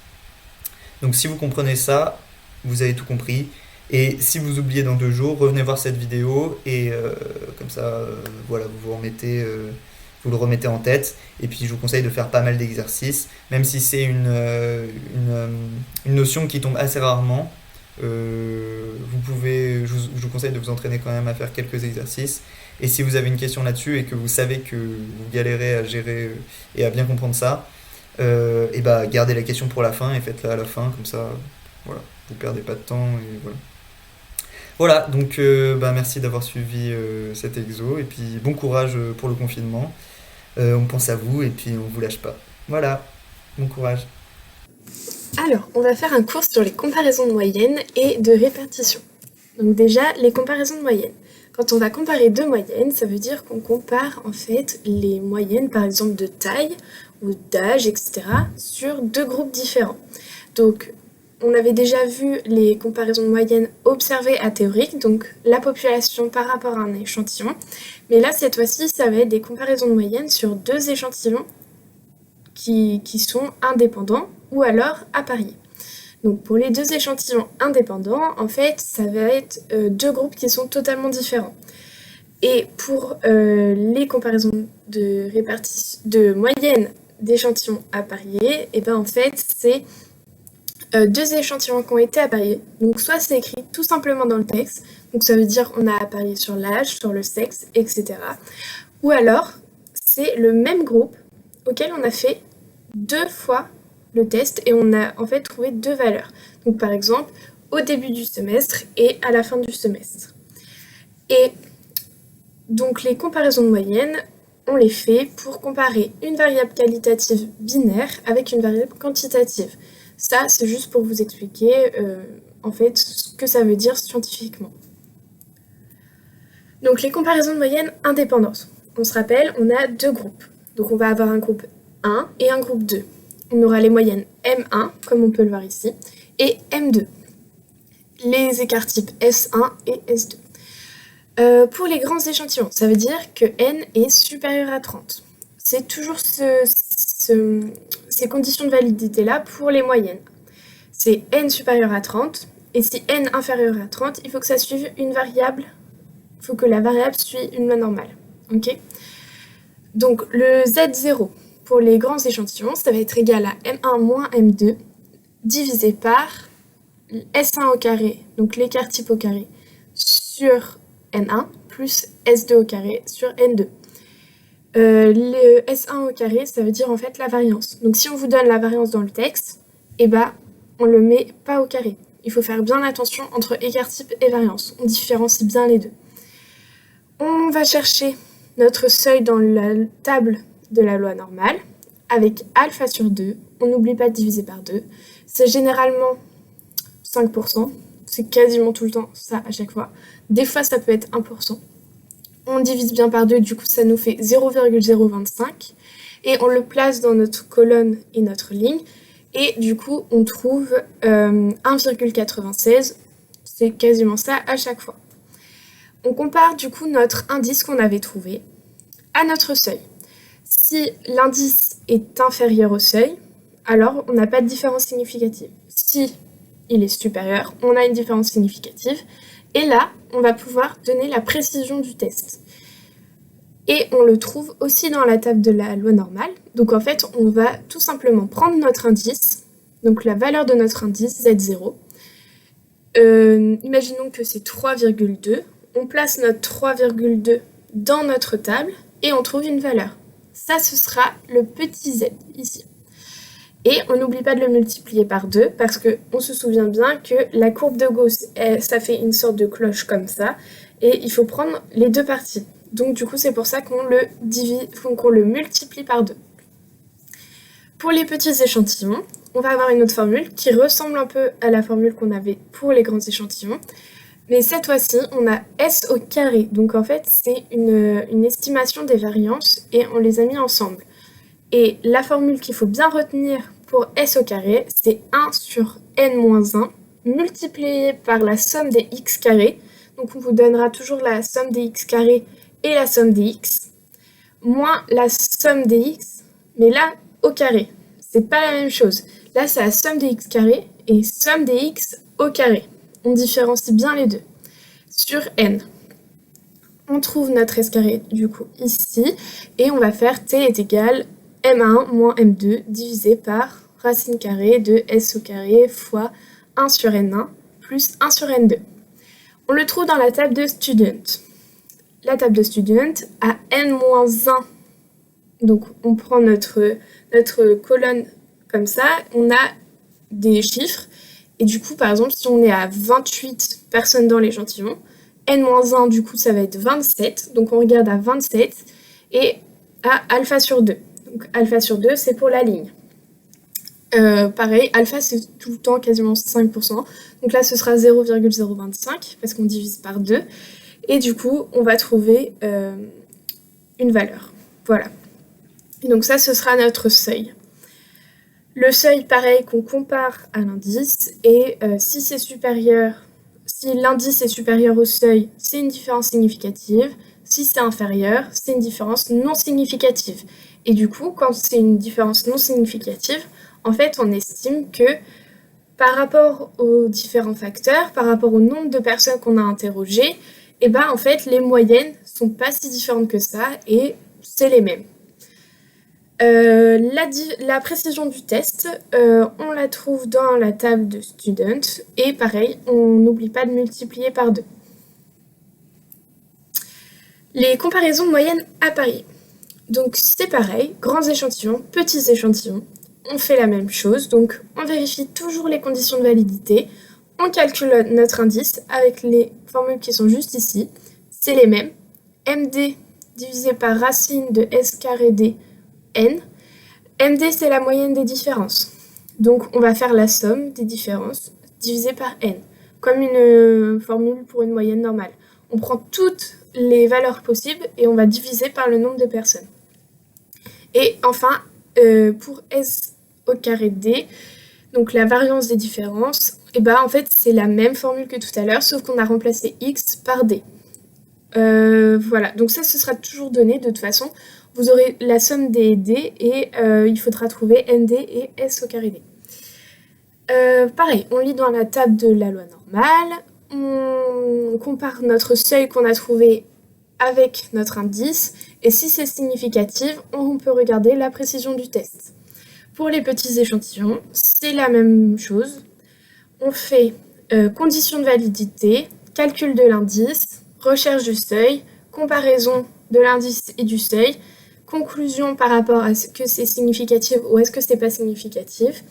Donc si vous comprenez ça, vous avez tout compris. Et si vous oubliez dans 2 jours, revenez voir cette vidéo et comme ça, voilà, vous le remettez en tête. Et puis je vous conseille de faire pas mal d'exercices, même si c'est une notion qui tombe assez rarement. Je vous conseille de vous entraîner quand même à faire quelques exercices. Et si vous avez une question là-dessus et que vous savez que vous galérez à gérer et à bien comprendre ça, et bah gardez la question pour la fin et faites-la à la fin, comme ça, voilà, vous perdez pas de temps et voilà. Voilà, donc merci d'avoir suivi cet exo et puis bon courage pour le confinement. On pense à vous et puis on vous lâche pas. Voilà, bon courage. Alors, on va faire un cours sur les comparaisons de moyenne et de répartition. Donc déjà, les comparaisons de moyenne. Quand on va comparer 2 moyennes, ça veut dire qu'on compare en fait les moyennes, par exemple de taille ou d'âge, etc., sur 2 groupes différents. Donc, on avait déjà vu les comparaisons de moyenne observées à théorique, donc la population par rapport à un échantillon. Mais là, cette fois-ci, ça va être des comparaisons de moyenne sur 2 échantillons qui sont indépendants ou alors à parier. Donc pour les 2 échantillons indépendants, en fait, ça va être 2 groupes qui sont totalement différents. Et pour les comparaisons de moyenne d'échantillons à parier, et ben en fait, c'est 2 échantillons qui ont été appariés. Donc soit c'est écrit tout simplement dans le texte, donc ça veut dire on a apparié sur l'âge, sur le sexe, etc. Ou alors c'est le même groupe auquel on a fait 2 fois le test et on a en fait trouvé 2 valeurs. Donc par exemple au début du semestre et à la fin du semestre. Et donc les comparaisons de moyenne, on les fait pour comparer une variable qualitative binaire avec une variable quantitative. Ça, c'est juste pour vous expliquer en fait ce que ça veut dire scientifiquement. Donc les comparaisons de moyenne indépendantes. On se rappelle, on a 2 groupes. Donc on va avoir un groupe 1 et un groupe 2. On aura les moyennes M1, comme on peut le voir ici, et M2. Les écarts types S1 et S2. Pour les grands échantillons, ça veut dire que N est supérieur à 30. C'est toujours ces conditions de validité-là pour les moyennes. C'est N supérieur à 30, et si N inférieur à 30, il faut que ça suive une variable, il faut que la variable suive une loi normale. Ok ? Donc le Z0 pour les grands échantillons, ça va être égal à M1 moins M2 divisé par S1 au carré, donc l'écart type au carré, sur N1 plus S2 au carré sur N2. Le S1 au carré, ça veut dire en fait la variance. Donc si on vous donne la variance dans le texte, eh ben, on le met pas au carré. Il faut faire bien attention entre écart type et variance. On différencie bien les deux. On va chercher notre seuil dans la table de la loi normale avec alpha sur 2. On n'oublie pas de diviser par 2. C'est généralement 5%. C'est quasiment tout le temps ça à chaque fois. Des fois, ça peut être 1%. On divise bien par 2, du coup, ça nous fait 0,025. Et on le place dans notre colonne et notre ligne. Et du coup, on trouve 1,96. C'est quasiment ça à chaque fois. On compare du coup notre indice qu'on avait trouvé à notre seuil. Si l'indice est inférieur au seuil, alors on n'a pas de différence significative. Si il est supérieur, on a une différence significative. Et là, on va pouvoir donner la précision du test. Et on le trouve aussi dans la table de la loi normale. Donc en fait, on va tout simplement prendre notre indice, donc la valeur de notre indice, Z0. Imaginons que c'est 3,2. On place notre 3,2 dans notre table et on trouve une valeur. Ça, ce sera le petit z ici. Et on n'oublie pas de le multiplier par 2 parce qu'on se souvient bien que la courbe de Gauss, ça fait une sorte de cloche comme ça. Et il faut prendre les deux parties. Donc du coup, c'est pour ça qu'on le multiplie par 2. Pour les petits échantillons, on va avoir une autre formule qui ressemble un peu à la formule qu'on avait pour les grands échantillons. Mais cette fois-ci, on a S au carré. Donc en fait, c'est une estimation des variances et on les a mis ensemble. Et la formule qu'il faut bien retenir pour S au carré, c'est 1 sur n-1 multiplié par la somme des x carrés. Donc on vous donnera toujours la somme des x carrés et la somme des x, moins la somme des x, mais là, au carré. C'est pas la même chose. Là, c'est la somme des x carrés et somme des x au carré. On différencie bien les deux. Sur n, on trouve notre s carré du coup ici, et on va faire t est égal m1 moins m2 divisé par racine carrée de s au carré fois 1 sur n1 plus 1 sur n2. On le trouve dans la table de student. La table de student à n-1. Donc on prend notre colonne comme ça, on a des chiffres. Et du coup, par exemple, si on est à 28 personnes dans l'échantillon, n-1, du coup, ça va être 27. Donc, on regarde à 27 et à alpha sur 2. Donc, alpha sur 2, c'est pour la ligne. Pareil, alpha, c'est tout le temps quasiment 5%. Donc là, ce sera 0,025 parce qu'on divise par 2. Et du coup, on va trouver une valeur. Voilà. Et donc ça, ce sera notre seuil. Le seuil, pareil, qu'on compare à l'indice, et si l'indice est supérieur au seuil, c'est une différence significative. Si c'est inférieur, c'est une différence non significative. Et du coup, quand c'est une différence non significative, en fait, on estime que par rapport aux différents facteurs, par rapport au nombre de personnes qu'on a interrogées, et ben en fait, les moyennes sont pas si différentes que ça, et c'est les mêmes. La précision du test, on la trouve dans la table de student et pareil, on n'oublie pas de multiplier par 2. Les comparaisons moyennes à Paris. Donc c'est pareil, grands échantillons, petits échantillons, on fait la même chose. Donc on vérifie toujours les conditions de validité, on calcule notre indice avec les formules qui sont juste ici, c'est les mêmes. MD divisé par racine de S carré D n. MD, c'est la moyenne des différences. Donc, on va faire la somme des différences divisée par n, comme une formule pour une moyenne normale. On prend toutes les valeurs possibles et on va diviser par le nombre de personnes. Et enfin, pour S au carré D, donc la variance des différences, et ben en fait, c'est la même formule que tout à l'heure, sauf qu'on a remplacé x par d. Voilà, donc ça, ce sera toujours donné de toute façon. Vous aurez la somme des d et il faudra trouver nd et s au carré d. Pareil, on lit dans la table de la loi normale, on compare notre seuil qu'on a trouvé avec notre indice, et si c'est significatif, on peut regarder la précision du test. Pour les petits échantillons, c'est la même chose. On fait conditions de validité, calcul de l'indice, recherche du seuil, comparaison de l'indice et du seuil, conclusion par rapport à ce que c'est significatif ou est-ce que c'est pas significatif.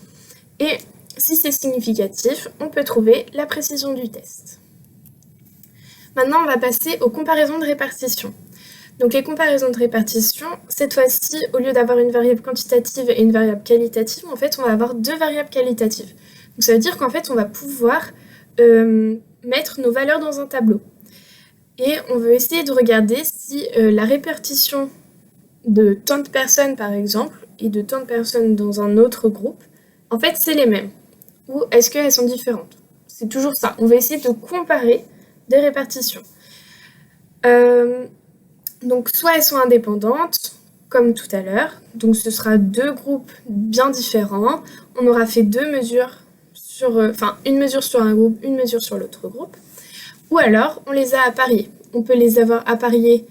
Et si c'est significatif, on peut trouver la précision du test. Maintenant, on va passer aux comparaisons de répartition. Donc les comparaisons de répartition, cette fois-ci, au lieu d'avoir une variable quantitative et une variable qualitative, en fait, on va avoir 2 variables qualitatives. Donc ça veut dire qu'en fait, on va pouvoir mettre nos valeurs dans un tableau. Et on veut essayer de regarder si la répartition de tant de personnes, par exemple, et de tant de personnes dans un autre groupe, en fait, c'est les mêmes. Ou est-ce qu'elles sont différentes? C'est toujours ça. On va essayer de comparer des répartitions. Donc, soit elles sont indépendantes, comme tout à l'heure. Donc, ce sera 2 groupes bien différents. On aura fait 2 mesures une mesure sur un groupe, une mesure sur l'autre groupe. Ou alors, on les a appariés. On peut les avoir appariés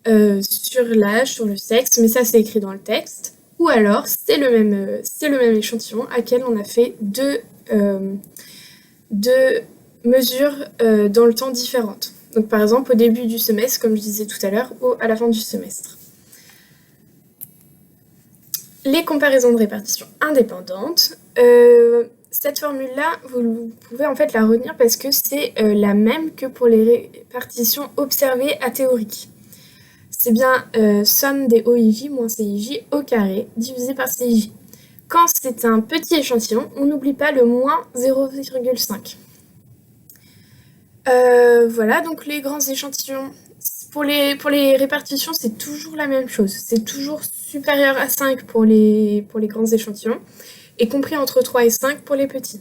sur l'âge, sur le sexe, mais ça, c'est écrit dans le texte. Ou alors, c'est le même échantillon à quel on a fait 2 mesures dans le temps différentes. Donc, par exemple, au début du semestre, comme je disais tout à l'heure, ou à la fin du semestre. Les comparaisons de répartition indépendantes. Cette formule-là, vous pouvez en fait la retenir parce que c'est la même que pour les répartitions observées à théorique. C'est bien somme des OIJ moins CIJ au carré divisé par CIJ. Quand c'est un petit échantillon, on n'oublie pas le moins 0,5. Voilà, donc les grands échantillons, pour les répartitions, c'est toujours la même chose. C'est toujours supérieur à 5 pour les grands échantillons, et compris entre 3 et 5 pour les petits.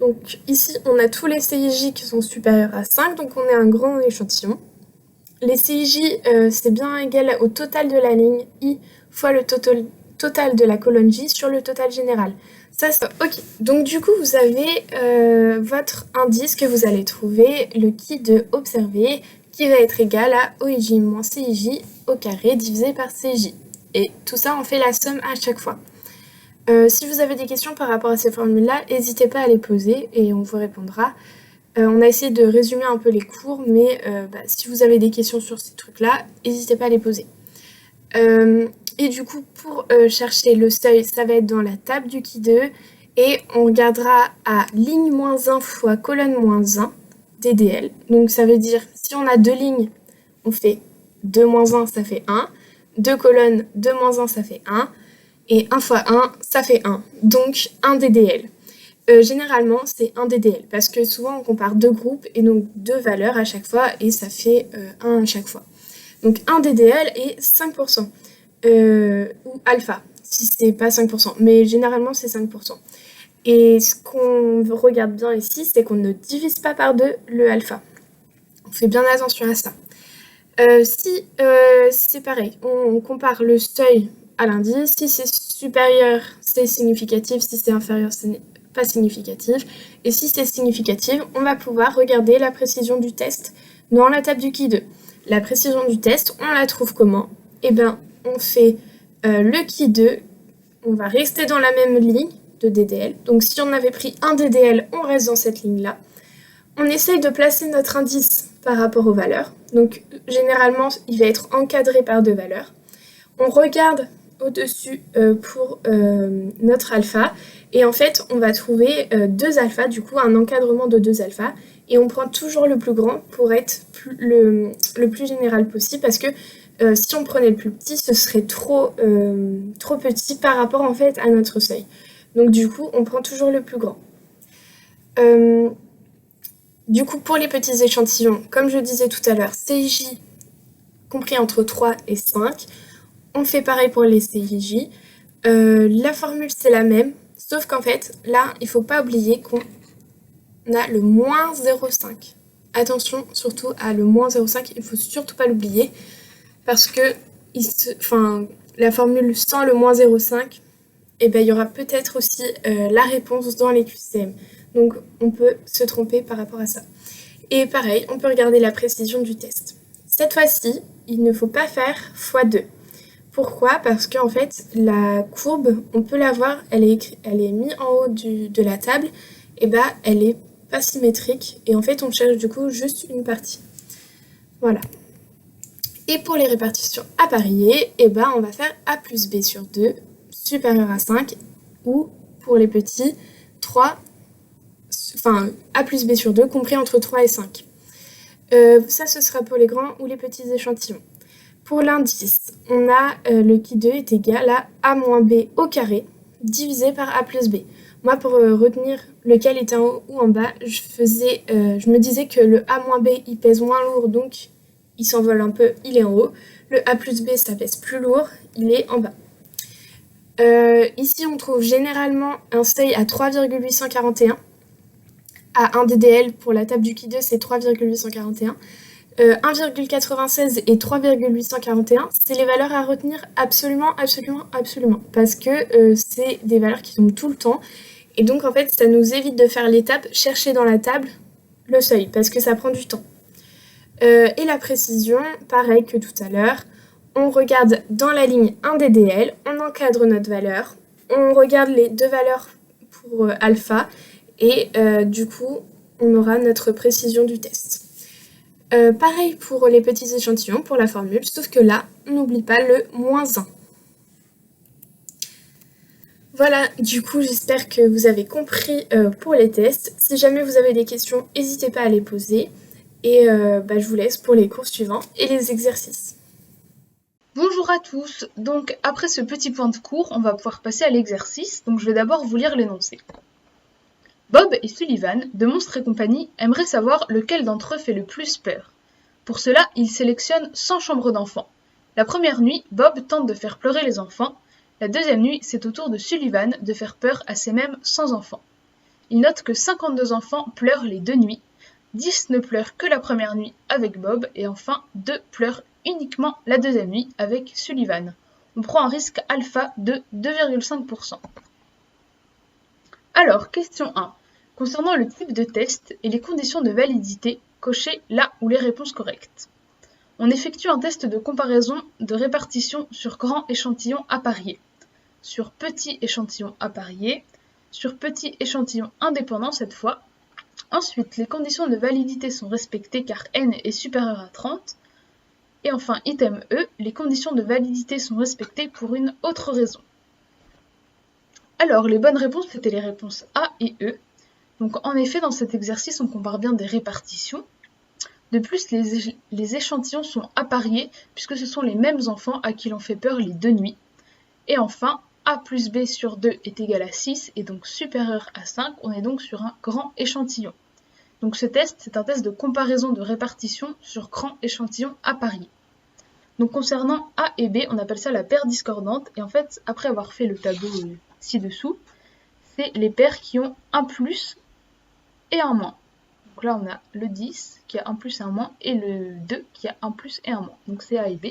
Donc ici, on a tous les CIJ qui sont supérieurs à 5, donc on a un grand échantillon. Les CIJ, c'est bien égal au total de la ligne I fois le total de la colonne J sur le total général. Ça, c'est OK. Donc du coup, vous avez votre indice que vous allez trouver, le qui de observé, qui va être égal à OIJ moins CIJ au carré divisé par CJ. Et tout ça, on fait la somme à chaque fois. Si vous avez des questions par rapport à ces formules-là, n'hésitez pas à les poser et on vous répondra. On a essayé de résumer un peu les cours, mais si vous avez des questions sur ces trucs-là, n'hésitez pas à les poser. Et du coup, pour chercher le seuil, ça va être dans la table du qui 2 et on regardera à ligne moins 1 fois colonne moins 1 DDL. Donc ça veut dire, si on a 2 lignes, on fait 2 moins 1, ça fait 1. 2 colonnes, 2 moins 1, ça fait 1. Et 1 fois 1, ça fait 1. Donc 1 DDL. Généralement, c'est 1 DDL parce que souvent, on compare 2 groupes et donc 2 valeurs à chaque fois et ça fait 1 à chaque fois. Donc 1 DDL est 5%. Ou alpha, si c'est pas 5%. Mais généralement, c'est 5%. Et ce qu'on regarde bien ici, c'est qu'on ne divise pas par 2 le alpha. On fait bien attention à ça. Si c'est pareil, on compare le seuil à l'indice. Si c'est supérieur, c'est significatif. Si c'est inférieur, ce n'est pas significatif. Et si c'est significatif, on va pouvoir regarder la précision du test dans la table du qui 2. La précision du test, on la trouve comment? Eh bien, on fait le qui 2, on va rester dans la même ligne de DDL. Donc si on avait pris un DDL, on reste dans cette ligne-là. On essaye de placer notre indice par rapport aux valeurs. Donc généralement, il va être encadré par 2 valeurs. On regarde au-dessus pour notre alpha. Et en fait, on va trouver 2 alphas, du coup un encadrement de 2 alphas. Et on prend toujours le plus grand pour être le plus général possible parce que si on prenait le plus petit, ce serait trop petit par rapport en fait à notre seuil. Donc du coup, on prend toujours le plus grand. Du coup, pour les petits échantillons, comme je disais tout à l'heure, CIJ compris entre 3 et 5. On fait pareil pour les CIJ. La formule, c'est la même, sauf qu'en fait, là, il ne faut pas oublier qu'on a le moins 0,5. Attention surtout à le moins 0,5, il ne faut surtout pas l'oublier. Parce que la formule sans le moins 0,5, il y aura peut-être aussi la réponse dans les QCM. Donc on peut se tromper par rapport à ça. Et pareil, on peut regarder la précision du test. Cette fois-ci, il ne faut pas faire x2. Pourquoi? Parce qu'en fait, la courbe, on peut la voir, elle est mise en haut de la table, et elle n'est pas symétrique. Et en fait, on cherche du coup juste une partie. Voilà. Et pour les répartitions appariées, on va faire A plus B sur 2, supérieur à 5, ou pour les petits, A plus B sur 2, compris entre 3 et 5. Ça, ce sera pour les grands ou les petits échantillons. Pour l'indice, on a le qui 2 est égal à a moins b au carré divisé par a plus b. Moi, pour retenir lequel était en haut ou en bas, je me disais que le a moins b, il pèse moins lourd, donc il s'envole un peu, il est en haut. Le a plus b, ça pèse plus lourd, il est en bas. Ici, on trouve généralement un seuil à 3,841. À 1 ddl, pour la table du qui 2, c'est 3,841. 1,96 et 3,841, c'est les valeurs à retenir absolument, parce que c'est des valeurs qui tombent tout le temps, et donc en fait ça nous évite de faire l'étape chercher dans la table le seuil, parce que ça prend du temps. Et la précision, pareil que tout à l'heure, on regarde dans la ligne 1 ddl, on encadre notre valeur, on regarde les deux valeurs pour alpha, et du coup on aura notre précision du test. Pareil pour les petits échantillons, pour la formule, sauf que là, on n'oublie pas le -1. Voilà, du coup, j'espère que vous avez compris pour les tests. Si jamais vous avez des questions, n'hésitez pas à les poser. Et je vous laisse pour les cours suivants et les exercices. Bonjour à tous, donc après ce petit point de cours, on va pouvoir passer à l'exercice, donc je vais d'abord vous lire l'énoncé. Bob et Sullivan, de Monstres et compagnie, aimeraient savoir lequel d'entre eux fait le plus peur. Pour cela, ils sélectionnent 100 chambres d'enfants. La première nuit, Bob tente de faire pleurer les enfants. La deuxième nuit, c'est au tour de Sullivan de faire peur à ces mêmes 100 enfants. Il note que 52 enfants pleurent les 2 nuits, 10 ne pleurent que la première nuit avec Bob, et enfin 2 pleurent uniquement la deuxième nuit avec Sullivan. On prend un risque alpha de 2,5%. Alors, question 1. Concernant le type de test et les conditions de validité, cochez là où les réponses correctes. On effectue un test de comparaison de répartition sur grand échantillon apparié, sur petit échantillon apparié, sur petit échantillon indépendant cette fois. Ensuite, les conditions de validité sont respectées car n est supérieur à 30. Et enfin, item E, les conditions de validité sont respectées pour une autre raison. Alors, les bonnes réponses, c'était les réponses A et E. Donc, en effet, dans cet exercice, on compare bien des répartitions. De plus, les échantillons sont appariés, puisque ce sont les mêmes enfants à qui l'on fait peur les 2 nuits. Et enfin, A plus B sur 2 est égal à 6, et donc supérieur à 5, on est donc sur un grand échantillon. Donc ce test, c'est un test de comparaison de répartition sur grand échantillon apparié. Donc concernant A et B, on appelle ça la paire discordante, et en fait, après avoir fait le tableau ci-dessous, c'est les paires qui ont un plus et un moins. Donc là, on a le 10 qui a un plus et un moins, et le 2 qui a un plus et un moins. Donc c'est A et B.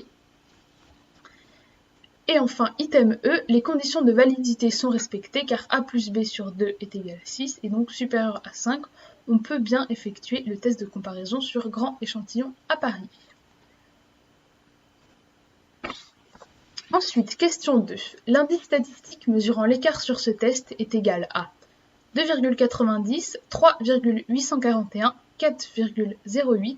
Et enfin, item E, les conditions de validité sont respectées car A plus B sur 2 est égal à 6 et donc supérieur à 5. On peut bien effectuer le test de comparaison sur grand échantillon apparié. Ensuite, question 2. L'indice statistique mesurant l'écart sur ce test est égal à 2,90, 3,841, 4,08,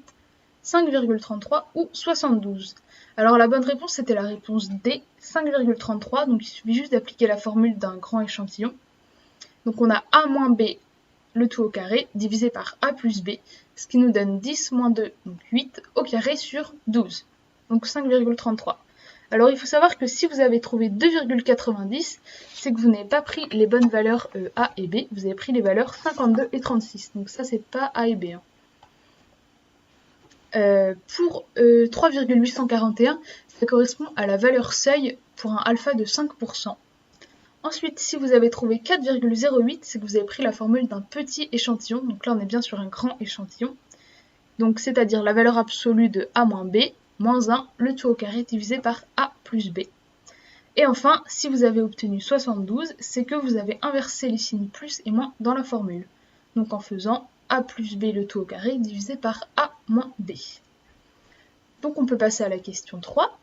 5,33 ou 72. Alors la bonne réponse c'était la réponse D, 5,33, donc il suffit juste d'appliquer la formule d'un grand échantillon. Donc on a A moins B, le tout au carré, divisé par A plus B, ce qui nous donne 10 moins 2, donc 8, au carré sur 12, donc 5,33. Alors il faut savoir que si vous avez trouvé 2,90, c'est que vous n'avez pas pris les bonnes valeurs A et B, vous avez pris les valeurs 52 et 36, donc ça c'est pas A et B. Pour 3,841, ça correspond à la valeur seuil pour un alpha de 5%. Ensuite, si vous avez trouvé 4,08, c'est que vous avez pris la formule d'un petit échantillon, donc là on est bien sur un grand échantillon, donc c'est-à-dire la valeur absolue de A moins B, moins 1, le tout au carré divisé par A plus B. Et enfin, si vous avez obtenu 72, c'est que vous avez inversé les signes plus et moins dans la formule, donc en faisant A plus B le tout au carré divisé par A moins B. Donc on peut passer à la question 3.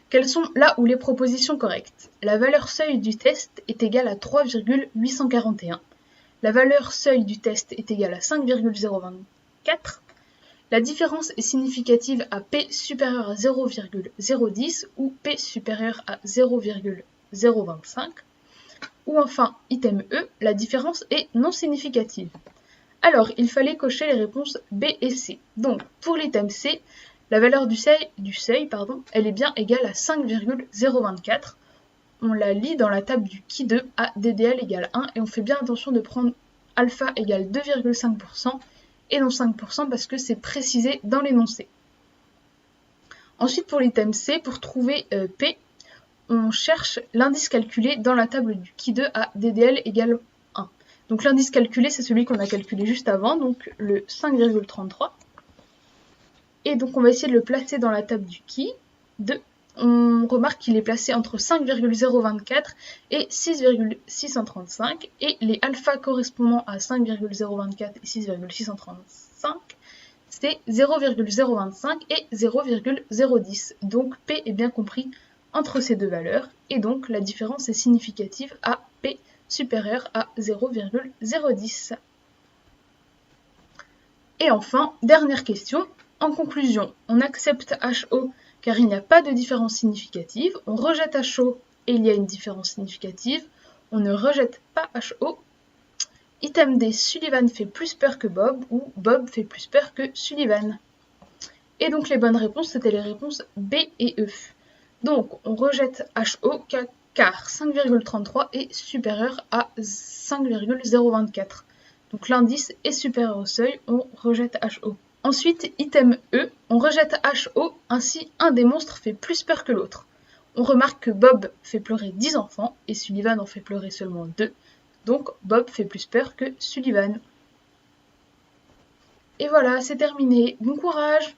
Quelles sont là où les propositions correctes? La valeur seuil du test est égale à 3,841. La valeur seuil du test est égale à 5,024. La différence est significative à P supérieur à 0,010 ou P supérieur à 0,025. Ou enfin, item E, la différence est non significative. Alors, il fallait cocher les réponses B et C. Donc, pour l'item C, La valeur du seuil, elle est bien égale à 5,024. On la lit dans la table du qui 2 à DDL égale 1 et on fait bien attention de prendre alpha égale 2,5% et non 5% parce que c'est précisé dans l'énoncé. Ensuite pour l'item C, pour trouver P, on cherche l'indice calculé dans la table du qui 2 à DDL égale 1. Donc l'indice calculé c'est celui qu'on a calculé juste avant, donc le 5,33. Et donc on va essayer de le placer dans la table du qui 2. On remarque qu'il est placé entre 5,024 et 6,635 et les alphas correspondant à 5,024 et 6,635 c'est 0,025 et 0,010. Donc P est bien compris entre ces deux valeurs et donc la différence est significative à P supérieur à 0,010. Et enfin, dernière question. En conclusion, on accepte HO car il n'y a pas de différence significative. On rejette HO et il y a une différence significative. On ne rejette pas HO. Item D, Sullivan fait plus peur que Bob ou Bob fait plus peur que Sullivan. Et donc les bonnes réponses, c'était les réponses B et E. Donc on rejette HO car 5,33 est supérieur à 5,024. Donc l'indice est supérieur au seuil, on rejette HO. Ensuite, item E, on rejette HO, ainsi un des monstres fait plus peur que l'autre. On remarque que Bob fait pleurer 10 enfants et Sullivan en fait pleurer seulement 2. Donc Bob fait plus peur que Sullivan. Et voilà, c'est terminé. Bon courage!